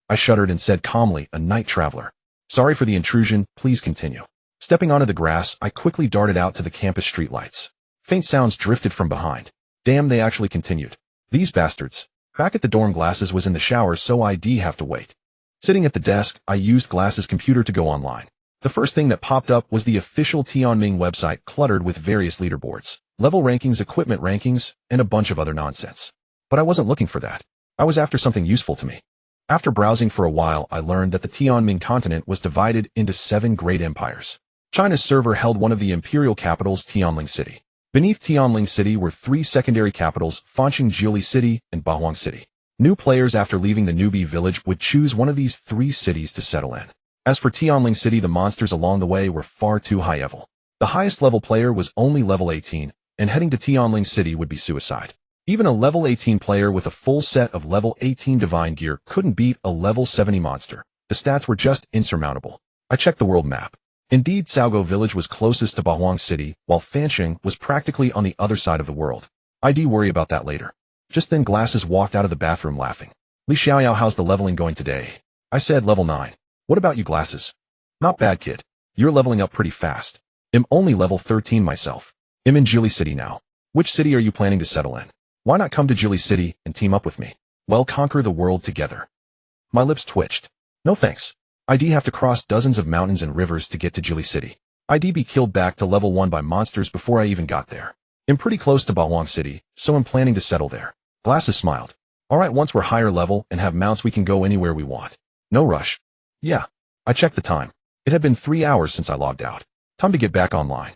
I shuddered and said calmly, "A night traveler. Sorry for the intrusion, please continue." Stepping onto the grass, I quickly darted out to the campus streetlights. Faint sounds drifted from behind. Damn, they actually continued. These bastards. Back at the dorm, Glasses was in the shower, so I'd have to wait. Sitting at the desk, I used Glasses' computer to go online. The first thing that popped up was the official Tianming website, cluttered with various leaderboards, level rankings, equipment rankings, and a bunch of other nonsense. But I wasn't looking for that. I was after something useful to me. After browsing for a while, I learned that the Tianming continent was divided into 7 great empires. China's server held one of the imperial capitals, Tianling City. Beneath Tianling City were 3 secondary capitals, Fancheng Jili City and Bahuang City. New players after leaving the newbie village would choose one of these 3 cities to settle in. As for Tianling City, the monsters along the way were far too high level. The highest level player was only level 18, and heading to Tianling City would be suicide. Even a level 18 player with a full set of level 18 divine gear couldn't beat a level 70 monster. The stats were just insurmountable. I checked the world map. Indeed, Saogo village was closest to Bahuang City, while Fancheng was practically on the other side of the world. I'd worry about that later. Just then, Glasses walked out of the bathroom laughing. "Li Xiaoyao, how's the leveling going today?" I said. "Level 9. What about you, Glasses?" "Not bad, kid. You're leveling up pretty fast." "I'm only level 13 myself. I'm in Jili City now." "Which city are you planning to settle in?" "Why not come to Jili City and team up with me? Well, conquer the world together." My lips twitched. "No thanks. I'd have to cross dozens of mountains and rivers to get to Jili City. I'd be killed back to level 1 by monsters before I even got there. I'm pretty close to Bahuang City, so I'm planning to settle there." Glasses smiled. "All right, once we're higher level and have mounts, we can go anywhere we want. No rush." "Yeah." I checked the time. It had been 3 hours since I logged out. Time to get back online.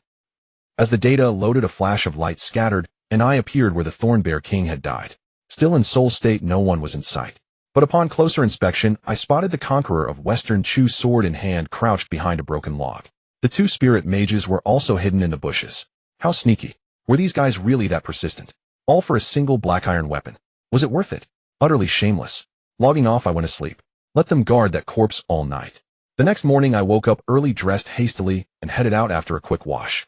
As the data loaded, a flash of light scattered, and I appeared where the Thornbear King had died. Still in soul state, no one was in sight. But upon closer inspection, I spotted the conqueror of Western Chu, sword in hand, crouched behind a broken log. The 2 spirit mages were also hidden in the bushes. How sneaky. Were these guys really that persistent? All for a single black iron weapon. Was it worth it? Utterly shameless. Logging off, I went to sleep. Let them guard that corpse all night. The next morning, I woke up early, dressed hastily, and headed out after a quick wash.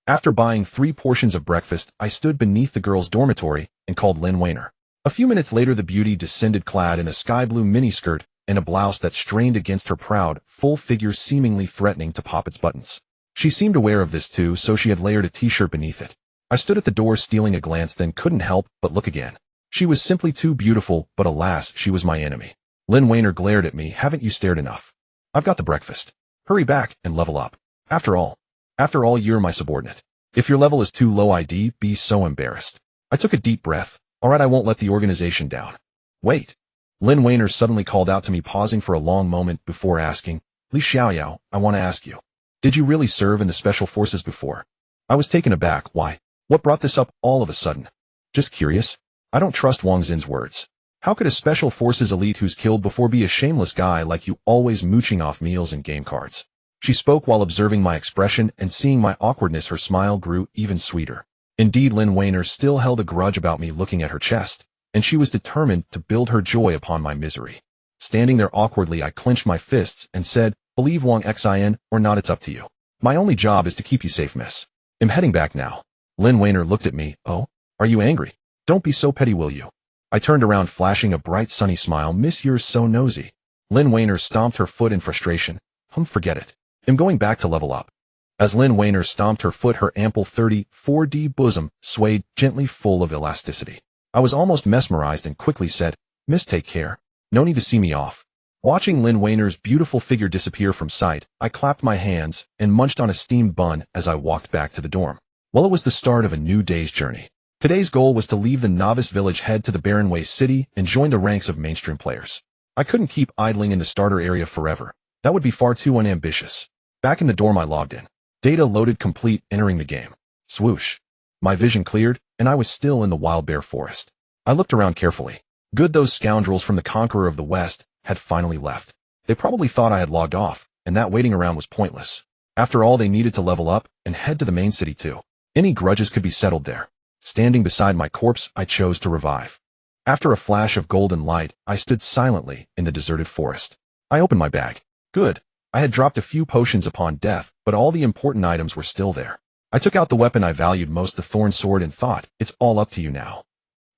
After buying 3 portions of breakfast, I stood beneath the girls' dormitory and called Lin Weiner. A few minutes later, the beauty descended, clad in a sky blue miniskirt and a blouse that strained against her proud, full figure, seemingly threatening to pop its buttons. She seemed aware of this too, so she had layered a t-shirt beneath it. I stood at the door, stealing a glance, then couldn't help but look again. She was simply too beautiful, but alas, she was my enemy. Lin Weiner glared at me. "Haven't you stared enough? I've got the breakfast. Hurry back and level up. After all, After all, you're my subordinate. If your level is too low, I'd be so embarrassed. I took a deep breath. All right, I won't let the organization down. Wait. Lin Weiner suddenly called out to me, pausing for a long moment before asking, Li Xiaoyao, I want to ask you. Did you really serve in the special forces before? I was taken aback. Why? What brought this up all of a sudden? Just curious. I don't trust Wang Xin's words. How could a special forces elite who's killed before be a shameless guy like you, always mooching off meals and game cards? She spoke while observing my expression, and seeing my awkwardness, her smile grew even sweeter. Indeed, Lin Weiner still held a grudge about me looking at her chest, and she was determined to build her joy upon my misery. Standing there awkwardly, I clenched my fists and said, believe Wang Xin or not, it's up to you. My only job is to keep you safe, miss. I'm heading back now. Lin Weiner looked at me. Oh, are you angry? Don't be so petty, will you? I turned around, flashing a bright sunny smile. Miss, you're so nosy. Lin Weiner stomped her foot in frustration. Forget it. I'm going back to level up. As Lin Weiner stomped her foot, her ample 34D bosom swayed gently, full of elasticity. I was almost mesmerized and quickly said, Miss, take care. No need to see me off. Watching Lin Weiner's beautiful figure disappear from sight, I clapped my hands and munched on a steamed bun as I walked back to the dorm. Well, it was the start of a new day's journey. Today's goal was to leave the novice village, head to the barren waste city, and join the ranks of mainstream players. I couldn't keep idling in the starter area forever. That would be far too unambitious. Back in the dorm, I logged in. Data loaded complete, entering the game. Swoosh. My vision cleared, and I was still in the wild bear forest. I looked around carefully. Good, those scoundrels from the Conqueror of the West had finally left. They probably thought I had logged off, and that waiting around was pointless. After all, they needed to level up and head to the main city too. Any grudges could be settled there. Standing beside my corpse, I chose to revive. After a flash of golden light, I stood silently in the deserted forest. I opened my bag. Good. I had dropped a few potions upon death, but all the important items were still there. I took out the weapon I valued most, the thorn sword, and thought, it's all up to you now.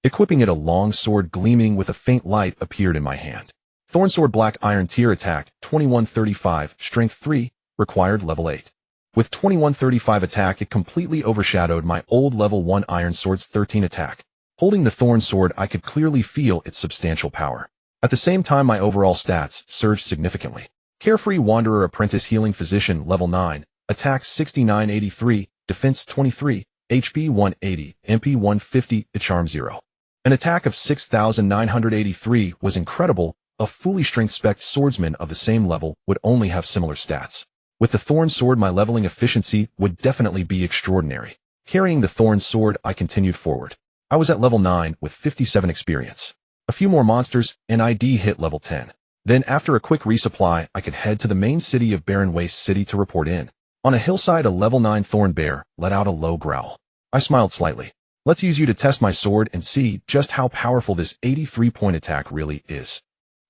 Equipping it, a long sword gleaming with a faint light appeared in my hand. Thorn sword, black iron tier, attack 2135, strength 3, required level 8. With 2135 attack, it completely overshadowed my old level 1 iron sword's 13 attack. Holding the thorn sword, I could clearly feel its substantial power. At the same time, my overall stats surged significantly. Carefree Wanderer, Apprentice, Healing Physician, level 9, attack 6983, defense 23, HP 180, MP 150, charm 0. An attack of 6983 was incredible. A fully strength spec swordsman of the same level would only have similar stats. With the thorn sword, my leveling efficiency would definitely be extraordinary. Carrying the thorn sword, I continued forward. I was at level 9 with 57 experience. A few more monsters, and I'd hit level 10. Then, after a quick resupply, I could head to the main city of Barren Waste City to report in. On a hillside, a level 9 thorn bear let out a low growl. I smiled slightly. Let's use you to test my sword and see just how powerful this 83-point attack really is.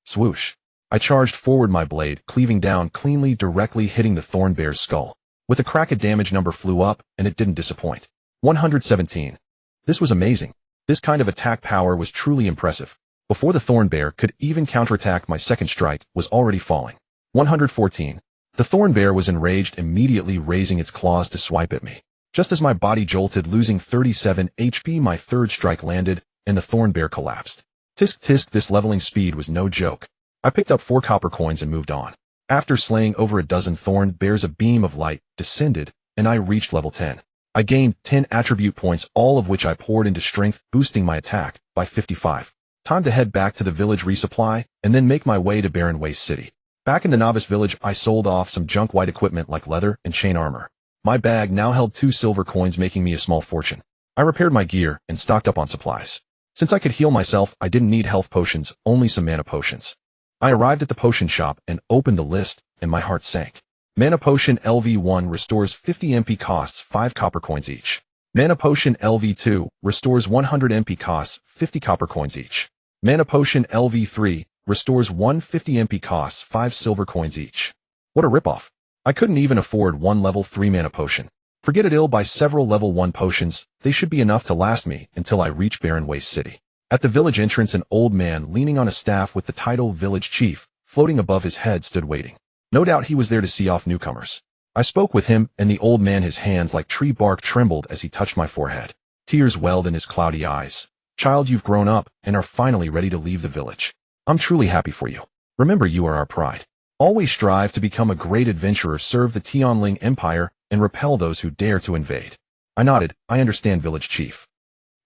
Swoosh. I charged forward, my blade cleaving down cleanly, directly hitting the thorn bear's skull. With a crack, a damage number flew up, and it didn't disappoint. 117. This was amazing. This kind of attack power was truly impressive. Before the thorn bear could even counterattack, my second strike was already falling. 114. The thorn bear was enraged, immediately raising its claws to swipe at me. Just as my body jolted, losing 37 HP, my third strike landed, and the thorn bear collapsed. Tisk tisk, this leveling speed was no joke. I picked up 4 copper coins and moved on. After slaying over a dozen thorn bears, a beam of light descended, and I reached level 10. I gained 10 attribute points, all of which I poured into strength, boosting my attack by 55. Time to head back to the village, resupply, and then make my way to Barren Waste City. Back in the novice village, I sold off some junk white equipment like leather and chain armor. My bag now held 2 silver coins, making me a small fortune. I repaired my gear and stocked up on supplies. Since I could heal myself, I didn't need health potions, only some mana potions. I arrived at the potion shop and opened the list, and my heart sank. Mana Potion LV1 restores 50 MP, costs 5 copper coins each. Mana Potion LV2 restores 100 MP, costs 50 copper coins each. Mana Potion LV3 restores 150 MP, costs 5 silver coins each. What a ripoff. I couldn't even afford one level 3 mana potion. Forget it, I'll buy several level 1 potions. They should be enough to last me until I reach Barren Waste City. At the village entrance, an old man leaning on a staff with the title Village Chief floating above his head stood waiting. No doubt he was there to see off newcomers. I spoke with him, and the old man, his hands like tree bark, trembled as he touched my forehead. Tears welled in his cloudy eyes. Child, you've grown up and are finally ready to leave the village. I'm truly happy for you. Remember, you are our pride. Always strive to become a great adventurer, serve the Tianling Empire, and repel those who dare to invade. I nodded. I understand, village chief.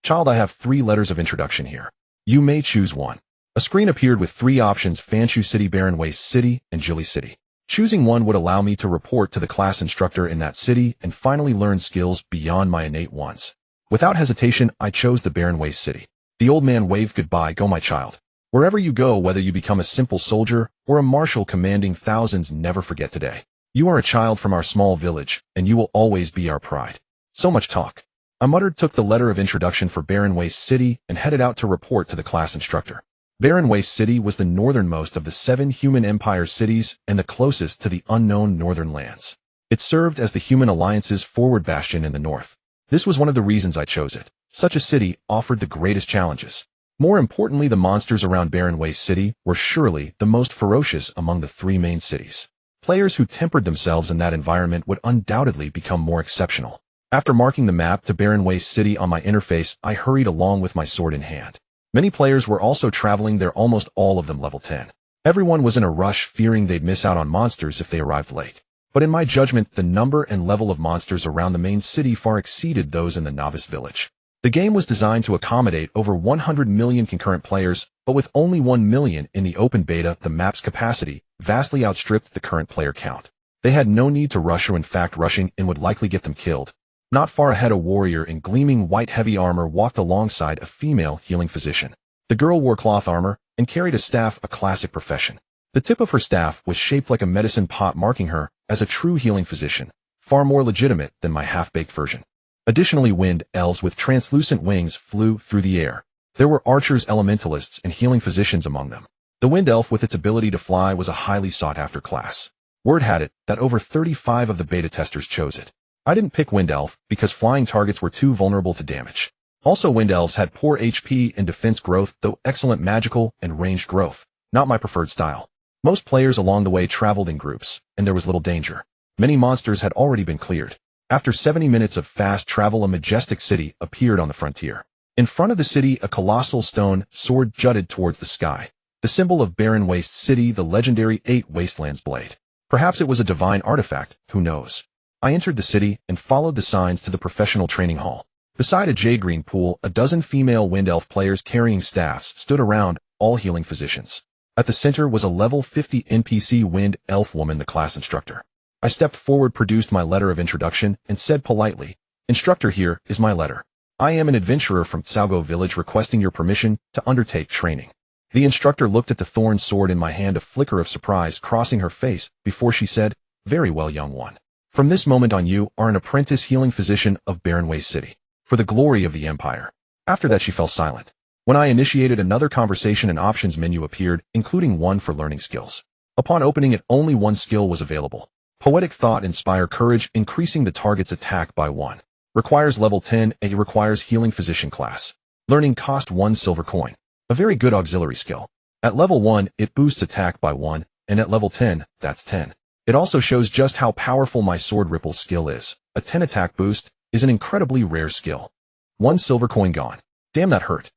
Child, I have 3 letters of introduction here. You may choose one. A screen appeared with 3 options: Fanshu City, Barren Waste City, and Jili City. Choosing one would allow me to report to the class instructor in that city and finally learn skills beyond my innate ones. Without hesitation, I chose the Barren Waste City. The old man waved goodbye. Go, my child. Wherever you go, whether you become a simple soldier or a marshal commanding thousands, never forget today. You are a child from our small village, and you will always be our pride. So much talk. I muttered, took the letter of introduction for Barren Waste City, and headed out to report to the class instructor. Barren Waste City was the northernmost of the 7 human empire cities and the closest to the unknown northern lands. It served as the Human Alliance's forward bastion in the north. This was one of the reasons I chose it. Such a city offered the greatest challenges. More importantly, the monsters around Barren Waste City were surely the most ferocious among the 3 main cities. Players who tempered themselves in that environment would undoubtedly become more exceptional. After marking the map to Barren Waste City on my interface, I hurried along with my sword in hand. Many players were also traveling there, almost all of them level 10. Everyone was in a rush, fearing they'd miss out on monsters if they arrived late. But in my judgment, the number and level of monsters around the main city far exceeded those in the novice village. The game was designed to accommodate over 100 million concurrent players, but with only 1 million in the open beta, the map's capacity vastly outstripped the current player count. They had no need to rush, or in fact rushing in would likely get them killed. Not far ahead, a warrior in gleaming white heavy armor walked alongside a female healing physician. The girl wore cloth armor and carried a staff, a classic profession. The tip of her staff was shaped like a medicine pot, marking her as a true healing physician, far more legitimate than my half-baked version. Additionally, wind elves with translucent wings flew through the air. There were archers, elementalists, and healing physicians among them. The wind elf with its ability to fly was a highly sought-after class. Word had it that over 35 of the beta testers chose it. I didn't pick wind elf because flying targets were too vulnerable to damage. Also, wind elves had poor HP and defense growth, though excellent magical and ranged growth. Not my preferred style. Most players along the way traveled in groups, and there was little danger. Many monsters had already been cleared. After 70 minutes of fast travel, a majestic city appeared on the frontier. In front of the city, a colossal stone sword jutted towards the sky. The symbol of Barren Waste City, the legendary 8 Wastelands blade. Perhaps it was a divine artifact, who knows? I entered the city and followed the signs to the professional training hall. Beside a jade green pool, a dozen female wind elf players carrying staffs stood around, all healing physicians. At the center was a level 50 NPC wind elf woman, the class instructor. I stepped forward, produced my letter of introduction, and said politely, "Instructor, here is my letter. I am an adventurer from Tsaogo village requesting your permission to undertake training." The instructor looked at the thorn sword in my hand, a flicker of surprise crossing her face before she said, "Very well, young one. From this moment on, you are an apprentice healing physician of Barren Waste City, for the glory of the Empire." After that, she fell silent. When I initiated another conversation, an options menu appeared, including one for learning skills. Upon opening it, only one skill was available. Poetic Thought, Inspire Courage, increasing the target's attack by 1. Requires level 10, and requires healing physician class. Learning cost 1 silver coin. A very good auxiliary skill. At level 1, it boosts attack by 1, and at level 10, that's 10. It also shows just how powerful my sword ripple skill is. A 10 attack boost is an incredibly rare skill. 1 silver coin gone. Damn, that hurt.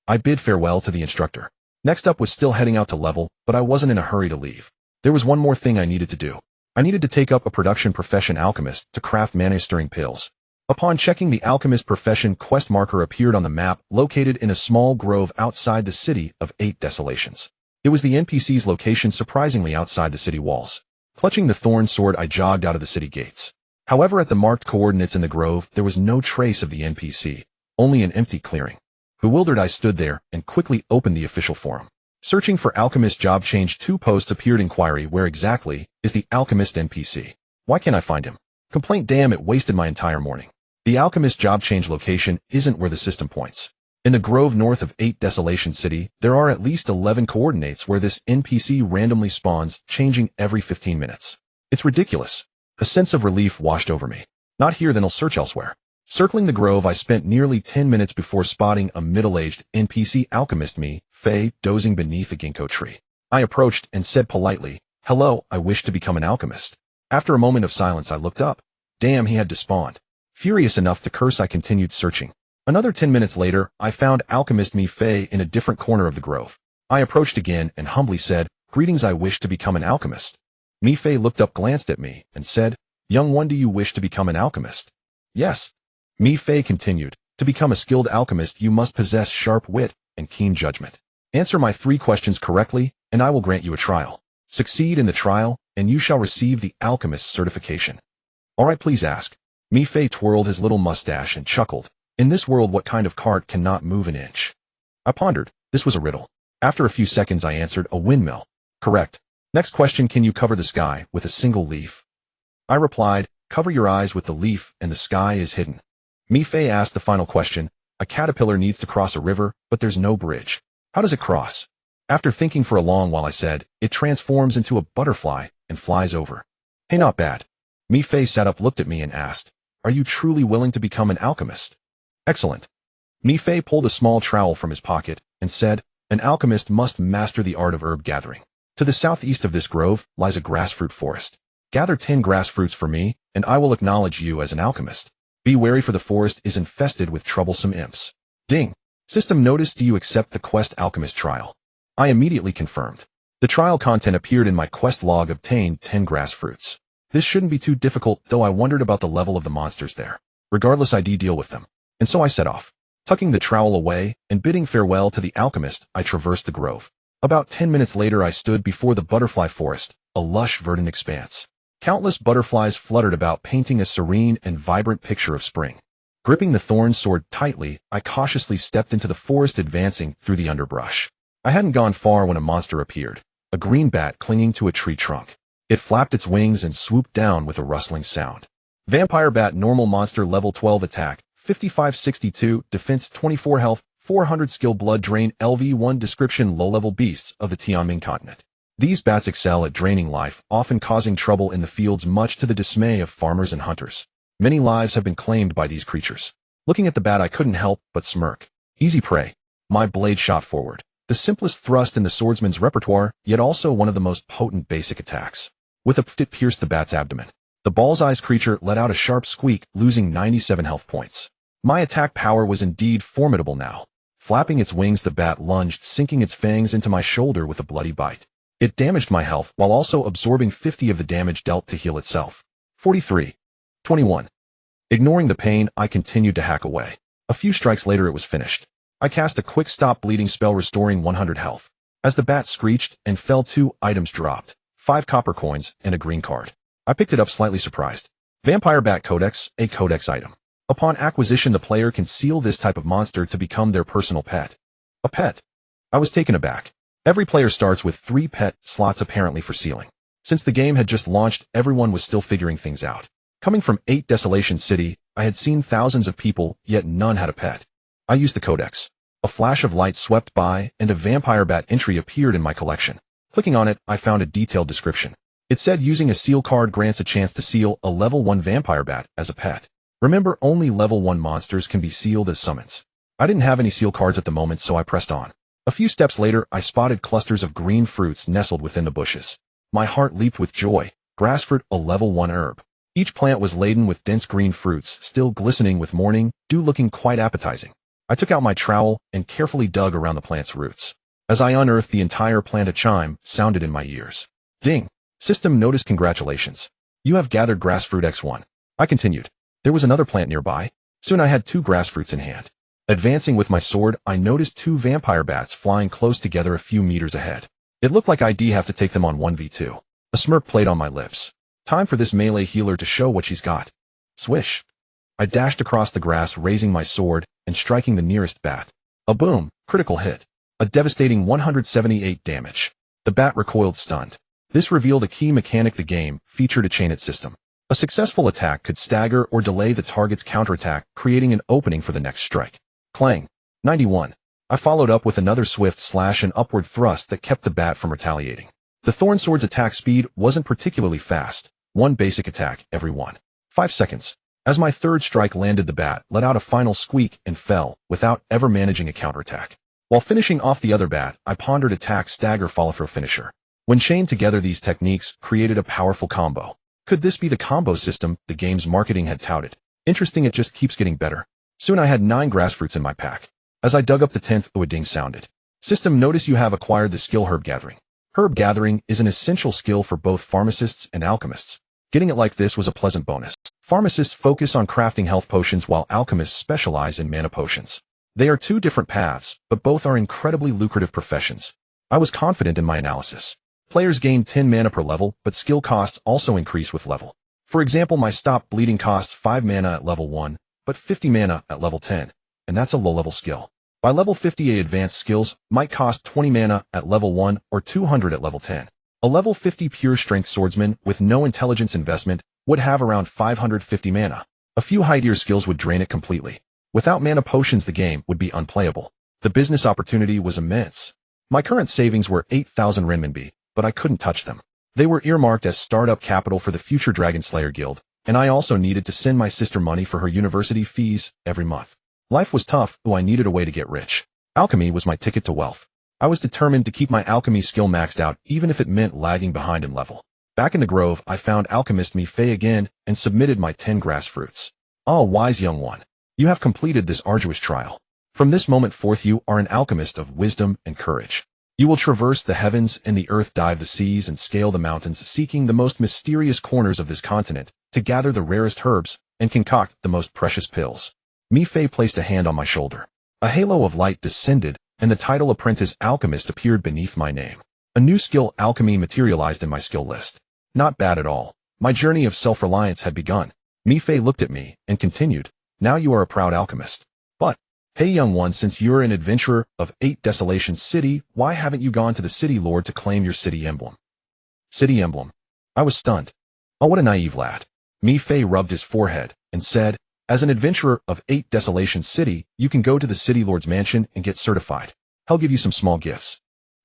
I bid farewell to the instructor. Next up was still heading out to level, but I wasn't in a hurry to leave. There was one more thing I needed to do. I needed to take up a production profession, alchemist, to craft mana-stirring pills. Upon checking, the alchemist profession quest marker appeared on the map, located in a small grove outside the city of 8 Desolations. It was the NPC's location, surprisingly outside the city walls. Clutching the thorn sword, I jogged out of the city gates. However, at the marked coordinates in the grove, there was no trace of the NPC, only an empty clearing. Bewildered, I stood there and quickly opened the official forum. Searching for alchemist job change, 2 posts appeared. Inquiry: where exactly is the alchemist NPC? Why can't I find him? Complaint: damn, it wasted my entire morning. The alchemist job change location isn't where the system points. In the grove north of 8 Desolation City, there are at least 11 coordinates where this NPC randomly spawns, changing every 15 minutes. It's ridiculous. A sense of relief washed over me. Not here, then I'll search elsewhere. Circling the grove, I spent nearly 10 minutes before spotting a middle-aged NPC alchemist, Fei, dozing beneath a ginkgo tree. I approached and said politely, "Hello, I wish to become an alchemist." After a moment of silence, I looked up. Damn, he had despawned. Furious enough to curse, I continued searching. Another 10 minutes later, I found alchemist Fei in a different corner of the grove. I approached again and humbly said, "Greetings, I wish to become an alchemist." Fei looked up, glanced at me, and said, Young one, do you wish to become an alchemist? Yes. Mi Fei continued. To become a skilled alchemist, you must possess sharp wit and keen judgment. Answer my 3 questions correctly, and I will grant you a trial. Succeed in the trial, and you shall receive the alchemist certification. All right, please ask. Mi Fei twirled his little mustache and chuckled. In this world, what kind of cart cannot move an inch? I pondered. This was a riddle. After a few seconds, I answered, a windmill. Correct. Next question, can you cover the sky with a single leaf? I replied, cover your eyes with the leaf and the sky is hidden. Mi Fei asked the final question. A caterpillar needs to cross a river, but there's no bridge. How does it cross? After thinking for a long while, I said, it transforms into a butterfly and flies over. Hey, not bad. Mi Fei sat up, looked at me and asked, are you truly willing to become an alchemist? Excellent. Mi Fei pulled a small trowel from his pocket and said, an alchemist must master the art of herb gathering. To the southeast of this grove lies a grassfruit forest. Gather 10 grass fruits for me, and I will acknowledge you as an alchemist. Be wary, for the forest is infested with troublesome imps. Ding. System notice, do you accept the quest alchemist trial? I immediately confirmed. The trial content appeared in my quest log, obtained 10 grass fruits. This shouldn't be too difficult, though I wondered about the level of the monsters there. Regardless, I'd deal with them. And so I set off. Tucking the trowel away and bidding farewell to the alchemist, I traversed the grove. About 10 minutes later, I stood before the butterfly forest, a lush verdant expanse. Countless butterflies fluttered about, painting a serene and vibrant picture of spring. Gripping the thorn sword tightly, I cautiously stepped into the forest, advancing through the underbrush. I hadn't gone far when a monster appeared, a green bat clinging to a tree trunk. It flapped its wings and swooped down with a rustling sound. Vampire bat, normal monster, level 12 attack, 5562, defense 24, health 400, skill blood drain, LV1. Description: low-level beasts of the Tianming continent. These bats excel at draining life, often causing trouble in the fields, much to the dismay of farmers and hunters. Many lives have been claimed by these creatures. Looking at the bat, I couldn't help but smirk. Easy prey. My blade shot forward. The simplest thrust in the swordsman's repertoire, yet also one of the most potent basic attacks. With a it pierced the bat's abdomen. The bullseye's creature let out a sharp squeak, losing 97 health points. My attack power was indeed formidable now. Flapping its wings, the bat lunged, sinking its fangs into my shoulder with a bloody bite. It damaged my health while also absorbing 50 of the damage dealt to heal itself. 43. 21. Ignoring the pain, I continued to hack away. A few strikes later, it was finished. I cast a quick stop bleeding spell, restoring 100 health. As the bat screeched and fell, 2 items dropped, 5 copper coins and a green card. I picked it up, slightly surprised. Vampire Bat Codex, a codex item. Upon acquisition, the player can seal this type of monster to become their personal pet. A pet? I was taken aback. Every player starts with 3 pet slots, apparently for sealing. Since the game had just launched, everyone was still figuring things out. Coming from 8 Desolation City, I had seen thousands of people, yet none had a pet. I used the codex. A flash of light swept by, and a Vampire Bat entry appeared in my collection. Clicking on it, I found a detailed description. It said using a seal card grants a chance to seal a level 1 Vampire Bat as a pet. Remember, only level 1 monsters can be sealed as summons. I didn't have any seal cards at the moment, so I pressed on. A few steps later, I spotted clusters of green fruits nestled within the bushes. My heart leaped with joy. Grassfruit, a level 1 herb. Each plant was laden with dense green fruits, still glistening with morning dew, looking quite appetizing. I took out my trowel and carefully dug around the plant's roots. As I unearthed the entire plant, a chime sounded in my ears. Ding! System notice, congratulations. You have gathered grassfruit X1. I continued. There was another plant nearby. Soon I had 2 grassfruits in hand. Advancing with my sword, I noticed 2 vampire bats flying close together a few meters ahead. It looked like I'd have to take them on 1v2. A smirk played on my lips. Time for this melee healer to show what she's got. Swish! I dashed across the grass, raising my sword and striking the nearest bat. A boom! Critical hit. A devastating 178 damage. The bat recoiled, stunned. This revealed a key mechanic the game featured: a chain-it system. A successful attack could stagger or delay the target's counterattack, creating an opening for the next strike. Clang. 91. I followed up with another swift slash and upward thrust that kept the bat from retaliating. The Thorn Sword's attack speed wasn't particularly fast. 1 basic attack every 5 seconds. As my third strike landed, the bat let out a final squeak and fell, without ever managing a counterattack. While finishing off the other bat, I pondered attack, stagger, follow-through, finisher. When chained together, these techniques created a powerful combo. Could this be the combo system the game's marketing had touted? Interesting, it just keeps getting better. Soon I had 9 grassfruits in my pack. As I dug up the 10th, a ding sounded. System notice, you have acquired the skill herb gathering. Herb gathering is an essential skill for both pharmacists and alchemists. Getting it like this was a pleasant bonus. Pharmacists focus on crafting health potions while alchemists specialize in mana potions. They are two different paths, but both are incredibly lucrative professions. I was confident in my analysis. Players gain 10 mana per level, but skill costs also increase with level. For example, my Stop Bleeding costs 5 mana at level 1, but 50 mana at level 10, and that's a low-level skill. By level 50, advanced skills might cost 20 mana at level 1 or 200 at level 10. A level 50 pure strength swordsman with no intelligence investment would have around 550 mana. A few high-tier skills would drain it completely. Without mana potions, the game would be unplayable. The business opportunity was immense. My current savings were 8,000 renminbi, but I couldn't touch them. They were earmarked as startup capital for the future Dragon Slayer Guild, and I also needed to send my sister money for her university fees every month. Life was tough, though I needed a way to get rich. Alchemy was my ticket to wealth. I was determined to keep my alchemy skill maxed out, even if it meant lagging behind in level. Back in the grove, I found alchemist Mi Fei again and submitted my 10 grass fruits. "Ah, wise young one. You have completed this arduous trial. From this moment forth you are an alchemist of wisdom and courage. You will traverse the heavens and the earth, dive the seas, and scale the mountains, seeking the most mysterious corners of this continent to gather the rarest herbs and concoct the most precious pills." Mi Fei placed a hand on my shoulder. A halo of light descended, and the title Apprentice Alchemist appeared beneath my name. A new skill, alchemy, materialized in my skill list. Not bad at all. My journey of self-reliance had begun. Mi Fei looked at me and continued, "Now you are a proud alchemist. But, hey young one, since you're an adventurer of 8 Desolation City, why haven't you gone to the City Lord to claim your city emblem?" City emblem. I was stunned. Oh, what a naive lad. Mi Fei rubbed his forehead and said, "As an adventurer of 8 Desolation City, you can go to the City Lord's mansion and get certified. He'll give you some small gifts."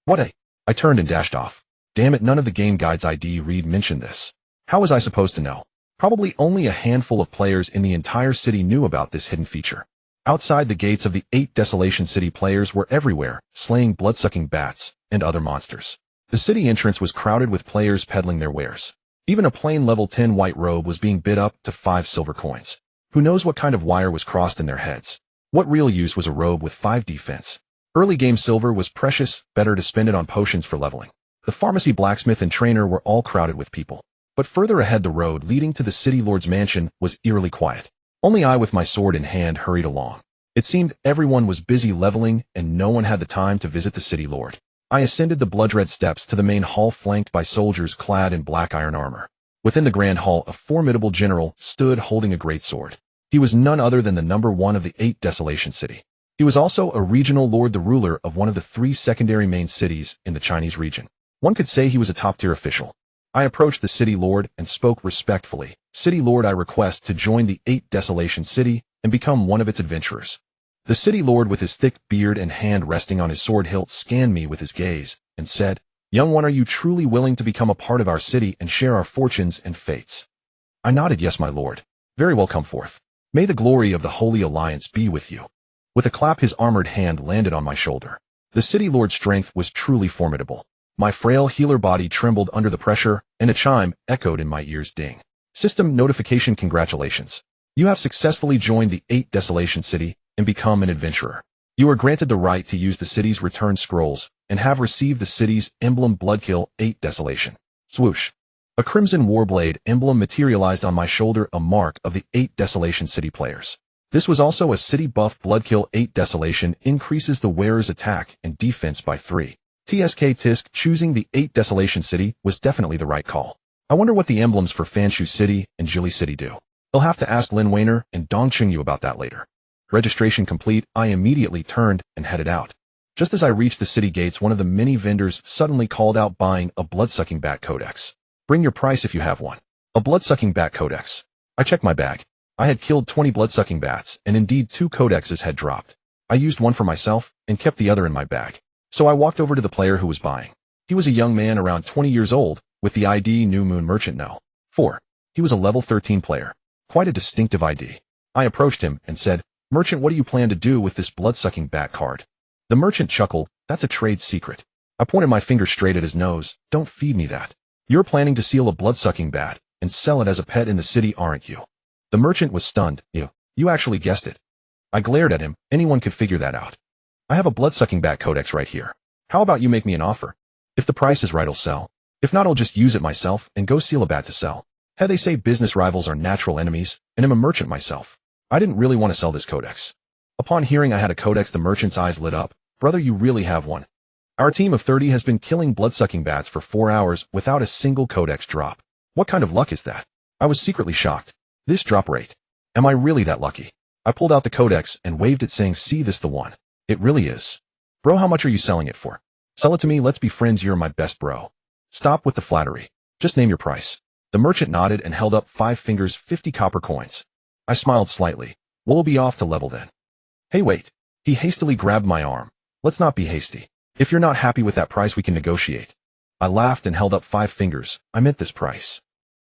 What a... I turned and dashed off. Damn it, none of the game guide's ID read mentioned this. How was I supposed to know? Probably only a handful of players in the entire city knew about this hidden feature. Outside the gates of the 8 Desolation City, players were everywhere, slaying blood-sucking bats and other monsters. The city entrance was crowded with players peddling their wares. Even a plain level 10 white robe was being bid up to 5 silver coins. Who knows what kind of wire was crossed in their heads? What real use was a robe with 5 defense? Early game silver was precious, better to spend it on potions for leveling. The pharmacy, blacksmith, and trainer were all crowded with people. But further ahead, the road leading to the City Lord's mansion was eerily quiet. Only I, with my sword in hand, hurried along. It seemed everyone was busy leveling, and no one had the time to visit the City Lord. I ascended the blood-red steps to the main hall, flanked by soldiers clad in black iron armor. Within the grand hall, a formidable general stood holding a great sword. He was none other than the number 1 of the 8 Desolation City. He was also a regional lord, the ruler of one of the 3 secondary main cities in the Chinese region. One could say he was a top-tier official. I approached the City Lord and spoke respectfully. "City Lord, I request to join the 8 Desolation City and become one of its adventurers." The City Lord, with his thick beard and hand resting on his sword hilt, scanned me with his gaze and said, "Young one, are you truly willing to become a part of our city and share our fortunes and fates?" I nodded, "Yes, my lord." "Very well, come forth. May the glory of the Holy Alliance be with you." With a clap, his armored hand landed on my shoulder. The City Lord's strength was truly formidable. My frail healer body trembled under the pressure, and a chime echoed in my ears. Ding. System notification. Congratulations. You have successfully joined the 8 Desolation City and become an adventurer. You are granted the right to use the city's return scrolls and have received the city's emblem, Bloodkill 8 Desolation. Swoosh. A crimson warblade emblem materialized on my shoulder, a mark of the 8 Desolation City players. This was also a city buff. Bloodkill 8 Desolation increases the wearer's attack and defense by 3. Tisk. Choosing the 8 Desolation City was definitely the right call. I wonder what the emblems for Fanshu City and Jili City do. I'll have to ask Lin Weiner and Dong Qingyu about that later. Registration complete. I immediately turned and headed out. Just as I reached the city gates, one of the many vendors suddenly called out, buying a blood-sucking bat codex. Bring your price if you have one. A blood-sucking bat codex. I checked my bag. I had killed 20 blood-sucking bats, and indeed 2 codexes had dropped. I used one for myself and kept the other in my bag. So I walked over to the player who was buying. He was a young man around 20 years old, with the ID New Moon Merchant No. 4. He was a level 13 player. Quite a distinctive ID. I approached him and said, "Merchant, what do you plan to do with this blood-sucking bat card?" The merchant chuckled, "That's a trade secret." I pointed my finger straight at his nose. "Don't feed me that. You're planning to steal a blood-sucking bat and sell it as a pet in the city, aren't you?" The merchant was stunned. You actually guessed it." I glared at him. Anyone could figure that out. "I have a blood-sucking bat codex right here. How about you make me an offer? If the price is right, I'll sell. If not, I'll just use it myself and go steal a bat to sell." Hey, they say business rivals are natural enemies, and I'm a merchant myself. I didn't really want to sell this codex. Upon hearing I had a codex, the merchant's eyes lit up. Brother, you really have one. Our team of 30 has been killing blood-sucking bats for 4 hours without a single codex drop. What kind of luck is that? I was secretly shocked. This drop rate. Am I really that lucky? I pulled out the codex and waved it saying, see this the one. It really is. Bro, how much are you selling it for? Sell it to me, let's be friends, you're my best bro. Stop with the flattery. Just name your price. The merchant nodded and held up 5 fingers, 50 copper coins. I smiled slightly. We'll be off to level then. Hey, wait. He hastily grabbed my arm. Let's not be hasty. If you're not happy with that price, we can negotiate. I laughed and held up 5 fingers. I meant this price.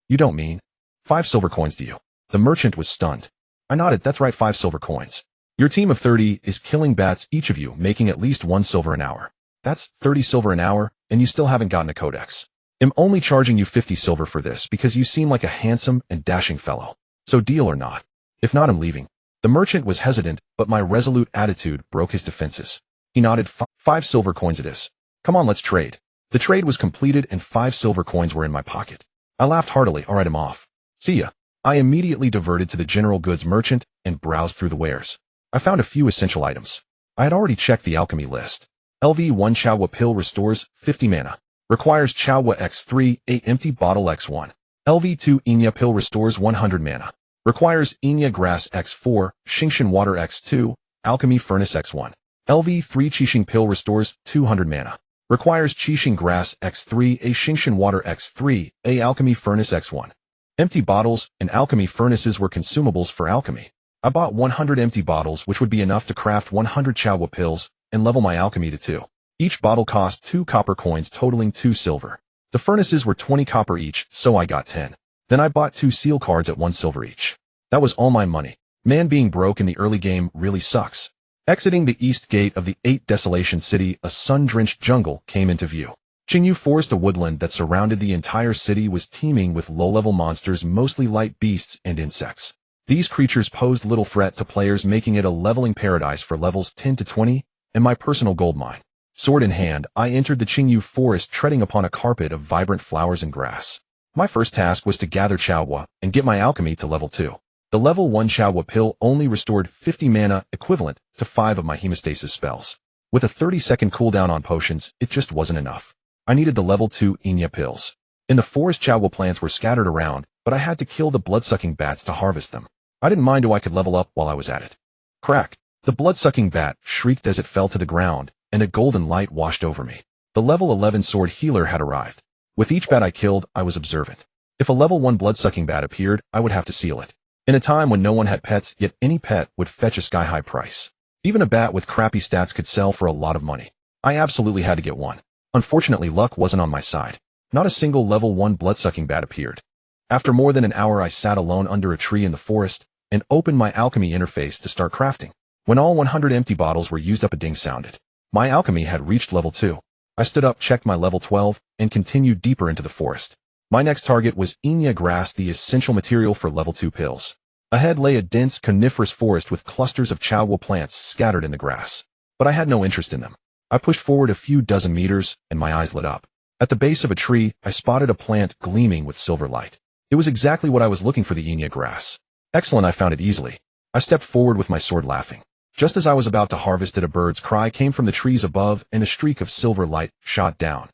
You don't mean 5 silver coins, do you? The merchant was stunned. I nodded. That's right, 5 silver coins. Your team of 30 is killing bats, each of you making at least 1 silver an hour. That's 30 silver an hour, and you still haven't gotten a codex. I'm only charging you 50 silver for this because you seem like a handsome and dashing fellow. So deal or not? If not, I'm leaving. The merchant was hesitant, but my resolute attitude broke his defenses. He nodded. 5 silver coins it is. Come on, let's trade. The trade was completed and 5 silver coins were in my pocket. I laughed heartily. All right, I'm off. See ya. I immediately diverted to the general goods merchant and browsed through the wares. I found a few essential items. I had already checked the alchemy list. LV1 Chawa pill restores 50 mana. Requires Chawa X3, a empty bottle X1. LV2 Enya pill restores 100 mana. Requires Enya grass X4, Xingshan water X2, alchemy furnace X1. LV3 Qixing pill restores 200 mana. Requires Qixing grass X3, a Xingshan water X3, a alchemy furnace X1. Empty bottles and alchemy furnaces were consumables for alchemy. I bought 100 empty bottles, which would be enough to craft 100 Chawa pills and level my alchemy to 2. Each bottle cost 2 copper coins, totaling 2 silver. The furnaces were 20 copper each, so I got 10. Then I bought 2 seal cards at 1 silver each. That was all my money. Man, being broke in the early game really sucks. Exiting the east gate of the 8 Desolation City, a sun-drenched jungle came into view. Qingyu Forest, a woodland that surrounded the entire city, was teeming with low-level monsters, mostly light beasts and insects. These creatures posed little threat to players, making it a leveling paradise for levels 10 to 20, and my personal gold mine. Sword in hand, I entered the Qingyu Forest, treading upon a carpet of vibrant flowers and grass. My first task was to gather Chawa and get my alchemy to level 2. The level 1 Chawa pill only restored 50 mana, equivalent to 5 of my hemostasis spells. With a 30-second cooldown on potions, it just wasn't enough. I needed the level 2 Enya pills. In the forest, Chawa plants were scattered around, but I had to kill the blood-sucking bats to harvest them. I didn't mind, I could level up while I was at it. Crack! The blood-sucking bat shrieked as it fell to the ground, and a golden light washed over me. The level 11 sword healer had arrived. With each bat I killed, I was observant. If a level 1 blood-sucking bat appeared, I would have to seal it. In a time when no one had pets, yet any pet would fetch a sky-high price. Even a bat with crappy stats could sell for a lot of money. I absolutely had to get one. Unfortunately, luck wasn't on my side. Not a single level 1 blood-sucking bat appeared. After more than an hour, I sat alone under a tree in the forest and opened my alchemy interface to start crafting. When all 100 empty bottles were used up, a ding sounded. My alchemy had reached level 2. I stood up, checked my level 12, and continued deeper into the forest. My next target was Enya grass, the essential material for level 2 pills. Ahead lay a dense coniferous forest with clusters of Chawa plants scattered in the grass. But I had no interest in them. I pushed forward a few dozen meters, and my eyes lit up. At the base of a tree, I spotted a plant gleaming with silver light. It was exactly what I was looking for, the Enya grass. Excellent, I found it easily. I stepped forward with my sword, laughing. Just as I was about to harvest it, a bird's cry came from the trees above, and a streak of silver light shot down.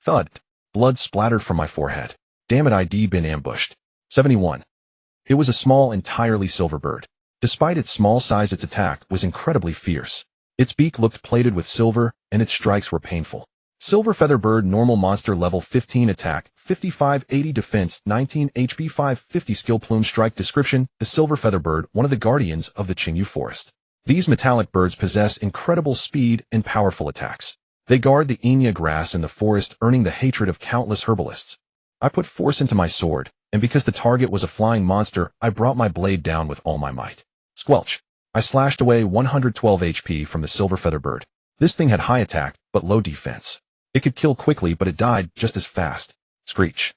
Thud. Blood splattered from my forehead. Damn it, I'd been ambushed. 71. It was a small, entirely silver bird. Despite its small size, its attack was incredibly fierce. Its beak looked plated with silver, and its strikes were painful. Silver feather bird, normal monster, level 15 attack, 5580 defense, 19 HP, 550 skill, plume strike. Description: the silver feather bird, one of the guardians of the Qingyu Forest. These metallic birds possess incredible speed and powerful attacks. They guard the Enya grass in the forest, earning the hatred of countless herbalists. I put force into my sword, and because the target was a flying monster, I brought my blade down with all my might. Squelch! I slashed away 112 HP from the silver feather bird. This thing had high attack, but low defense. It could kill quickly, but it died just as fast. Screech!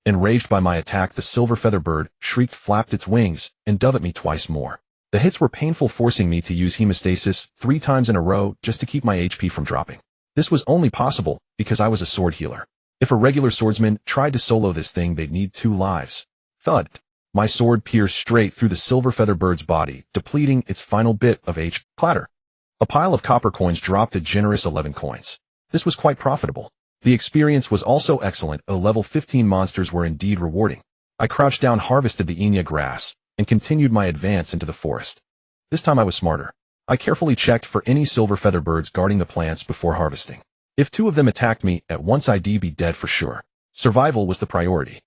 Enraged by my attack, the silver feather bird shrieked, flapped its wings, and dove at me twice more. The hits were painful, forcing me to use hemostasis 3 times in a row just to keep my HP from dropping. This was only possible because I was a sword healer. If a regular swordsman tried to solo this thing, they'd need 2 lives. Thud. My sword pierced straight through the silver feather bird's body, depleting its final bit of HP. Clatter. A pile of copper coins dropped a generous 11 coins. This was quite profitable. The experience was also excellent. Level 15 monsters were indeed rewarding. I crouched down, harvested the Enya grass, and continued my advance into the forest. This time I was smarter. I carefully checked for any silver feather birds guarding the plants before harvesting. If 2 of them attacked me at once, I'd be dead for sure. Survival was the priority.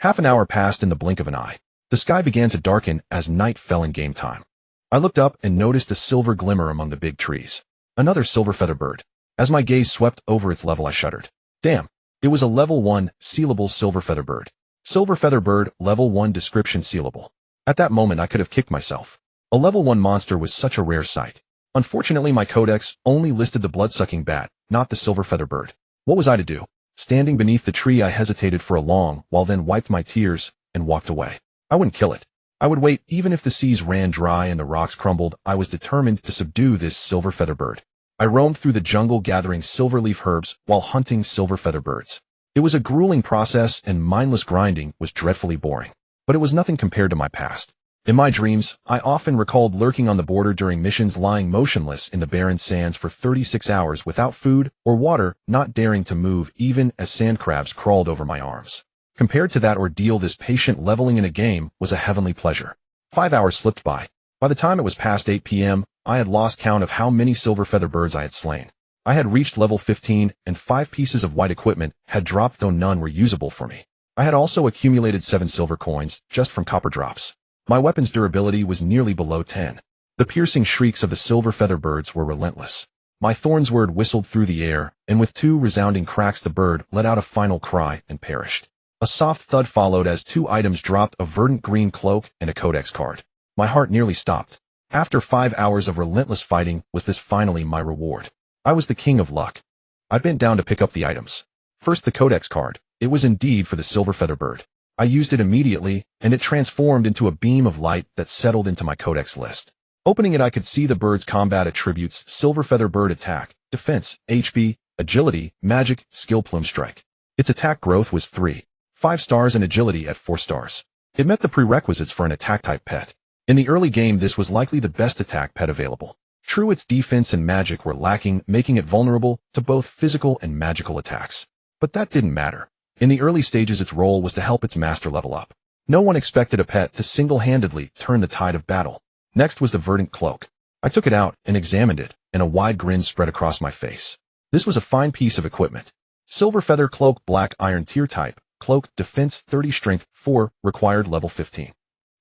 Half an hour passed in the blink of an eye. The sky began to darken as night fell in game time. I looked up and noticed a silver glimmer among the big trees. Another silver feather bird. As my gaze swept over its level, I shuddered. Damn. It was a level 1, sealable silver feather bird. Silver feather bird, level 1 description sealable. At that moment I could have kicked myself. A level 1 monster was such a rare sight. Unfortunately, my codex only listed the blood-sucking bat, not the silver feather bird. What was I to do? Standing beneath the tree, I hesitated for a long while, then wiped my tears and walked away. I wouldn't kill it. I would wait. Even if the seas ran dry and the rocks crumbled, I was determined to subdue this silver feather bird. I roamed through the jungle gathering silver leaf herbs while hunting silver feather birds. It was a grueling process, and mindless grinding was dreadfully boring. But it was nothing compared to my past. In my dreams, I often recalled lurking on the border during missions, lying motionless in the barren sands for 36 hours without food or water, not daring to move even as sand crabs crawled over my arms. Compared to that ordeal, this patient leveling in a game was a heavenly pleasure. 5 hours slipped by. By the time it was past 8 p.m., I had lost count of how many silver feather birds I had slain. I had reached level 15, and 5 pieces of white equipment had dropped, though none were usable for me. I had also accumulated 7 silver coins just from copper drops. My weapon's durability was nearly below 10. The piercing shrieks of the silver feather birds were relentless. My thorn's word whistled through the air, and with 2 resounding cracks the bird let out a final cry and perished. A soft thud followed as 2 items dropped, a verdant green cloak and a codex card. My heart nearly stopped. After 5 hours of relentless fighting, was this finally my reward? I was the king of luck. I bent down to pick up the items. First, the codex card. It was indeed for the silver feather bird. I used it immediately, and it transformed into a beam of light that settled into my codex list. Opening it, I could see the bird's combat attributes: silver feather bird attack, defense, HP, agility, magic, skill, plume strike. Its attack growth was 5 stars and agility at 4 stars. It met the prerequisites for an attack-type pet. In the early game, this was likely the best attack pet available. True, its defense and magic were lacking, making it vulnerable to both physical and magical attacks. But that didn't matter. In the early stages, its role was to help its master level up. No one expected a pet to single-handedly turn the tide of battle. Next was the verdant cloak. I took it out and examined it, and a wide grin spread across my face. This was a fine piece of equipment. Silver feather cloak, black iron tier type. Cloak, defense 30, strength 4, required level 15.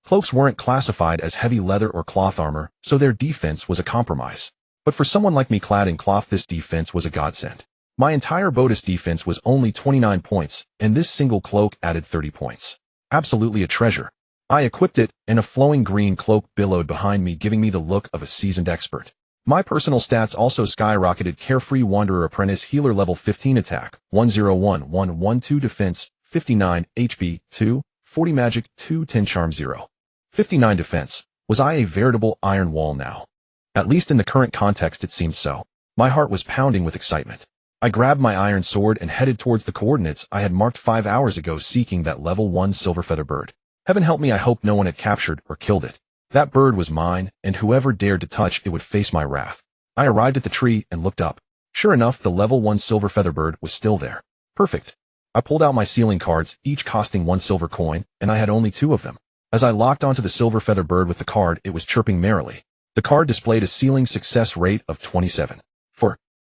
Cloaks weren't classified as heavy leather or cloth armor, so their defense was a compromise. But for someone like me clad in cloth, this defense was a godsend. My entire Bodis defense was only 29 points, and this single cloak added 30 points. Absolutely a treasure. I equipped it, and a flowing green cloak billowed behind me, giving me the look of a seasoned expert. My personal stats also skyrocketed: carefree wanderer apprentice, healer level 15, attack 101, 112, defense 59, HP 2, 40 magic 2, 10 charm 0. 59 defense. Was I a veritable iron wall now? At least in the current context it seemed so. My heart was pounding with excitement. I grabbed my iron sword and headed towards the coordinates I had marked 5 hours ago, seeking that level 1 silver feather bird. Heaven help me, I hope no one had captured or killed it. That bird was mine, and whoever dared to touch it would face my wrath. I arrived at the tree and looked up. Sure enough, the level 1 silver feather bird was still there. Perfect. I pulled out my sealing cards, each costing 1 silver coin, and I had only 2 of them. As I locked onto the silver feather bird with the card, it was chirping merrily. The card displayed a sealing success rate of 27.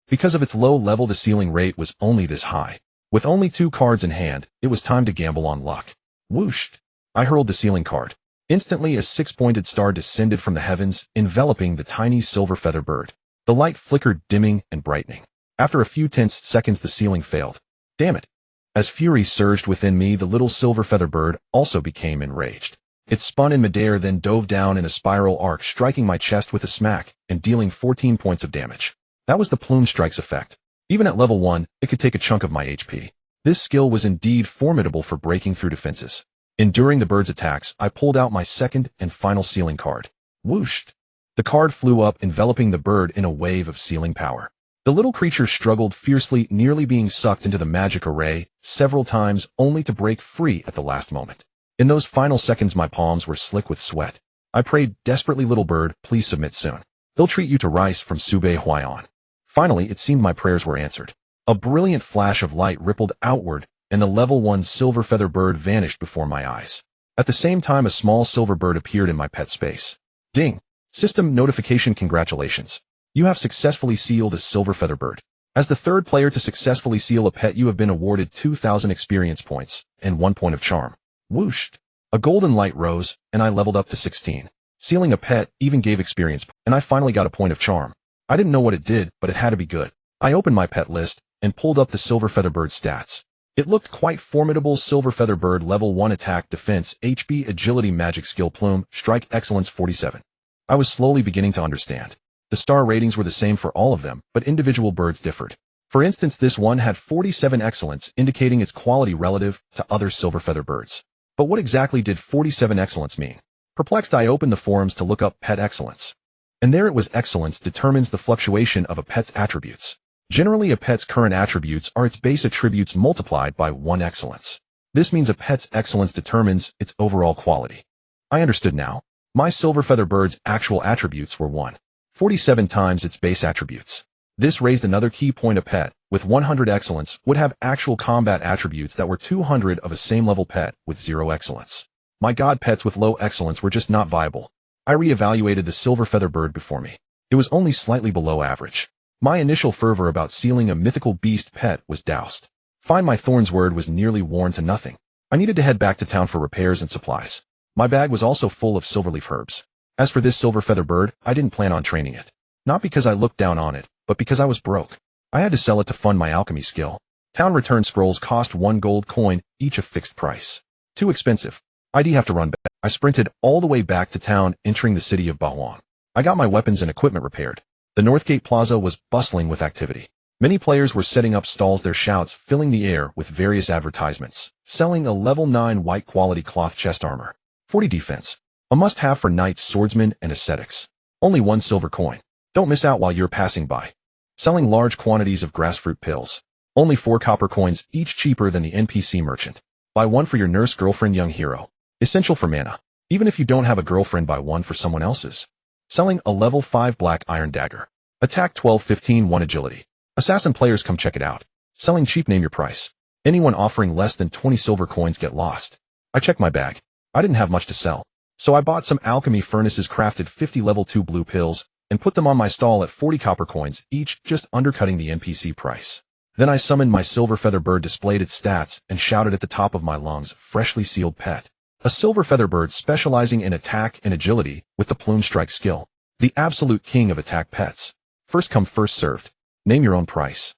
Because of its low level, the sealing rate was only this high. With only 2 cards in hand, it was time to gamble on luck. Whoosh! I hurled the sealing card. Instantly, a 6-pointed star descended from the heavens, enveloping the tiny silver feather bird. The light flickered, dimming and brightening. After a few tense seconds, the sealing failed. Damn it! As fury surged within me, the little silver feather bird also became enraged. It spun in midair, then dove down in a spiral arc, striking my chest with a smack and dealing 14 points of damage. That was the plume strike's effect. Even at level 1, it could take a chunk of my HP. This skill was indeed formidable for breaking through defenses. Enduring the bird's attacks, I pulled out my second and final sealing card. Whooshed! The card flew up, enveloping the bird in a wave of sealing power. The little creature struggled fiercely, nearly being sucked into the magic array several times, only to break free at the last moment. In those final seconds my palms were slick with sweat. I prayed desperately, little bird, please submit soon. They'll treat you to rice from Subei Huayan. Finally, it seemed my prayers were answered. A brilliant flash of light rippled outward, and the level 1 silver feather bird vanished before my eyes. At the same time, a small silver bird appeared in my pet space. Ding! System notification, congratulations. You have successfully sealed a silver feather bird. As the third player to successfully seal a pet, you have been awarded 2,000 experience points and 1 point of charm. Whoosh! A golden light rose, and I leveled up to 16. Sealing a pet even gave experience, and I finally got a point of charm. I didn't know what it did, but it had to be good. I opened my pet list and pulled up the silver feather bird stats. It looked quite formidable. Silver feather bird, level 1 attack, defense, HB, agility, magic skill, plume, strike, excellence 47. I was slowly beginning to understand. The star ratings were the same for all of them, but individual birds differed. For instance, this one had 47 excellence, indicating its quality relative to other silver feather birds. But what exactly did 47 excellence mean? Perplexed, I opened the forums to look up pet excellence. And there it was. Excellence determines the fluctuation of a pet's attributes. Generally, a pet's current attributes are its base attributes multiplied by 1 excellence. This means a pet's excellence determines its overall quality. I understood now. My silver feather bird's actual attributes were 147 times its base attributes. This raised another key point. A pet with 100 excellence would have actual combat attributes that were 200 of a same level pet with 0 excellence. My god, pets with low excellence were just not viable. I re-evaluated the silver feather bird before me. It was only slightly below average. My initial fervor about sealing a mythical beast pet was doused. Find my thorn's word was nearly worn to nothing. I needed to head back to town for repairs and supplies. My bag was also full of silverleaf herbs. As for this silver feather bird, I didn't plan on training it. Not because I looked down on it, but because I was broke. I had to sell it to fund my alchemy skill. Town return scrolls cost 1 gold coin, each a fixed price. Too expensive. I'd have to run back. I sprinted all the way back to town, entering the city of Baoan. I got my weapons and equipment repaired. The Northgate Plaza was bustling with activity. Many players were setting up stalls, their shouts filling the air with various advertisements. Selling a level 9 white quality cloth chest armor. 40 defense. A must-have for knights, swordsmen, and ascetics. Only 1 silver coin. Don't miss out while you're passing by. Selling large quantities of grassfruit pills. Only 4 copper coins, each cheaper than the NPC merchant. Buy 1 for your nurse, girlfriend, young hero. Essential for mana. Even if you don't have a girlfriend, buy 1 for someone else's. Selling a level 5 black iron dagger. Attack 12, 15, 1 agility. Assassin players, come check it out. Selling cheap, name your price. Anyone offering less than 20 silver coins get lost. I checked my bag. I didn't have much to sell. So I bought some alchemy furnaces, crafted 50 level 2 blue pills, and put them on my stall at 40 copper coins each, just undercutting the NPC price. Then I summoned my silver feather bird, displayed its stats, and shouted at the top of my lungs, freshly sealed pet. A silver feather bird specializing in attack and agility with the plume strike skill. The absolute king of attack pets. First come, first served. Name your own price.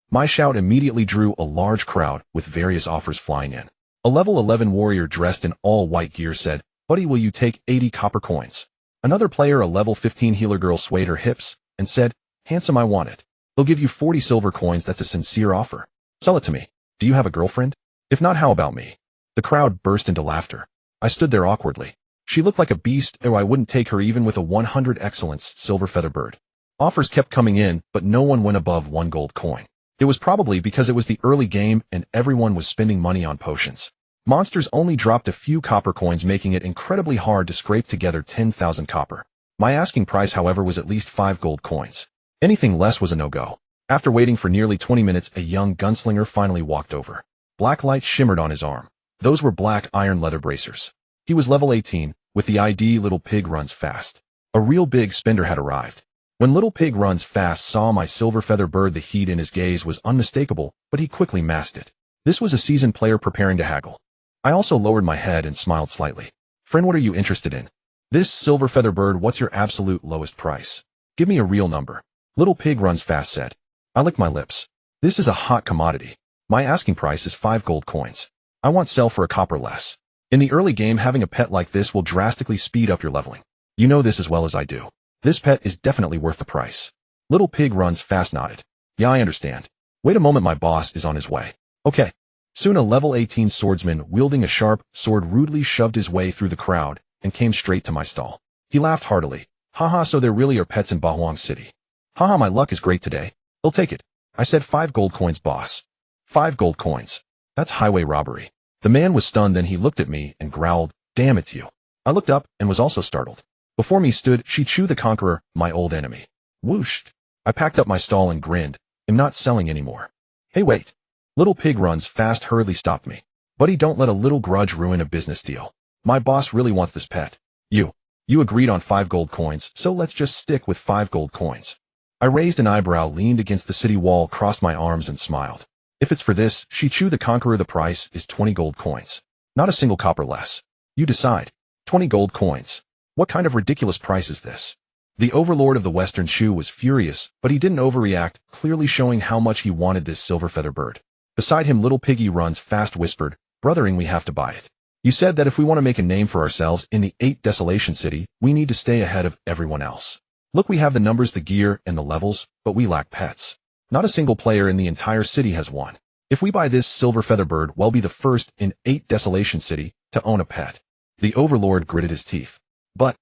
My shout immediately drew a large crowd with various offers flying in. A level 11 warrior dressed in all white gear said, "Buddy, will you take 80 copper coins?" Another player, a level 15 healer girl, swayed her hips and said, "Handsome, I want it. They'll give you 40 silver coins. That's a sincere offer. Sell it to me. Do you have a girlfriend? If not, how about me?" The crowd burst into laughter. I stood there awkwardly. She looked like a beast, or I wouldn't take her even with a 100 excellence silver feather bird. Offers kept coming in, but no one went above 1 gold coin. It was probably because it was the early game and everyone was spending money on potions. Monsters only dropped a few copper coins, making it incredibly hard to scrape together 10,000 copper. My asking price, however, was at least 5 gold coins. Anything less was a no-go. After waiting for nearly 20 minutes, a young gunslinger finally walked over. Black light shimmered on his arm. Those were black iron leather bracers. He was level 18, with the ID Little Pig Runs Fast. A real big spender had arrived. When Little Pig Runs Fast saw my silver feather bird, the heat in his gaze was unmistakable, but he quickly masked it. This was a seasoned player preparing to haggle. I also lowered my head and smiled slightly. "Friend, what are you interested in?" "This silver feather bird. What's your absolute lowest price?" "Give me a real number." Little Pig Runs Fast said. I licked my lips. This is a hot commodity. My asking price is 5 gold coins. I want sell for a copper less. In the early game, having a pet like this will drastically speed up your leveling. You know this as well as I do. This pet is definitely worth the price. Little Pig Runs Fast nodded. Yeah, I understand. Wait a moment, my boss is on his way. Okay. Soon a level 18 swordsman wielding a sharp sword rudely shoved his way through the crowd and came straight to my stall. He laughed heartily. Haha, so there really are pets in Baoan City. Haha, my luck is great today. I'll take it. I said 5 gold coins, boss. 5 gold coins. That's highway robbery. The man was stunned, then he looked at me and growled, "Damn, it's you." I looked up and was also startled. Before me stood Shichu the Conqueror, my old enemy. Whoosh! I packed up my stall and grinned. "I'm not selling anymore." "Hey, wait." Little Pig runs fast hurriedly stopped me. "Buddy, don't let a little grudge ruin a business deal. My boss really wants this pet. You agreed on 5 gold coins, so let's just stick with 5 gold coins." I raised an eyebrow, leaned against the city wall, crossed my arms and smiled. "If it's for this, Shichu the Conqueror, the price is 20 gold coins. Not a single copper less. You decide. 20 gold coins. What kind of ridiculous price is this?" The overlord of the Western Shu was furious, but he didn't overreact, clearly showing how much he wanted this silver feather bird. Beside him, Little Piggy runs fast whispered, "Brothering, we have to buy it. You said that if we want to make a name for ourselves in the 8th Desolation City, we need to stay ahead of everyone else. Look, we have the numbers, the gear, and the levels, but we lack pets. Not a single player in the entire city has one. If we buy this silver feather bird, we'll be the first in 8th Desolation City to own a pet." The overlord gritted his teeth. But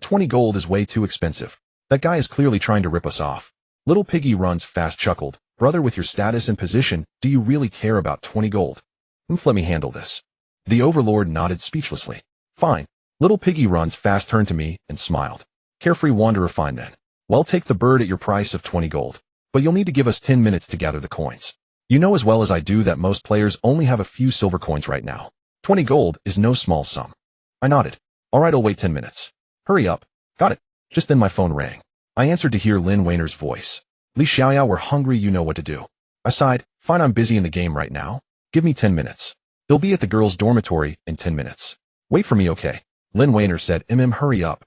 20 gold is way too expensive. That guy is clearly trying to rip us off." Little Piggy runs fast chuckled, "Brother, with your status and position, do you really care about 20 gold? Let me handle this." The overlord nodded speechlessly. "Fine." Little Piggy runs fast turned to me and smiled. "Carefree wanderer, fine then. Well, take the bird at your price of 20 gold. But you'll need to give us 10 minutes to gather the coins. You know as well as I do that most players only have a few silver coins right now. 20 gold is no small sum." I nodded. "All right, I'll wait 10 minutes. Hurry up." "Got it." Just then my phone rang. I answered to hear Lin Weiner's voice. "Li Xiaoyao, we're hungry, you know what to do." I sighed. "Fine, I'm busy in the game right now. Give me 10 minutes. They'll be at the girls' dormitory in 10 minutes. Wait for me, okay?" Lin Weiner said, hurry up."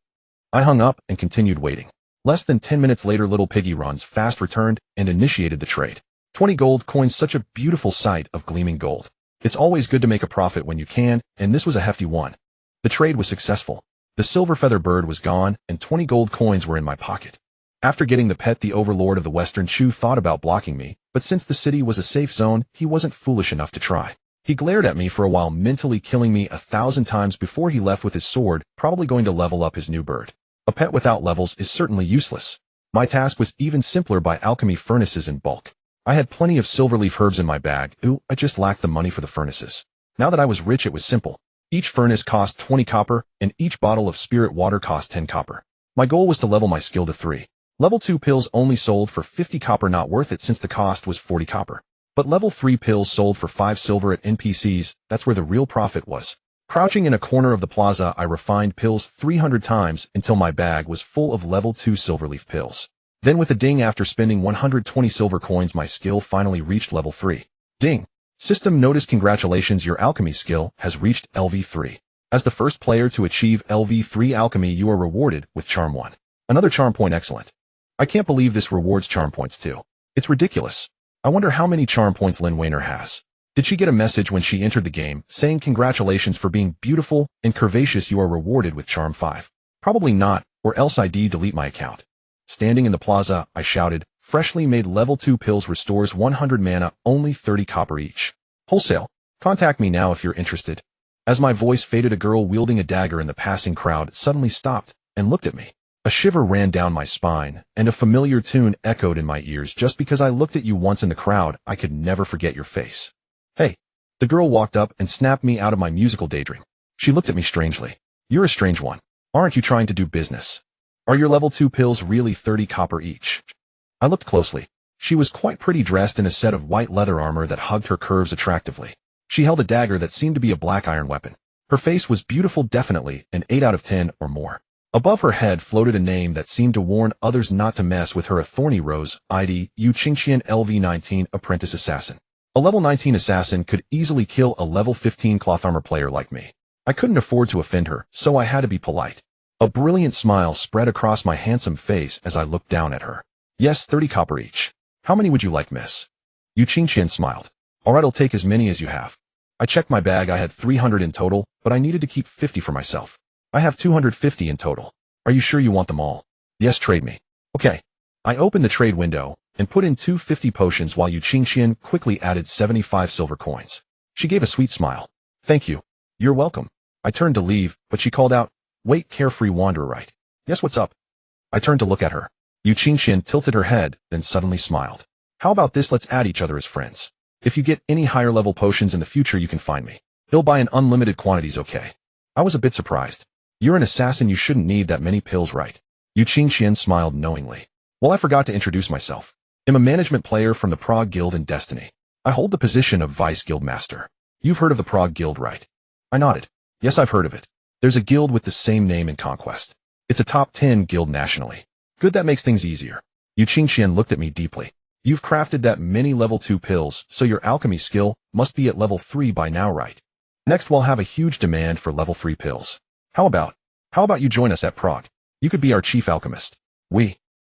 I hung up and continued waiting. Less than 10 minutes later, Little Piggy runs fast returned and initiated the trade. 20 gold coins, such a beautiful sight of gleaming gold. It's always good to make a profit when you can, and this was a hefty one. The trade was successful. The silver feather bird was gone, and 20 gold coins were in my pocket. After getting the pet, the overlord of the Western Shu thought about blocking me, but since the city was a safe zone, he wasn't foolish enough to try. He glared at me for a while, mentally killing me 1,000 times before he left with his sword, probably going to level up his new bird. A pet without levels is certainly useless. My task was even simpler by alchemy furnaces in bulk. I had plenty of silverleaf herbs in my bag. I just lacked the money for the furnaces. Now that I was rich, it was simple. Each furnace cost 20 copper, and each bottle of spirit water cost 10 copper. My goal was to level my skill to 3. Level 2 pills only sold for 50 copper, not worth it since the cost was 40 copper. But level 3 pills sold for 5 silver at NPCs, that's where the real profit was. Crouching in a corner of the plaza, I refined pills 300 times until my bag was full of level 2 silverleaf pills. Then with a ding, after spending 120 silver coins, my skill finally reached level 3. Ding! System notice, congratulations, your alchemy skill has reached LV3. As the first player to achieve LV3 alchemy, you are rewarded with Charm 1. Another charm point, excellent. I can't believe this rewards charm points too. It's ridiculous. I wonder how many charm points Lin Weiner has. Did she get a message when she entered the game saying congratulations for being beautiful and curvaceous, you are rewarded with charm 5? Probably not, or else I'd delete my account. Standing in the plaza, I shouted, freshly made level 2 pills restores 100 mana, only 30 copper each. Wholesale. Contact me now if you're interested. As my voice faded, a girl wielding a dagger in the passing crowd suddenly stopped and looked at me. A shiver ran down my spine, and a familiar tune echoed in my ears. Just because I looked at you once in the crowd, I could never forget your face. Hey. The girl walked up and snapped me out of my musical daydream. She looked at me strangely. You're a strange one. Aren't you trying to do business? Are your level 2 pills really 30 copper each? I looked closely. She was quite pretty, dressed in a set of white leather armor that hugged her curves attractively. She held a dagger that seemed to be a black iron weapon. Her face was beautiful, definitely an 8 out of 10 or more. Above her head floated a name that seemed to warn others not to mess with her, a thorny rose, ID, Yu Qingqian, LV19, apprentice assassin. A level 19 assassin could easily kill a level 15 cloth armor player like me. I couldn't afford to offend her, so I had to be polite. A brilliant smile spread across my handsome face as I looked down at her. Yes, 30 copper each. How many would you like, miss? Yu Qingqian smiled. All right, I'll take as many as you have. I checked my bag. I had 300 in total, but I needed to keep 50 for myself. I have 250 in total. Are you sure you want them all? Yes, trade me. Okay. I opened the trade window and put in 250 potions while Yu Qingqian quickly added 75 silver coins. She gave a sweet smile. Thank you. You're welcome. I turned to leave, but she called out, wait, carefree wanderer, right? Yes, what's up? I turned to look at her. Yu Qingqian tilted her head, then suddenly smiled. How about this? Let's add each other as friends. If you get any higher level potions in the future, you can find me. He'll buy in unlimited quantities, okay? I was a bit surprised. You're an assassin, you shouldn't need that many pills, right? Yu Qingxian smiled knowingly. Well, I forgot to introduce myself. I'm a management player from the Prague Guild in Destiny. I hold the position of Vice Guild Master. You've heard of the Prague Guild, right? I nodded. Yes, I've heard of it. There's a guild with the same name in Conquest. It's a top 10 guild nationally. Good, that makes things easier. Yu Qingxian looked at me deeply. You've crafted that many level 2 pills, so your alchemy skill must be at level 3 by now, right? Next, we'll have a huge demand for level 3 pills. How about you join us at Prague? You could be our chief alchemist.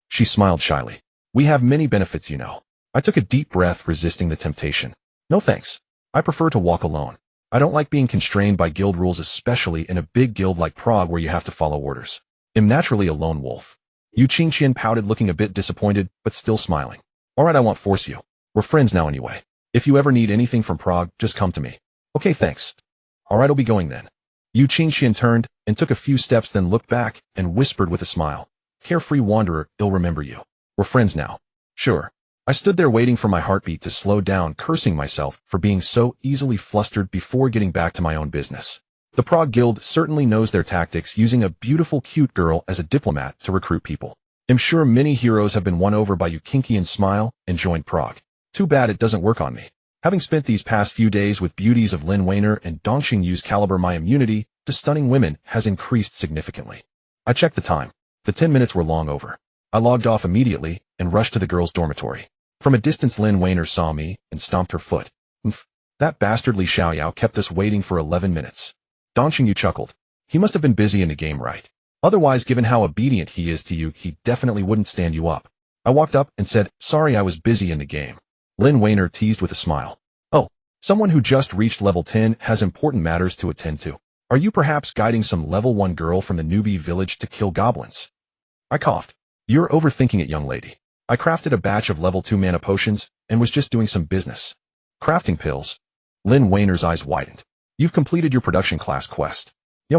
She smiled shyly. We have many benefits, you know. I took a deep breath, resisting the temptation. No thanks. I prefer to walk alone. I don't like being constrained by guild rules, especially in a big guild like Prague where you have to follow orders. I'm naturally a lone wolf. Yu Qingxian pouted, looking a bit disappointed, but still smiling. Alright, I won't force you. We're friends now anyway. If you ever need anything from Prague, just come to me. Okay, thanks. Alright, I'll be going then. Yu Qingxian turned and took a few steps, then looked back and whispered with a smile. Carefree wanderer, I'll remember you. We're friends now. Sure. I stood there waiting for my heartbeat to slow down, cursing myself for being so easily flustered before getting back to my own business. The Prague Guild certainly knows their tactics, using a beautiful, cute girl as a diplomat to recruit people. I'm sure many heroes have been won over by Yu Qingxian's smile and joined Prague. Too bad it doesn't work on me. Having spent these past few days with beauties of Lin Weiner and Dongxing Yu's caliber, my immunity to stunning women has increased significantly. I checked the time. The 10 minutes were long over. I logged off immediately and rushed to the girls' dormitory. From a distance, Lin Weiner saw me and stomped her foot. That bastard Li Xiaoyao kept us waiting for 11 minutes. Dongxing Yu chuckled. He must have been busy in the game, right? Otherwise, given how obedient he is to you, he definitely wouldn't stand you up. I walked up and said, sorry, I was busy in the game. Lin Weiner teased with a smile. Oh, someone who just reached level 10 has important matters to attend to. Are you perhaps guiding some level 1 girl from the newbie village to kill goblins? I coughed. You're overthinking it, young lady. I crafted a batch of level 2 mana potions and was just doing some business. Crafting pills. Lin Weiner's eyes widened. You've completed your production class quest. Yeah,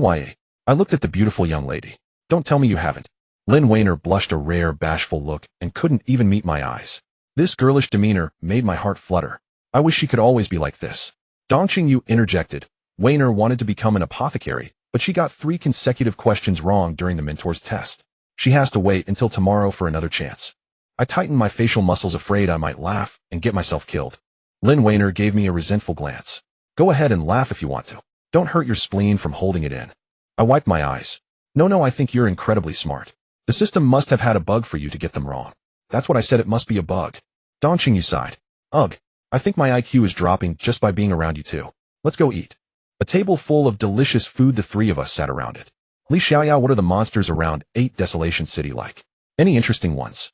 I looked at the beautiful young lady. Don't tell me you haven't. Lin Weiner blushed a rare, bashful look and couldn't even meet my eyes. This girlish demeanor made my heart flutter. I wish she could always be like this. Dongxing Yu interjected. Weiner wanted to become an apothecary, but she got 3 consecutive questions wrong during the mentor's test. She has to wait until tomorrow for another chance. I tightened my facial muscles, afraid I might laugh and get myself killed. Lin Weiner gave me a resentful glance. Go ahead and laugh if you want to. Don't hurt your spleen from holding it in. I wiped my eyes. No, I think you're incredibly smart. The system must have had a bug for you to get them wrong. That's what I said, it must be a bug. Dongxing Yu sighed. Ugh, I think my IQ is dropping just by being around you two. Let's go eat. A table full of delicious food, the 3 of us sat around it. Li Xiaoyao, what are the monsters around 8 Desolation City like? Any interesting ones?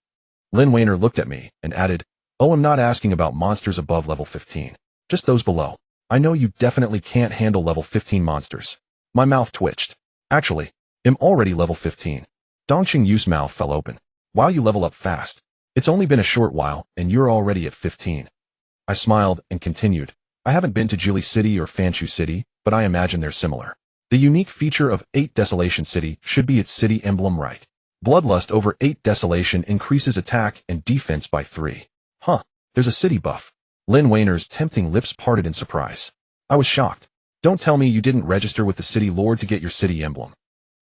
Lin Weiner looked at me and added, oh, I'm not asking about monsters above level 15. Just those below. I know you definitely can't handle level 15 monsters. My mouth twitched. Actually, I'm already level 15. Dongxing Yu's mouth fell open. Wow, you level up fast. It's only been a short while, and you're already at 15. I smiled and continued. I haven't been to Jili City or Fanshu City, but I imagine they're similar. The unique feature of 8 Desolation City should be its city emblem, right? Bloodlust over 8 Desolation increases attack and defense by 3. Huh, there's a city buff. Lin Weiner's tempting lips parted in surprise. I was shocked. Don't tell me you didn't register with the city lord to get your city emblem.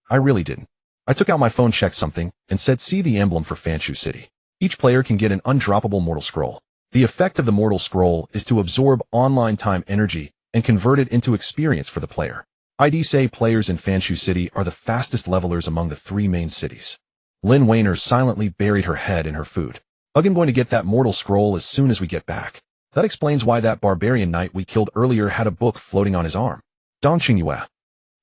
I really didn't. I took out my phone, checked something, and said, see the emblem for Fanshu City. Each player can get an undroppable mortal scroll. The effect of the mortal scroll is to absorb online time energy and convert it into experience for the player. I'd say players in Fanshu City are the fastest levelers among the 3 main cities. Lin Weiner silently buried her head in her food. I'm going to get that mortal scroll as soon as we get back. That explains why that barbarian knight we killed earlier had a book floating on his arm. Dongxing Yu.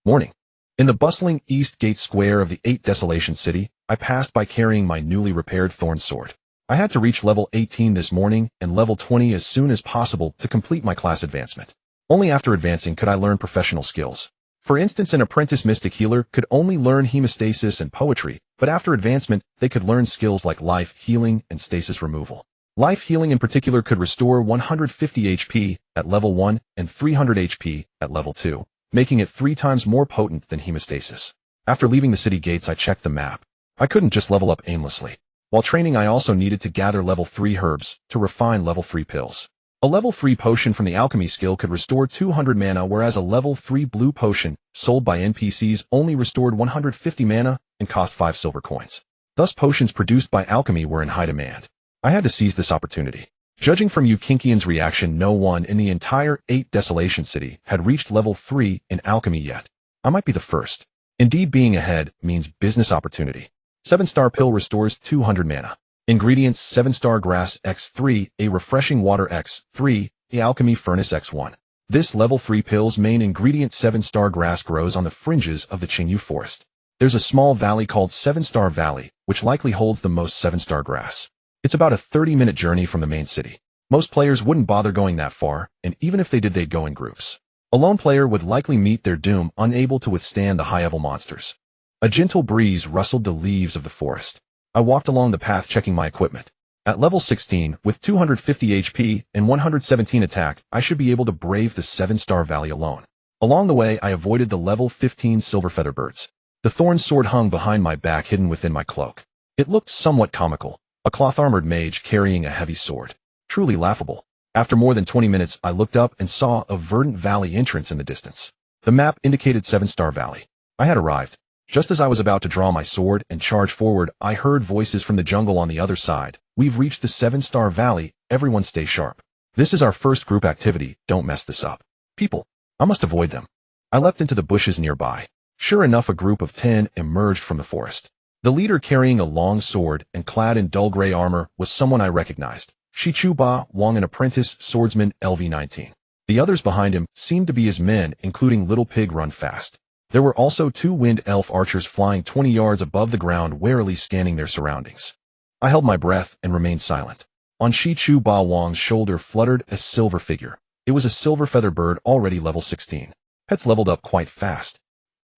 Morning. In the bustling East Gate Square of the 8 Desolation City, I passed by carrying my newly repaired thorn sword. I had to reach level 18 this morning and level 20 as soon as possible to complete my class advancement. Only after advancing could I learn professional skills. For instance, an apprentice mystic healer could only learn hemostasis and poetry, but after advancement, they could learn skills like life healing and stasis removal. Life healing in particular could restore 150 HP at level 1 and 300 HP at level 2, making it 3 times more potent than hemostasis. After leaving the city gates, I checked the map. I couldn't just level up aimlessly. While training, I also needed to gather level 3 herbs to refine level 3 pills. A level 3 potion from the alchemy skill could restore 200 mana, whereas a level 3 blue potion, sold by NPCs, only restored 150 mana and cost 5 silver coins. Thus potions produced by alchemy were in high demand. I had to seize this opportunity. Judging from Yukinkian's reaction, no one in the entire 8 Desolation City had reached level 3 in alchemy yet. I might be the first. Indeed, being ahead means business opportunity. 7-star pill restores 200 mana. Ingredients: 7-star grass x3, a refreshing water x3, a alchemy furnace x1. This level 3 pill's main ingredient, 7-star grass, grows on the fringes of the Qingyu forest. There's a small valley called 7-star Valley, which likely holds the most 7-star grass. It's about a 30-minute journey from the main city. Most players wouldn't bother going that far, and even if they did, they'd go in groups. A lone player would likely meet their doom, unable to withstand the high-level monsters. A gentle breeze rustled the leaves of the forest. I walked along the path, checking my equipment. At level 16, with 250 HP and 117 attack, I should be able to brave the 7-star valley alone. Along the way, I avoided the level 15 silver feather birds. The thorn sword hung behind my back, hidden within my cloak. It looked somewhat comical, a cloth-armored mage carrying a heavy sword. Truly laughable. After more than 20 minutes, I looked up and saw a verdant valley entrance in the distance. The map indicated 7-star Valley. I had arrived. Just as I was about to draw my sword and charge forward, I heard voices from the jungle on the other side. We've reached the 7-star Valley. Everyone stay sharp. This is our first group activity. Don't mess this up. People. I must avoid them. I leapt into the bushes nearby. Sure enough, a group of 10 emerged from the forest. The leader, carrying a long sword and clad in dull gray armor, was someone I recognized. Shichu Ba Wang, an apprentice swordsman, LV-19. The others behind him seemed to be his men, including Little Pig Run Fast. There were also 2 wind elf archers flying 20 yards above the ground, warily scanning their surroundings. I held my breath and remained silent. On Shichu Ba Wang's shoulder fluttered a silver figure. It was a silver feather bird, already level 16. Pets leveled up quite fast.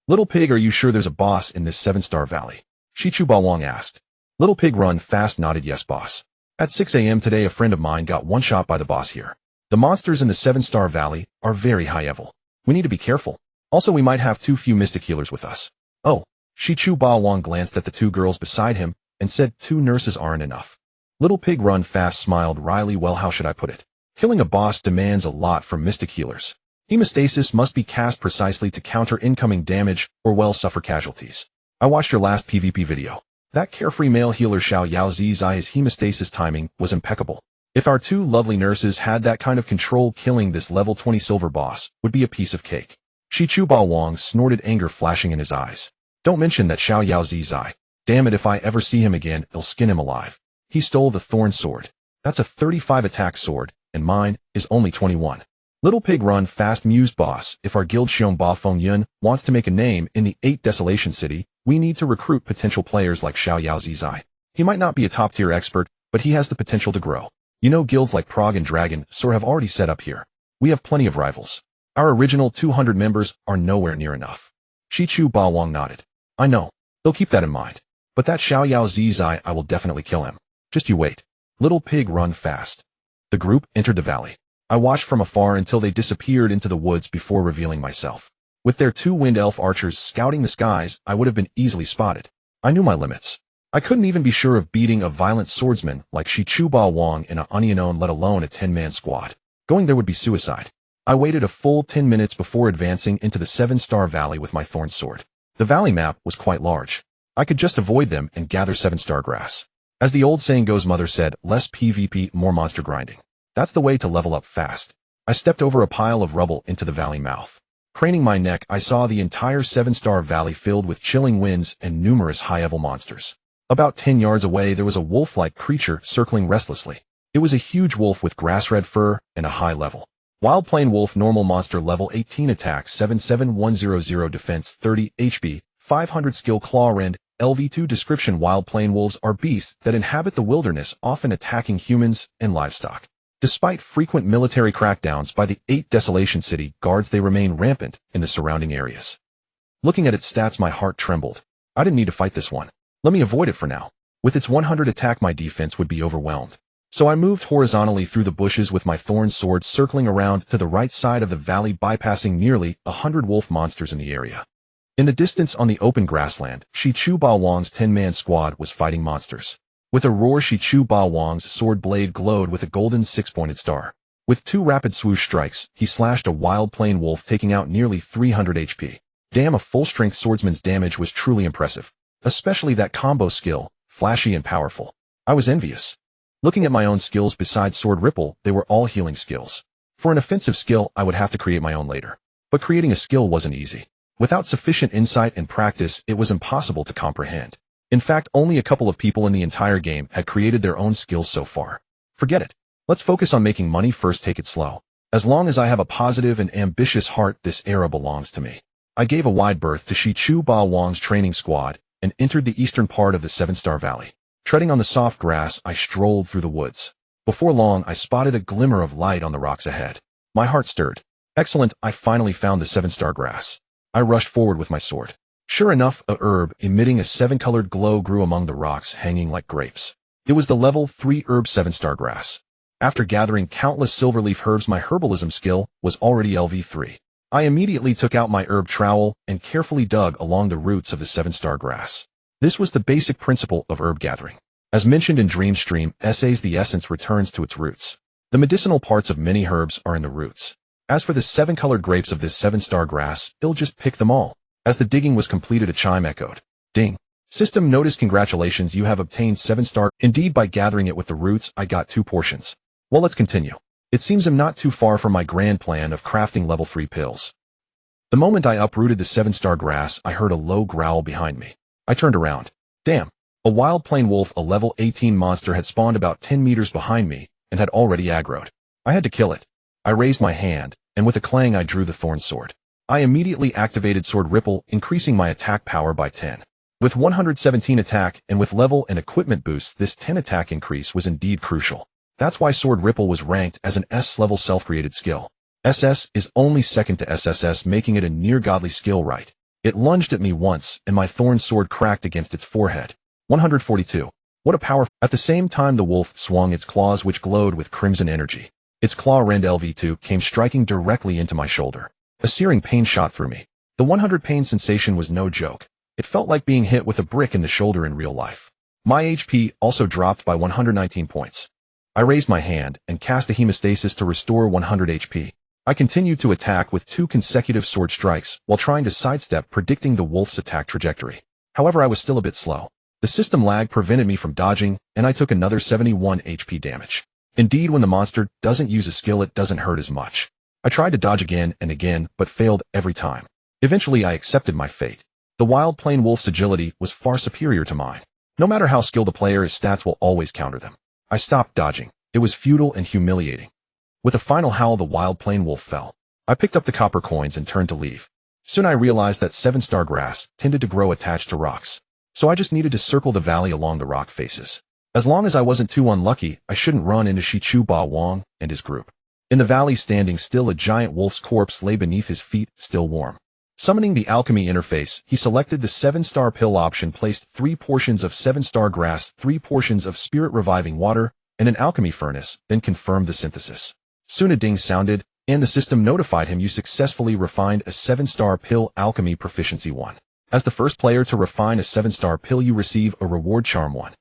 Little Pig, are you sure there's a boss in this 7-star valley? Shichu Ba Wang asked. Little Pig Run Fast nodded, yes boss. At 6 a.m. today, a friend of mine got one-shot by the boss here. The monsters in the 7-star valley are very high level. We need to be careful. Also, we might have too few mystic healers with us. Oh, Shichu Ba Wang glanced at the 2 girls beside him and said 2 nurses aren't enough. Little Pig Run Fast smiled wryly. Well, how should I put it? Killing a boss demands a lot from mystic healers. Hemostasis must be cast precisely to counter incoming damage or well suffer casualties. I watched your last PvP video. That carefree male healer Xiao Yaozi's his hemostasis timing was impeccable. If our 2 lovely nurses had that kind of control, killing this level 20 silver boss would be a piece of cake. Shichu Ba Wang snorted, anger flashing in his eyes. Don't mention that Xiao Yaozi's eye. Damn it, if I ever see him again, I'll skin him alive. He stole the thorn sword. That's a 35 attack sword, and mine is only 21. Little Pig Run Fast mused, boss, if our guild Xiong Ba Feng Yun wants to make a name in the 8 Desolation City, we need to recruit potential players like Xiao Yaozi's eye. He might not be a top-tier expert, but he has the potential to grow. You know, guilds like Prague and Dragon Soar have already set up here. We have plenty of rivals. Our original 200 members are nowhere near enough. Shichu Ba Wang nodded. I know. They'll keep that in mind. But that Xiao Yaozi's eye, I will definitely kill him. Just you wait. Little Pig Run Fast. The group entered the valley. I watched from afar until they disappeared into the woods before revealing myself. With their 2 wind elf archers scouting the skies, I would have been easily spotted. I knew my limits. I couldn't even be sure of beating a violent swordsman like Shichu Ba Wang in an unknown, let alone a 10-man squad. Going there would be suicide. I waited a full 10 minutes before advancing into the 7-star valley with my thorn sword. The valley map was quite large. I could just avoid them and gather 7-star grass. As the old saying goes, mother said, less PvP, more monster grinding. That's the way to level up fast. I stepped over a pile of rubble into the valley mouth. Craning my neck, I saw the entire 7-star valley filled with chilling winds and numerous high-level monsters. About 10 yards away, there was a wolf-like creature circling restlessly. It was a huge wolf with grass-red fur and a high level. Wild Plain Wolf, normal monster, level 18, attack 77100, defense 30, HP 500, skill Claw Rend, LV2. Description: Wild Plain Wolves are beasts that inhabit the wilderness, often attacking humans and livestock. Despite frequent military crackdowns by the 8 Desolation City guards, they remain rampant in the surrounding areas. Looking at its stats, my heart trembled. I didn't need to fight this one. Let me avoid it for now. With its 100 attack, my defense would be overwhelmed. So I moved horizontally through the bushes with my thorn sword, circling around to the right side of the valley, bypassing nearly 100 wolf monsters in the area. In the distance on the open grassland, Shichu Ba Wang's 10-man squad was fighting monsters. With a roar, Shichu Ba Wang's sword blade glowed with a golden 6-pointed star. With 2 rapid swoosh strikes, he slashed a wild plain wolf, taking out nearly 300 HP. Damn, a full-strength swordsman's damage was truly impressive. Especially that combo skill, flashy and powerful. I was envious. Looking at my own skills besides Sword Ripple, they were all healing skills. For an offensive skill, I would have to create my own later. But creating a skill wasn't easy. Without sufficient insight and practice, it was impossible to comprehend. In fact, only a couple of people in the entire game had created their own skills so far. Forget it. Let's focus on making money first, take it slow. As long as I have a positive and ambitious heart, this era belongs to me. I gave a wide berth to Shi Chu Ba Wang's training squad and entered the eastern part of the 7-Star Valley. Treading on the soft grass, I strolled through the woods. Before long, I spotted a glimmer of light on the rocks ahead. My heart stirred. Excellent, I finally found the 7-Star Grass. I rushed forward with my sword. Sure enough, a herb emitting a 7-colored glow grew among the rocks, hanging like grapes. It was the level 3 herb 7-Star Grass. After gathering countless silverleaf herbs, my herbalism skill was already LV3. I immediately took out my herb trowel and carefully dug along the roots of the 7-Star Grass. This was the basic principle of herb gathering. As mentioned in Dreamstream essays, the essence returns to its roots. The medicinal parts of many herbs are in the roots. As for the 7-colored grapes of this 7-Star Grass, I'll just pick them all. As the digging was completed, a chime echoed. Ding. System notice, congratulations, you have obtained 7-star. Indeed, by gathering it with the roots, I got 2 portions. Well, let's continue. It seems I'm not too far from my grand plan of crafting level 3 pills. The moment I uprooted the 7-Star Grass, I heard a low growl behind me. I turned around. Damn. A wild plain wolf, a level 18 monster, had spawned about 10 meters behind me and had already aggroed. I had to kill it. I raised my hand, and with a clang I drew the thorn sword. I immediately activated Sword Ripple, increasing my attack power by 10. With 117 attack and with level and equipment boosts, this 10 attack increase was indeed crucial. That's why Sword Ripple was ranked as an S-level self-created skill. SS is only second to SSS, making it a near-godly skill, right? It lunged at me once, and my thorn sword cracked against its forehead. 142. What a power! At the same time, the wolf swung its claws, which glowed with crimson energy. Its claw rend LV2 came striking directly into my shoulder. A searing pain shot through me. The 100 pain sensation was no joke. It felt like being hit with a brick in the shoulder in real life. My HP also dropped by 119 points. I raised my hand and cast a hemostasis to restore 100 HP. I continued to attack with 2 consecutive sword strikes while trying to sidestep, predicting the wolf's attack trajectory. However, I was still a bit slow. The system lag prevented me from dodging, and I took another 71 HP damage. Indeed, when the monster doesn't use a skill, it doesn't hurt as much. I tried to dodge again and again, but failed every time. Eventually, I accepted my fate. The wild plain wolf's agility was far superior to mine. No matter how skilled a player is, stats will always counter them. I stopped dodging. It was futile and humiliating. With a final howl, the wild plain wolf fell. I picked up the copper coins and turned to leave. Soon I realized that 7-Star Grass tended to grow attached to rocks. So I just needed to circle the valley along the rock faces. As long as I wasn't too unlucky, I shouldn't run into Shi Chu Ba Wang and his group. In the valley, standing still, a giant wolf's corpse lay beneath his feet, still warm. Summoning the alchemy interface, he selected the 7-star pill option, placed 3 portions of 7-Star Grass, 3 portions of spirit reviving water, and an alchemy furnace, then confirmed the synthesis. Soon a ding sounded, and the system notified him, you successfully refined a 7-star pill, alchemy proficiency 1. As the first player to refine a 7-star pill, you receive a reward charm 1.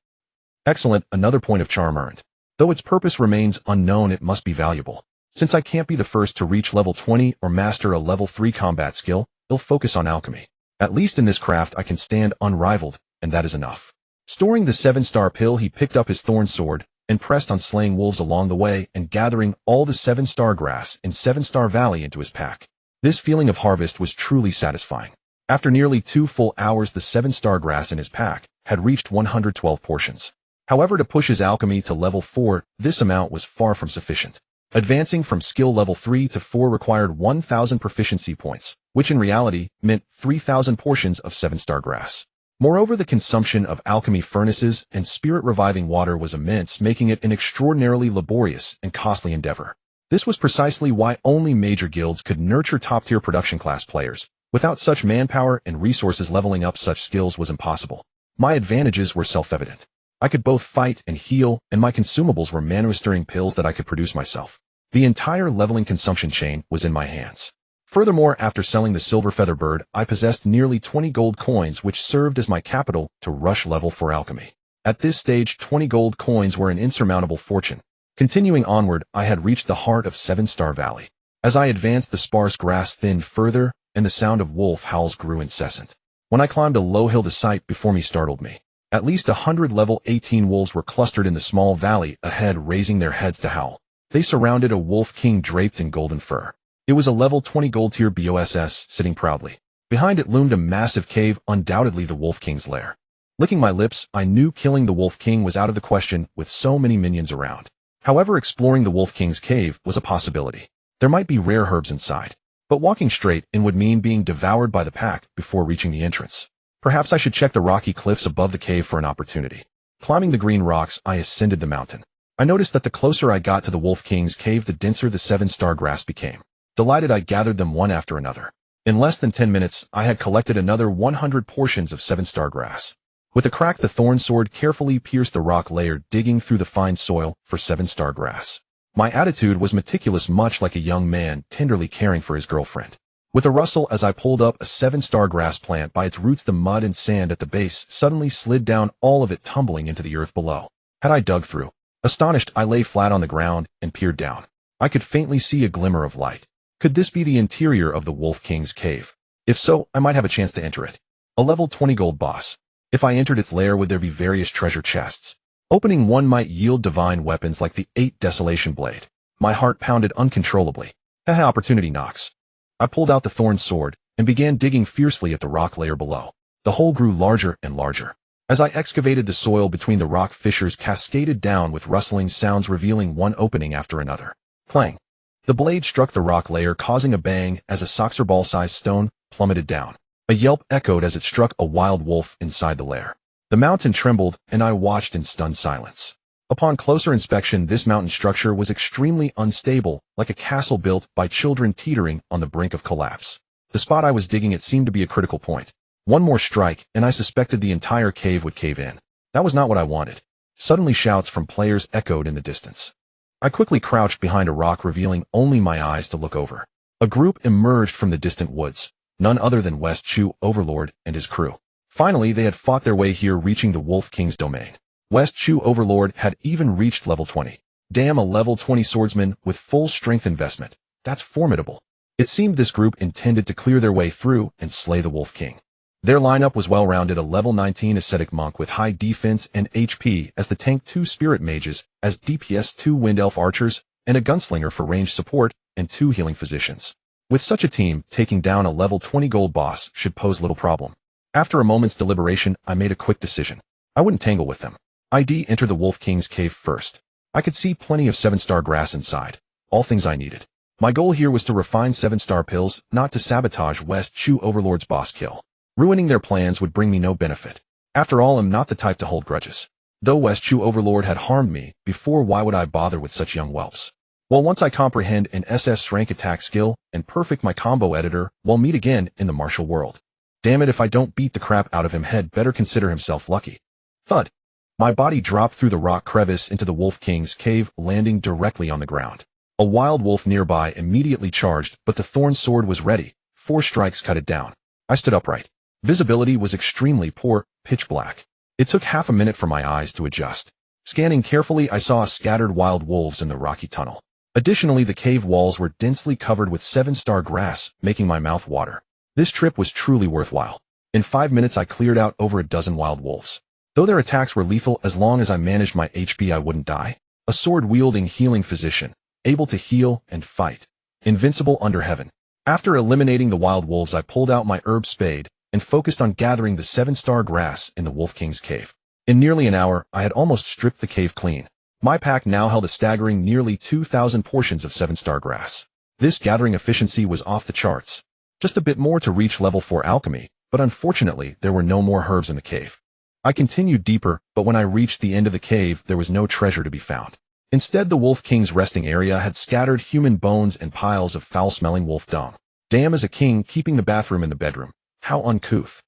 Excellent, another point of charm earned. Though its purpose remains unknown, it must be valuable. Since I can't be the first to reach level 20 or master a level 3 combat skill, I'll focus on alchemy. At least in this craft I can stand unrivaled, and that is enough. Storing the 7-star pill, he picked up his thorn sword and pressed on slaying wolves along the way and gathering all the 7-star grass in 7-star Valley into his pack. This feeling of harvest was truly satisfying. After nearly 2 full hours, the 7-star grass in his pack had reached 112 portions. However, to push his alchemy to level 4, this amount was far from sufficient. Advancing from skill level 3 to 4 required 1,000 proficiency points, which in reality meant 3,000 portions of 7-star grass. Moreover, the consumption of alchemy furnaces and spirit reviving water was immense, making it an extraordinarily laborious and costly endeavor. This was precisely why only major guilds could nurture top-tier production class players. Without such manpower and resources, leveling up such skills was impossible. My advantages were self-evident. I could both fight and heal, and my consumables were mana-restoring pills that I could produce myself. The entire leveling consumption chain was in my hands. Furthermore, after selling the silver feather bird, I possessed nearly 20 gold coins, which served as my capital to rush level 4 alchemy. At this stage, 20 gold coins were an insurmountable fortune. Continuing onward, I had reached the heart of 7-Star Valley. As I advanced, the sparse grass thinned further, and the sound of wolf howls grew incessant. When I climbed a low hill, the sight before me startled me. At least 100 level 18 wolves were clustered in the small valley ahead, raising their heads to howl. They surrounded a wolf king draped in golden fur. It was a level 20 gold tier boss sitting proudly. Behind it loomed a massive cave, undoubtedly the wolf king's lair. Licking my lips, I knew killing the wolf king was out of the question with so many minions around. However, exploring the wolf king's cave was a possibility. There might be rare herbs inside, but walking straight in would mean being devoured by the pack before reaching the entrance. Perhaps I should check the rocky cliffs above the cave for an opportunity. Climbing the green rocks, I ascended the mountain. I noticed that the closer I got to the wolf king's cave, the denser the 7-star grass became. Delighted, I gathered them one after another. In less than 10 minutes, I had collected another 100 portions of 7-star grass. With a crack, the thorn sword carefully pierced the rock layer, digging through the fine soil for 7-star grass. My attitude was meticulous, much like a young man tenderly caring for his girlfriend. With a rustle, as I pulled up a 7-star grass plant by its roots, the mud and sand at the base suddenly slid down, all of it tumbling into the earth below. Had I dug through? Astonished, I lay flat on the ground and peered down. I could faintly see a glimmer of light. Could this be the interior of the Wolf King's cave? If so, I might have a chance to enter it. A level 20 gold boss. If I entered its lair, would there be various treasure chests? Opening one might yield divine weapons like the 8 Desolation Blade. My heart pounded uncontrollably. Opportunity knocks. I pulled out the thorn sword and began digging fiercely at the rock layer below. The hole grew larger and larger. As I excavated, the soil between the rock fissures cascaded down with rustling sounds, revealing one opening after another. Clang. The blade struck the rock layer, causing a bang as a soccer ball-sized stone plummeted down. A yelp echoed as it struck a wild wolf inside the lair. The mountain trembled, and I watched in stunned silence. Upon closer inspection, this mountain structure was extremely unstable, like a castle built by children teetering on the brink of collapse. The spot I was digging, it seemed to be a critical point. One more strike, and I suspected the entire cave would cave in. That was not what I wanted. Suddenly, shouts from players echoed in the distance. I quickly crouched behind a rock, revealing only my eyes to look over. A group emerged from the distant woods, none other than West Chu Overlord and his crew. Finally, they had fought their way here, reaching the Wolf King's domain. West Chu Overlord had even reached level 20. Damn, a level 20 swordsman with full strength investment. That's formidable. It seemed this group intended to clear their way through and slay the Wolf King. Their lineup was well-rounded: a level 19 ascetic monk with high defense and HP as the tank, 2 spirit mages as DPS, 2 wind elf archers, and a gunslinger for ranged support, and 2 healing physicians. With such a team, taking down a level 20 gold boss should pose little problem. After a moment's deliberation, I made a quick decision. I wouldn't tangle with them. I'd enter the Wolf King's cave first. I could see plenty of 7-star grass inside, all things I needed. My goal here was to refine 7-star pills, not to sabotage West Chu Overlord's boss kill. Ruining their plans would bring me no benefit. After all, I'm not the type to hold grudges. Though West Chu Overlord had harmed me before, why would I bother with such young whelps? Well, once I comprehend an SS rank attack skill and perfect my combo editor, we'll meet again in the martial world. Damn it, if I don't beat the crap out of him, he'd better consider himself lucky. Thud. My body dropped through the rock crevice into the Wolf King's cave, landing directly on the ground. A wild wolf nearby immediately charged, but the thorn sword was ready. 4 strikes cut it down. I stood upright. Visibility was extremely poor, pitch black. It took half a minute for my eyes to adjust. Scanning carefully, I saw scattered wild wolves in the rocky tunnel. Additionally, the cave walls were densely covered with 7-star grass, making my mouth water. This trip was truly worthwhile. In 5 minutes, I cleared out over a dozen wild wolves. Though their attacks were lethal, as long as I managed my HP, I wouldn't die. A sword-wielding healing physician, able to heal and fight. Invincible under heaven. After eliminating the wild wolves, I pulled out my herb spade and focused on gathering the 7-star grass in the Wolf King's cave. In nearly an hour, I had almost stripped the cave clean. My pack now held a staggering nearly 2,000 portions of 7-star grass. This gathering efficiency was off the charts. Just a bit more to reach level 4 alchemy, but unfortunately, there were no more herbs in the cave. I continued deeper, but when I reached the end of the cave, there was no treasure to be found. Instead, the Wolf King's resting area had scattered human bones and piles of foul-smelling wolf dung. Damn, as a king, keeping the bathroom in the bedroom. How uncouth.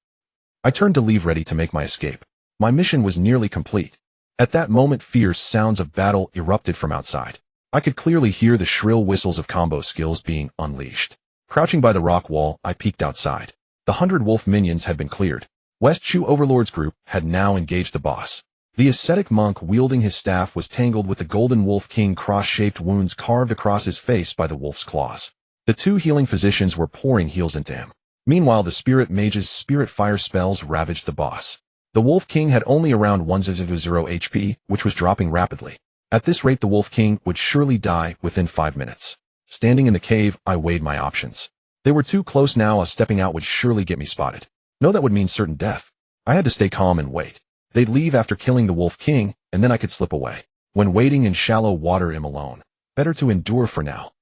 I turned to leave, ready to make my escape. My mission was nearly complete. At that moment, fierce sounds of battle erupted from outside. I could clearly hear the shrill whistles of combo skills being unleashed. Crouching by the rock wall, I peeked outside. The 100 wolf minions had been cleared. West Chu Overlord's group had now engaged the boss. The ascetic monk wielding his staff was tangled with the golden wolf king cross-shaped wounds carved across his face by the wolf's claws. The two healing physicians were pouring heals into him. Meanwhile, the spirit mage's spirit fire spells ravaged the boss. The wolf king had only around 100 HP, which was dropping rapidly. At this rate, the wolf king would surely die within 5 minutes. Standing in the cave, I weighed my options. They were too close now. A stepping out would surely get me spotted. No, that would mean certain death. I had to stay calm and wait. They'd leave after killing the wolf king, and then I could slip away. When wading in shallow water, I'm alone. Better to endure for now.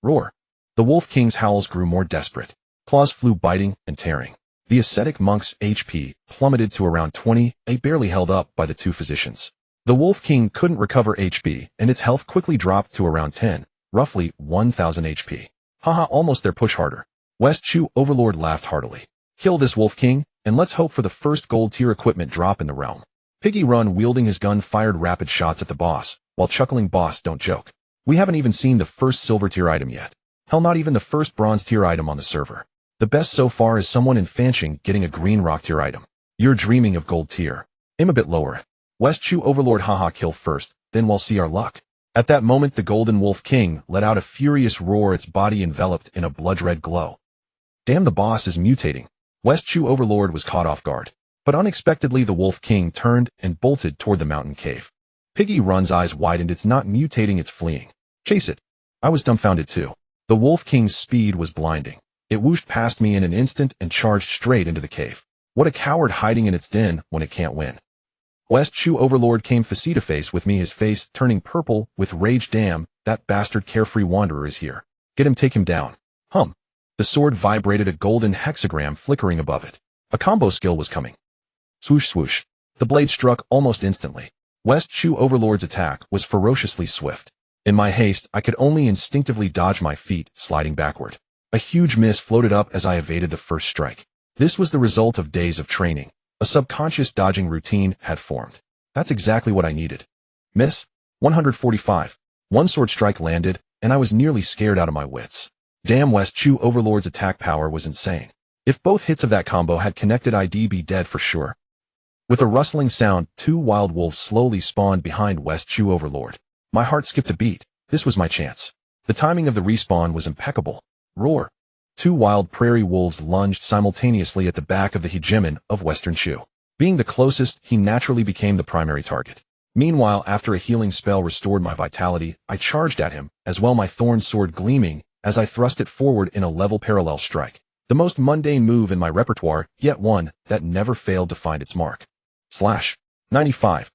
Roar. The wolf king's howls grew more desperate. Claws flew biting and tearing. The ascetic monk's HP plummeted to around 20, barely held up by the two physicians. The wolf king couldn't recover HP, and its health quickly dropped to around 10, roughly 1,000 HP. Haha, almost there, push harder. West Chu Overlord laughed heartily. Kill this wolf king, and let's hope for the first gold tier equipment drop in the realm. Piggy Run wielding his gun fired rapid shots at the boss, while chuckling, boss, don't joke. We haven't even seen the first silver tier item yet. Hell, not even the first bronze tier item on the server. The best so far is someone in Fanching getting a green rock tier item. You're dreaming of gold tier. Aim a bit lower. West Chu Overlord, haha, kill first, then we'll see our luck. At that moment, the golden wolf king let out a furious roar, its body enveloped in a blood-red glow. Damn, the boss is mutating. West Chu Overlord was caught off guard. But unexpectedly, the wolf king turned and bolted toward the mountain cave. Piggy Run's eyes widened. It's not mutating, it's fleeing. Chase it. I was dumbfounded too. The wolf king's speed was blinding. It whooshed past me in an instant and charged straight into the cave. What a coward hiding in its den when it can't win. West Chu Overlord came face-to-face with me, his face turning purple with rage. Damn, that bastard carefree wanderer is here. Get him, take him down. Hum. The sword vibrated, a golden hexagram flickering above it. A combo skill was coming. Swoosh swoosh. The blade struck almost instantly. West Chu Overlord's attack was ferociously swift. In my haste, I could only instinctively dodge my feet, sliding backward. A huge miss floated up as I evaded the first strike. This was the result of days of training. A subconscious dodging routine had formed. That's exactly what I needed. Miss. 145. One sword strike landed, and I was nearly scared out of my wits. Damn, West Chu Overlord's attack power was insane. If both hits of that combo had connected, I'd be dead for sure. With a rustling sound, two wild wolves slowly spawned behind West Chu Overlord. My heart skipped a beat. This was my chance. The timing of the respawn was impeccable. Roar. Two wild prairie wolves lunged simultaneously at the back of the hegemon of Western Chu. Being the closest, he naturally became the primary target. Meanwhile, after a healing spell restored my vitality, I charged at him, as well, my thorn sword gleaming, as I thrust it forward in a level parallel strike. The most mundane move in my repertoire, yet one that never failed to find its mark. Slash. 95.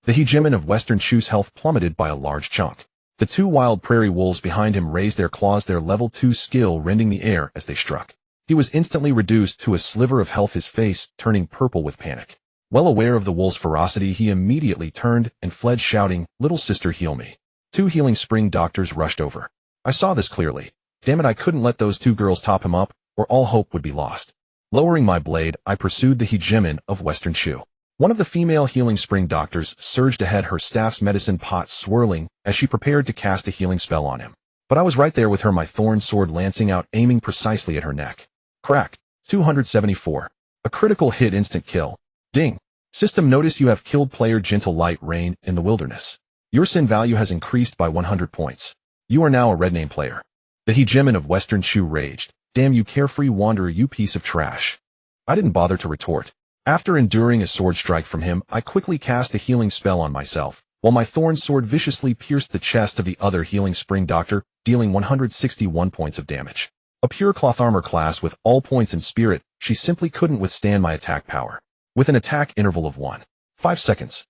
The hegemon of Western Chu's health plummeted by a large chunk. The two wild prairie wolves behind him raised their claws, their level 2 skill rending the air as they struck. He was instantly reduced to a sliver of health, his face turning purple with panic. Well aware of the wolves' ferocity, he immediately turned and fled, shouting, "Little sister, heal me." Two healing spring doctors rushed over. I saw this clearly. Damn it, I couldn't let those two girls top him up, or all hope would be lost. Lowering my blade, I pursued the hegemon of Western Chu. One of the female healing spring doctors surged ahead, her staff's medicine pot swirling as she prepared to cast a healing spell on him. But I was right there with her, my thorn sword lancing out, aiming precisely at her neck. Crack. 274. A critical hit, instant kill. Ding. System, notice you have killed player Gentle Light Rain in the wilderness. Your sin value has increased by 100 points. You are now a red name player. The hegemon of Western Chu raged. Damn you carefree wanderer, you piece of trash. I didn't bother to retort. After enduring a sword strike from him, I quickly cast a healing spell on myself, while my thorn sword viciously pierced the chest of the other healing spring doctor, dealing 161 points of damage. A pure cloth armor class with all points in spirit, she simply couldn't withstand my attack power. With an attack interval of 1.5 seconds.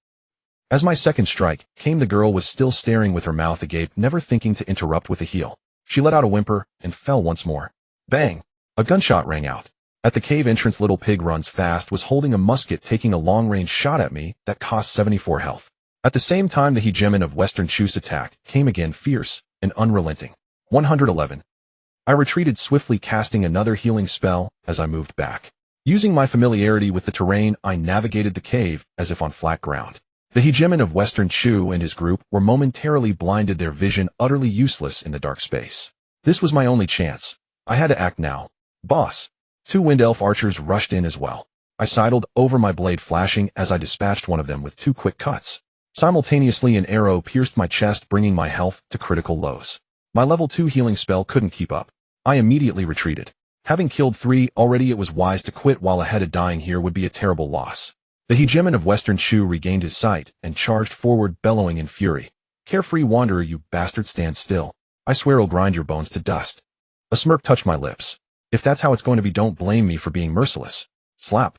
As my second strike came, the girl was still staring with her mouth agape, never thinking to interrupt with a heal. She let out a whimper and fell once more. Bang! A gunshot rang out. At the cave entrance, Little Pig Runs Fast was holding a musket, taking a long-range shot at me that cost 74 health. At the same time, the hegemon of Western Chu's attack came again, fierce and unrelenting. 111. I retreated swiftly, casting another healing spell as I moved back. Using my familiarity with the terrain, I navigated the cave as if on flat ground. The hegemon of Western Chu and his group were momentarily blinded, their vision utterly useless in the dark space. This was my only chance. I had to act now. Boss. Two Wind Elf archers rushed in as well. I sidled over my blade flashing as I dispatched one of them with 2 quick cuts. Simultaneously an arrow pierced my chest, bringing my health to critical lows. My level 2 healing spell couldn't keep up. I immediately retreated. Having killed 3 already, it was wise to quit while ahead of dying here would be a terrible loss. The hegemon of Western Shu regained his sight and charged forward, bellowing in fury. Carefree wanderer, you bastard, stand still. I swear I'll grind your bones to dust. A smirk touched my lips. If that's how it's going to be, don't blame me for being merciless. Slap.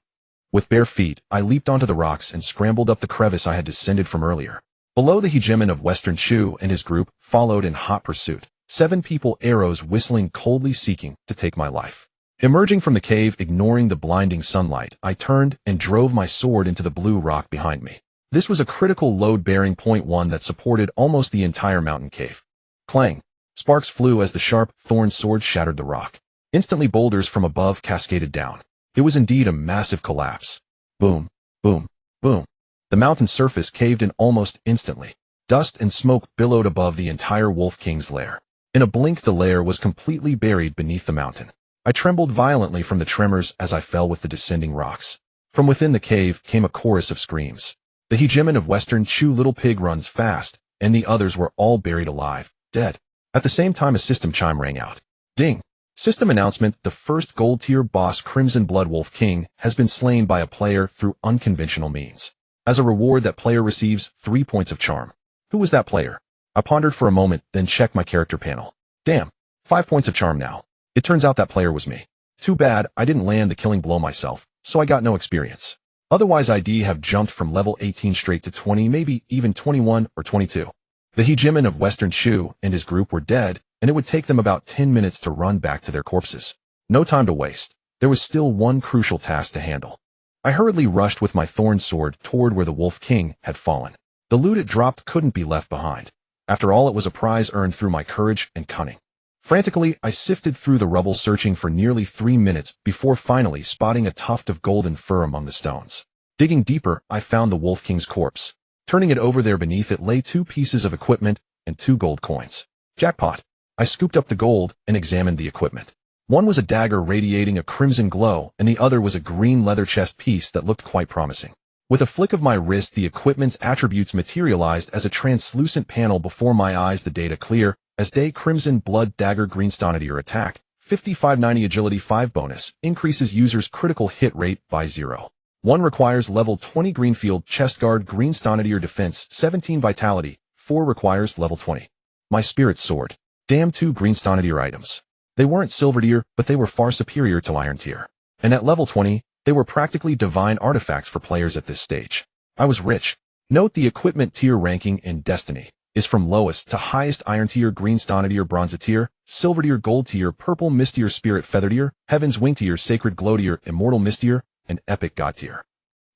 With bare feet, I leaped onto the rocks and scrambled up the crevice I had descended from earlier. Below, the hegemon of Western Shu and his group followed in hot pursuit. 7 people, arrows whistling coldly, seeking to take my life. Emerging from the cave, ignoring the blinding sunlight, I turned and drove my sword into the blue rock behind me. This was a critical load-bearing point, one that supported almost the entire mountain cave. Clang! Sparks flew as the sharp, thorn sword shattered the rock. Instantly, boulders from above cascaded down. It was indeed a massive collapse. Boom, boom, boom. The mountain surface caved in almost instantly. Dust and smoke billowed above the entire Wolf King's lair. In a blink, the lair was completely buried beneath the mountain. I trembled violently from the tremors as I fell with the descending rocks. From within the cave came a chorus of screams. The hegemon of Western Shu, little pig, runs fast, and the others were all buried alive, dead. At the same time, a system chime rang out. Ding! System announcement: the first gold-tier boss, Crimson Blood Wolf King, has been slain by a player through unconventional means. As a reward, that player receives 3 points of charm. Who was that player? I pondered for a moment, then checked my character panel. Damn, 5 points of charm now. It turns out that player was me. Too bad I didn't land the killing blow myself, so I got no experience. Otherwise, I'd have jumped from level 18 straight to 20, maybe even 21 or 22. The hegemon of Western Shu and his group were dead, and it would take them about 10 minutes to run back to their corpses. No time to waste. There was still one crucial task to handle. I hurriedly rushed with my thorn sword toward where the Wolf King had fallen. The loot it dropped couldn't be left behind. After all, it was a prize earned through my courage and cunning. Frantically, I sifted through the rubble, searching for nearly 3 minutes before finally spotting a tuft of golden fur among the stones. Digging deeper, I found the Wolf King's corpse. Turning it over, there beneath it lay 2 pieces of equipment and 2 gold coins. Jackpot! I scooped up the gold and examined the equipment. One was a dagger radiating a crimson glow, and the other was a green leather chest piece that looked quite promising. With a flick of my wrist, the equipment's attributes materialized as a translucent panel before my eyes. The data clear as day: Crimson Blood Dagger, green stonadier attack, 5590 agility 5 bonus, increases user's critical hit rate by 0.1, requires level 20 Greenfield chest guard, green stonadier defense, 17 vitality, 4, requires level 20. My spirit sword. Damn, 2 green stonadier items. They weren't silver tier, but they were far superior to iron tier. And at level 20, they were practically divine artifacts for players at this stage. I was rich. Note the equipment tier ranking in Destiny is from lowest to highest: iron tier, green stonadier, bronze tier, silver tier, gold tier, purple mist tier, spirit feather tier, heaven's wing tier, sacred glow tier, immortal mist tier, and epic god tier.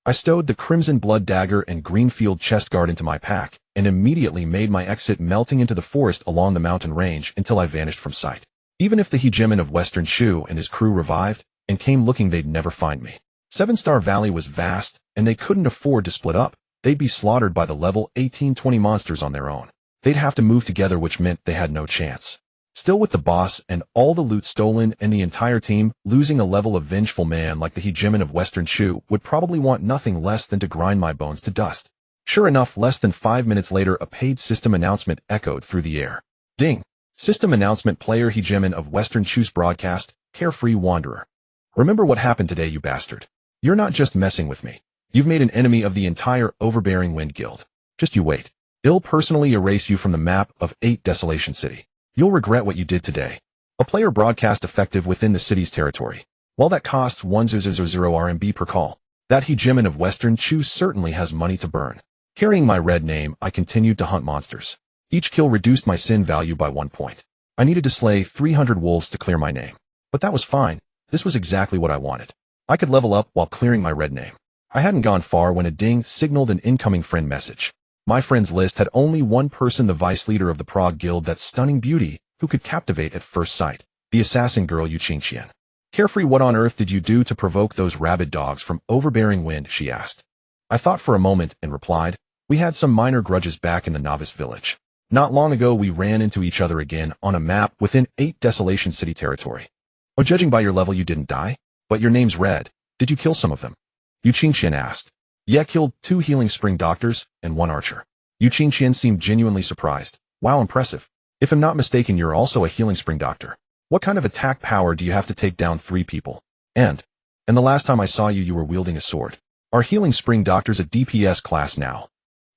I stowed the Crimson Blood Dagger and Greenfield chest guard into my pack and immediately made my exit, melting into the forest along the mountain range until I vanished from sight. Even if the hegemon of Western Shu and his crew revived and came looking, they'd never find me. 7-Star Valley was vast, and they couldn't afford to split up. They'd be slaughtered by the level 18-20 monsters on their own. They'd have to move together, which meant they had no chance. Still, with the boss and all the loot stolen and the entire team, losing a level of vengeful man like the hegemon of Western Shu would probably want nothing less than to grind my bones to dust. Sure enough, less than 5 minutes later, a paid system announcement echoed through the air. Ding! System announcement: player hegemon of Western Shu's broadcast, Carefree Wanderer. Remember what happened today, you bastard. You're not just messing with me. You've made an enemy of the entire Overbearing Wind Guild. Just you wait. I'll personally erase you from the map of 8 Desolation City. You'll regret what you did today. A player broadcast effective within the city's territory. While that costs 1000 RMB per call, that hegemon of Western Shu certainly has money to burn. Carrying my red name, I continued to hunt monsters. Each kill reduced my sin value by 1 point. I needed to slay 300 wolves to clear my name. But that was fine. This was exactly what I wanted. I could level up while clearing my red name. I hadn't gone far when a ding signaled an incoming friend message. My friends list had only one person, the vice leader of the Prague Guild, that stunning beauty who could captivate at first sight, the assassin girl Yu Qingxian. Carefree, what on earth did you do to provoke those rabid dogs from Overbearing Wind? She asked. I thought for a moment and replied, we had some minor grudges back in the novice village. Not long ago, we ran into each other again on a map within 8 Desolation City territory. Oh, judging by your level, you didn't die? But your name's red. Did you kill some of them? Yu Qingqian asked. Yeah, killed 2 healing spring doctors and 1 archer. Yu Qingqian seemed genuinely surprised. Wow, impressive. If I'm not mistaken, you're also a healing spring doctor. What kind of attack power do you have to take down 3 people? And the last time I saw you, you were wielding a sword. Are healing spring doctors a DPS class now?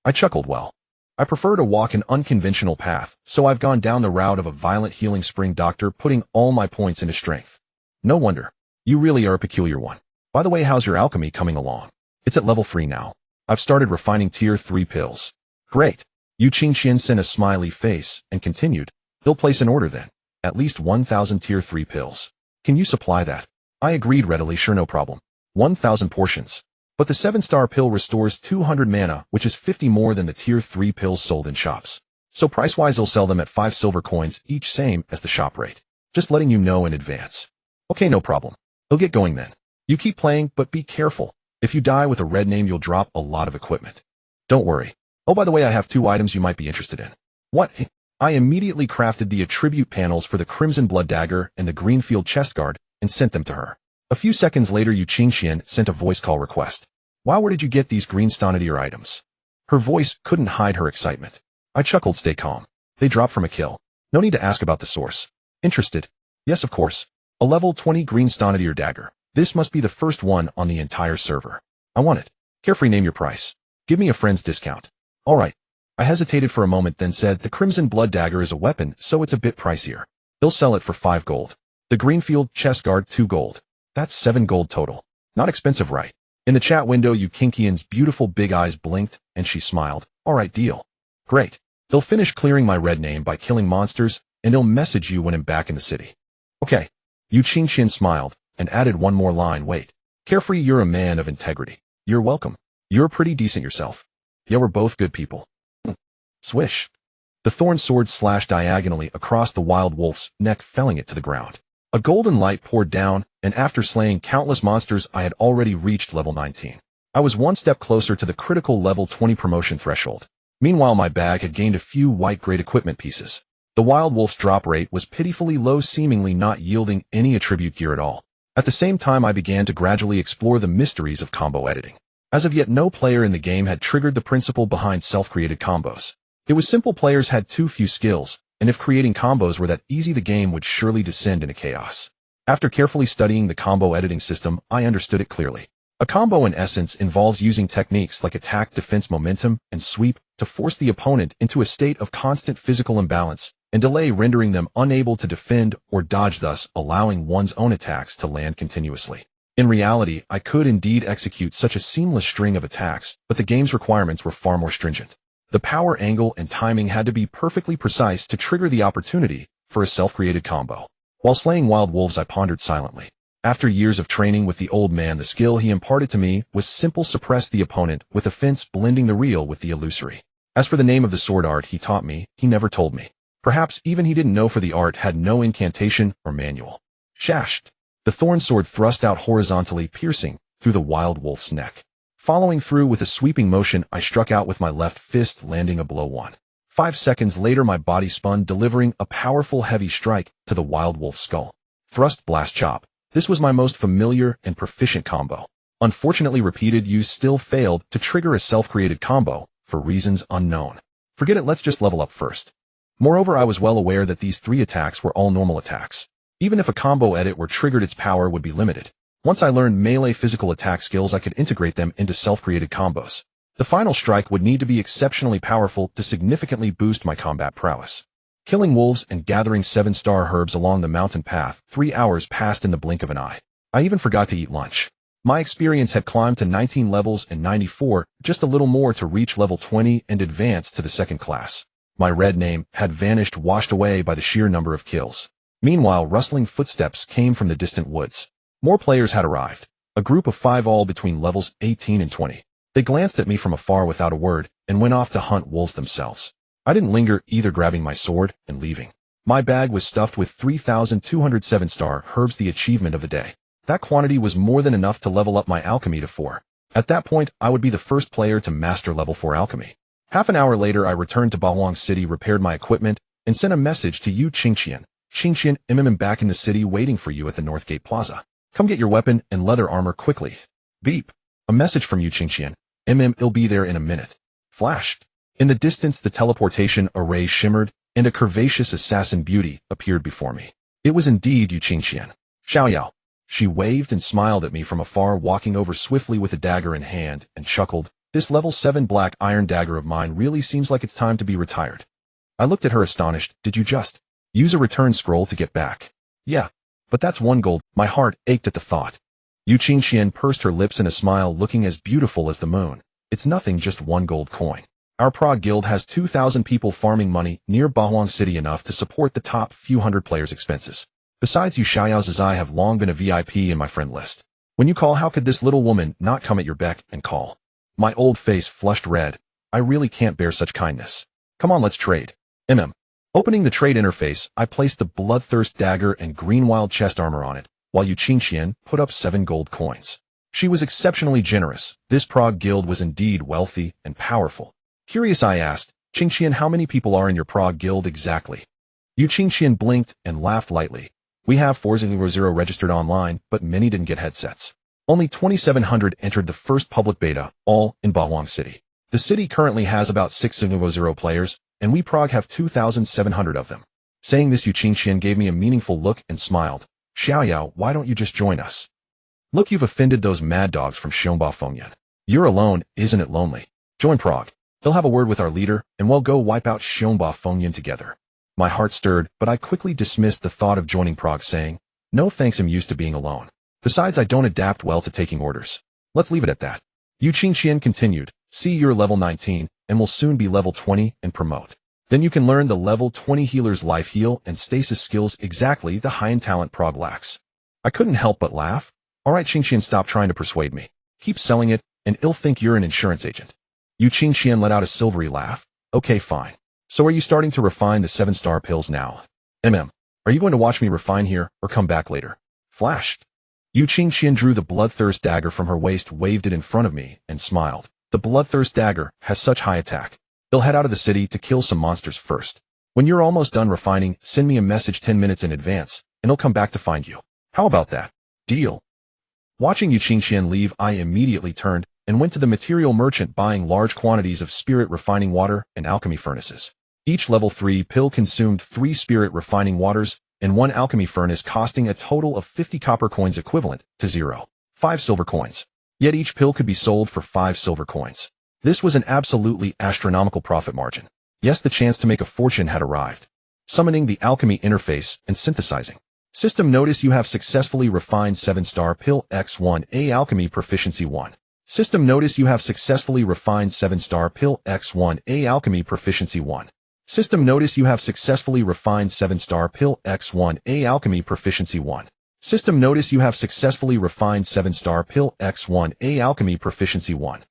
I chuckled. Well, I prefer to walk an unconventional path, so I've gone down the route of a violent healing spring doctor, putting all my points into strength. No wonder. You really are a peculiar one. By the way, how's your alchemy coming along? It's at level 3 now. I've started refining tier 3 pills. Great. Yu Qingqian sent a smiley face and continued. He'll place an order then. At least 1,000 tier 3 pills. Can you supply that? I agreed readily. Sure, no problem. 1,000 portions. But the 7-star pill restores 200 mana, which is 50 more than the tier 3 pills sold in shops. So price-wise, he'll sell them at 5 silver coins each, same as the shop rate. Just letting you know in advance. Okay, no problem. He'll get going then. You keep playing, but be careful. If you die with a red name, you'll drop a lot of equipment. Don't worry. Oh, by the way, I have 2 items you might be interested in. What? I immediately crafted the attribute panels for the Crimson Blood Dagger and the Greenfield Chest Guard and sent them to her. A few seconds later, Yu Qingqian sent a voice call request. Wow, where did you get these green Stonadier items? Her voice couldn't hide her excitement. I chuckled. Stay calm. They dropped from a kill. No need to ask about the source. Interested? Yes, of course. A level 20 green Stonadier dagger. This must be the first one on the entire server. I want it. Carefree, name your price. Give me a friend's discount. All right. I hesitated for a moment, then said the Crimson Blood Dagger is a weapon, so it's a bit pricier. They'll sell it for 5 gold. The Greenfield Chest Guard 2 gold. That's 7 gold total. Not expensive, right? In the chat window, Yu Qingqian's beautiful big eyes blinked, and she smiled. All right, deal. Great. He'll finish clearing my red name by killing monsters, and he'll message you when I'm back in the city. Okay. Yu Qingqian smiled, and added one more line. Wait. Carefree, you're a man of integrity. You're welcome. You're pretty decent yourself. Yeah, we're both good people. Swish. The thorn sword slashed diagonally across the wild wolf's neck, felling it to the ground. A golden light poured down, and after slaying countless monsters, I had already reached level 19. I was one step closer to the critical level 20 promotion threshold. Meanwhile, my bag had gained a few white-grade equipment pieces. The wild wolf's drop rate was pitifully low, seemingly not yielding any attribute gear at all. At the same time, I began to gradually explore the mysteries of combo editing. As of yet, no player in the game had triggered the principle behind self-created combos. It was simple. Players had too few skills, and if creating combos were that easy, the game would surely descend into chaos. After carefully studying the combo editing system, I understood it clearly. A combo in essence involves using techniques like attack, defense, momentum, and sweep to force the opponent into a state of constant physical imbalance and delay, rendering them unable to defend or dodge, thus allowing one's own attacks to land continuously. In reality, I could indeed execute such a seamless string of attacks, but the game's requirements were far more stringent. The power angle and timing had to be perfectly precise to trigger the opportunity for a self-created combo. While slaying wild wolves, I pondered silently. After years of training with the old man, the skill he imparted to me was simple: suppress the opponent with offense, blending the real with the illusory. As for the name of the sword art he taught me, he never told me. Perhaps even he didn't know, for the art had no incantation or manual. Shashed. The thorn sword thrust out horizontally, piercing through the wild wolf's neck. Following through with a sweeping motion, I struck out with my left fist, landing a blow. 5 seconds later, my body spun, delivering a powerful heavy strike to the wild wolf's skull. Thrust, blast, chop. This was my most familiar and proficient combo. Unfortunately, repeated use still failed to trigger a self-created combo for reasons unknown. Forget it, let's just level up first. Moreover, I was well aware that these 3 attacks were all normal attacks. Even if a combo edit were triggered, its power would be limited. Once I learned melee physical attack skills, I could integrate them into self-created combos. The final strike would need to be exceptionally powerful to significantly boost my combat prowess. Killing wolves and gathering 7-star herbs along the mountain path, 3 hours passed in the blink of an eye. I even forgot to eat lunch. My experience had climbed to 19 levels and 94, just a little more to reach level 20 and advance to the 2nd class. My red name had vanished, washed away by the sheer number of kills. Meanwhile, rustling footsteps came from the distant woods. More players had arrived. A group of 5, all between levels 18 and 20. They glanced at me from afar without a word and went off to hunt wolves themselves. I didn't linger either, grabbing my sword and leaving. My bag was stuffed with 3,207 star herbs, the achievement of the day. That quantity was more than enough to level up my alchemy to 4. At that point, I would be the first player to master level 4 alchemy. Half an hour later, I returned to Bahuang City, repaired my equipment, and sent a message to Yu Qingqian. Qingqian, I'm back in the city waiting for you at the Northgate Plaza. Come get your weapon and leather armor quickly. Beep. A message from Yu Qingqian. It'll be there in a minute. Flashed. In the distance, the teleportation array shimmered, and a curvaceous assassin beauty appeared before me. It was indeed Yu Qingqian. Xiaoyao. She waved and smiled at me from afar, walking over swiftly with a dagger in hand, and chuckled. This level 7 black iron dagger of mine really seems like it's time to be retired. I looked at her astonished. Did you just use a return scroll to get back? Yeah. But that's 1 gold. My heart ached at the thought. Yu Qingqian pursed her lips in a smile, looking as beautiful as the moon. It's nothing, just 1 gold coin. Our Prague guild has 2,000 people farming money near Bahuang City, enough to support the top few hundred players' expenses. Besides, you Xiaoyao's I have long been a VIP in my friend list. When you call, how could this little woman not come at your beck and call? My old face flushed red. I really can't bear such kindness. Come on, let's trade. Opening the trade interface, I placed the bloodthirst dagger and green wild chest armor on it, while Yu Qingqian put up 7 gold coins. She was exceptionally generous. This Prague guild was indeed wealthy and powerful. Curious, I asked, Qingqian, how many people are in your Prague guild exactly? Yu Qingqian blinked and laughed lightly. We have 400 registered online, but many didn't get headsets. Only 2,700 entered the first public beta, all in Bahuang City. The city currently has about 600 players, and we Prague have 2,700 of them. Saying this, Yu Qingqian gave me a meaningful look and smiled. Xiaoyao, why don't you just join us? Look, you've offended those mad dogs from Xiongba Fengyan. You're alone, isn't it lonely? Join Prague. They'll have a word with our leader, and we'll go wipe out Xiongba Fengyan together. My heart stirred, but I quickly dismissed the thought of joining Prague, saying, no thanks, I'm used to being alone. Besides, I don't adapt well to taking orders. Let's leave it at that. Yu Qingqian continued, see, you're level 19, and will soon be level 20 and promote. Then you can learn the level 20 healer's life heal and stasis skills, exactly the high-end talent Prague lacks. I couldn't help but laugh. Alright Qingqian, stop trying to persuade me. Keep selling it, and I'll think you're an insurance agent. Yu Qingqian let out a silvery laugh. Okay, fine. So are you starting to refine the 7-star pills now? Are you going to watch me refine here, or come back later? Flashed. Yu Qingqian drew the bloodthirst dagger from her waist, waved it in front of me, and smiled. The bloodthirst dagger has such high attack. They'll head out of the city to kill some monsters first. When you're almost done refining, send me a message 10 minutes in advance, and I'll come back to find you. How about that? Deal. Watching Yu Qingqian leave, I immediately turned and went to the material merchant, buying large quantities of spirit refining water and alchemy furnaces. Each level 3 pill consumed 3 spirit refining waters and 1 alchemy furnace, costing a total of 50 copper coins, equivalent to 0.5 silver coins. Yet each pill could be sold for 5 silver coins. This was an absolutely astronomical profit margin. Yes, the chance to make a fortune had arrived. Summoning the alchemy interface and synthesizing. System, notice you have successfully refined 7-star pill X1A alchemy proficiency 1. System, notice you have successfully refined 7-star pill X1A alchemy proficiency 1. System, notice you have successfully refined 7-star pill X1A alchemy proficiency 1. System, notice you have successfully refined 7-star pill X1A alchemy proficiency 1.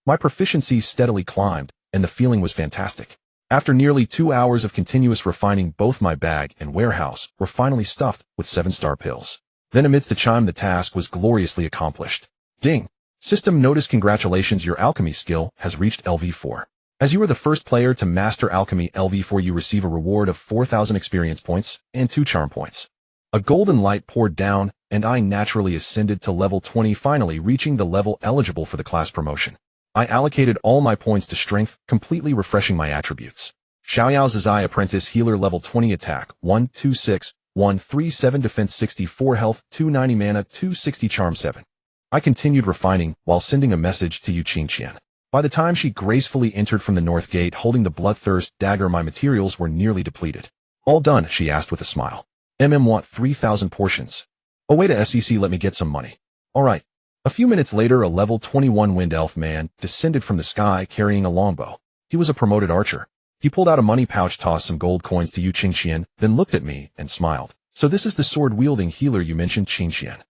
My proficiency steadily climbed, and the feeling was fantastic. After nearly 2 hours of continuous refining, both my bag and warehouse were finally stuffed with 7-star pills. Then amidst a chime, the task was gloriously accomplished. Ding! System, notice congratulations, your alchemy skill has reached LV4. As you are the first player to master alchemy LV4, you receive a reward of 4,000 experience points and 2 charm points. A golden light poured down, and I naturally ascended to level 20, finally reaching the level eligible for the class promotion. I allocated all my points to strength, completely refreshing my attributes. Xiaoyao's Zai Apprentice Healer level 20, attack 126, 137, defense 64, health 290, mana 260, charm 7. I continued refining while sending a message to Yu Qingqian. By the time she gracefully entered from the north gate holding the bloodthirst dagger, my materials were nearly depleted. All done? She asked with a smile. Want 3,000 portions. Oh wait a SEC, let me get some money. Alright. A few minutes later, a level 21 wind elf man descended from the sky carrying a longbow. He was a promoted archer. He pulled out a money pouch, tossed some gold coins to Yu Qingqian, then looked at me and smiled. So this is the sword-wielding healer you mentioned, Qingqian.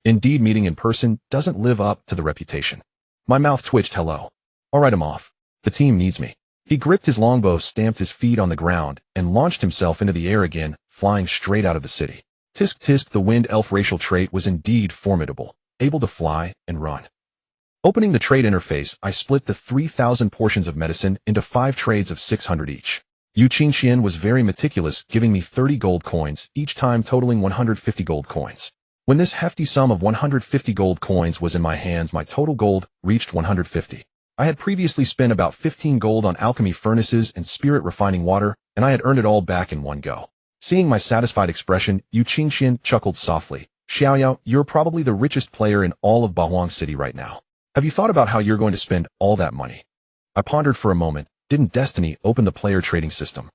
Indeed, meeting in person doesn't live up to the reputation. My mouth twitched. Hello. Alright, I'm off. The team needs me. He gripped his longbow, stamped his feet on the ground, and launched himself into the air again, flying straight out of the city. Tisk tisk, the wind elf racial trait was indeed formidable, able to fly and run. Opening the trade interface, I split the 3,000 portions of medicine into 5 trades of 600 each. Yu Qingqian was very meticulous, giving me 30 gold coins, each time totaling 150 gold coins. When this hefty sum of 150 gold coins was in my hands, my total gold reached 150. I had previously spent about 15 gold on alchemy furnaces and spirit refining water, and I had earned it all back in one go. Seeing my satisfied expression, Yu Qingxian chuckled softly. Xiaoyao, you're probably the richest player in all of Bahuang City right now. Have you thought about how you're going to spend all that money? I pondered for a moment. Didn't Destiny open the player trading system?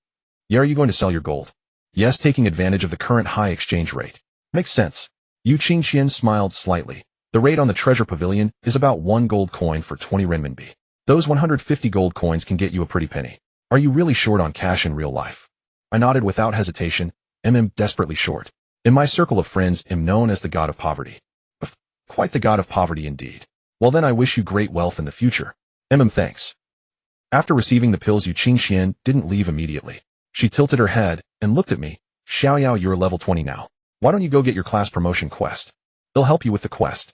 Yeah, are you going to sell your gold? Yes, taking advantage of the current high exchange rate. Makes sense. Yu Qingxian smiled slightly. The rate on the treasure pavilion is about 1 gold coin for 20 renminbi. Those 150 gold coins can get you a pretty penny. Are you really short on cash in real life? I nodded without hesitation. Desperately short. In my circle of friends, am known as the god of poverty. Quite the god of poverty indeed. Well then, I wish you great wealth in the future. Thanks. After receiving the pills, Yu Qingxian didn't leave immediately. She tilted her head and looked at me. Xiaoyao, you're level 20 now. Why don't you go get your class promotion quest? They'll help you with the quest.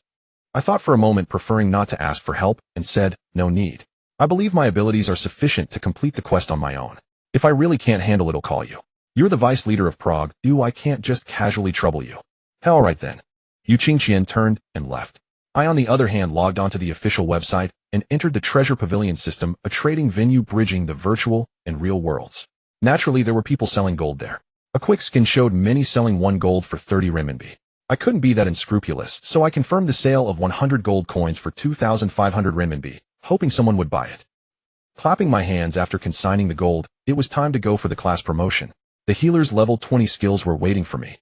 I thought for a moment, preferring not to ask for help, and said, no need. I believe my abilities are sufficient to complete the quest on my own. If I really can't handle it, I'll call you. You're the vice leader of Prague. I can't just casually trouble you. All right then. Yu Qingxian turned and left. I, on the other hand, logged onto the official website and entered the Treasure Pavilion system, a trading venue bridging the virtual and real worlds. Naturally, there were people selling gold there. A quick scan showed many selling 1 gold for 30 renminbi. I couldn't be that unscrupulous, so I confirmed the sale of 100 gold coins for 2,500 renminbi, hoping someone would buy it. Clapping my hands after consigning the gold, it was time to go for the class promotion. The healer's level 20 skills were waiting for me.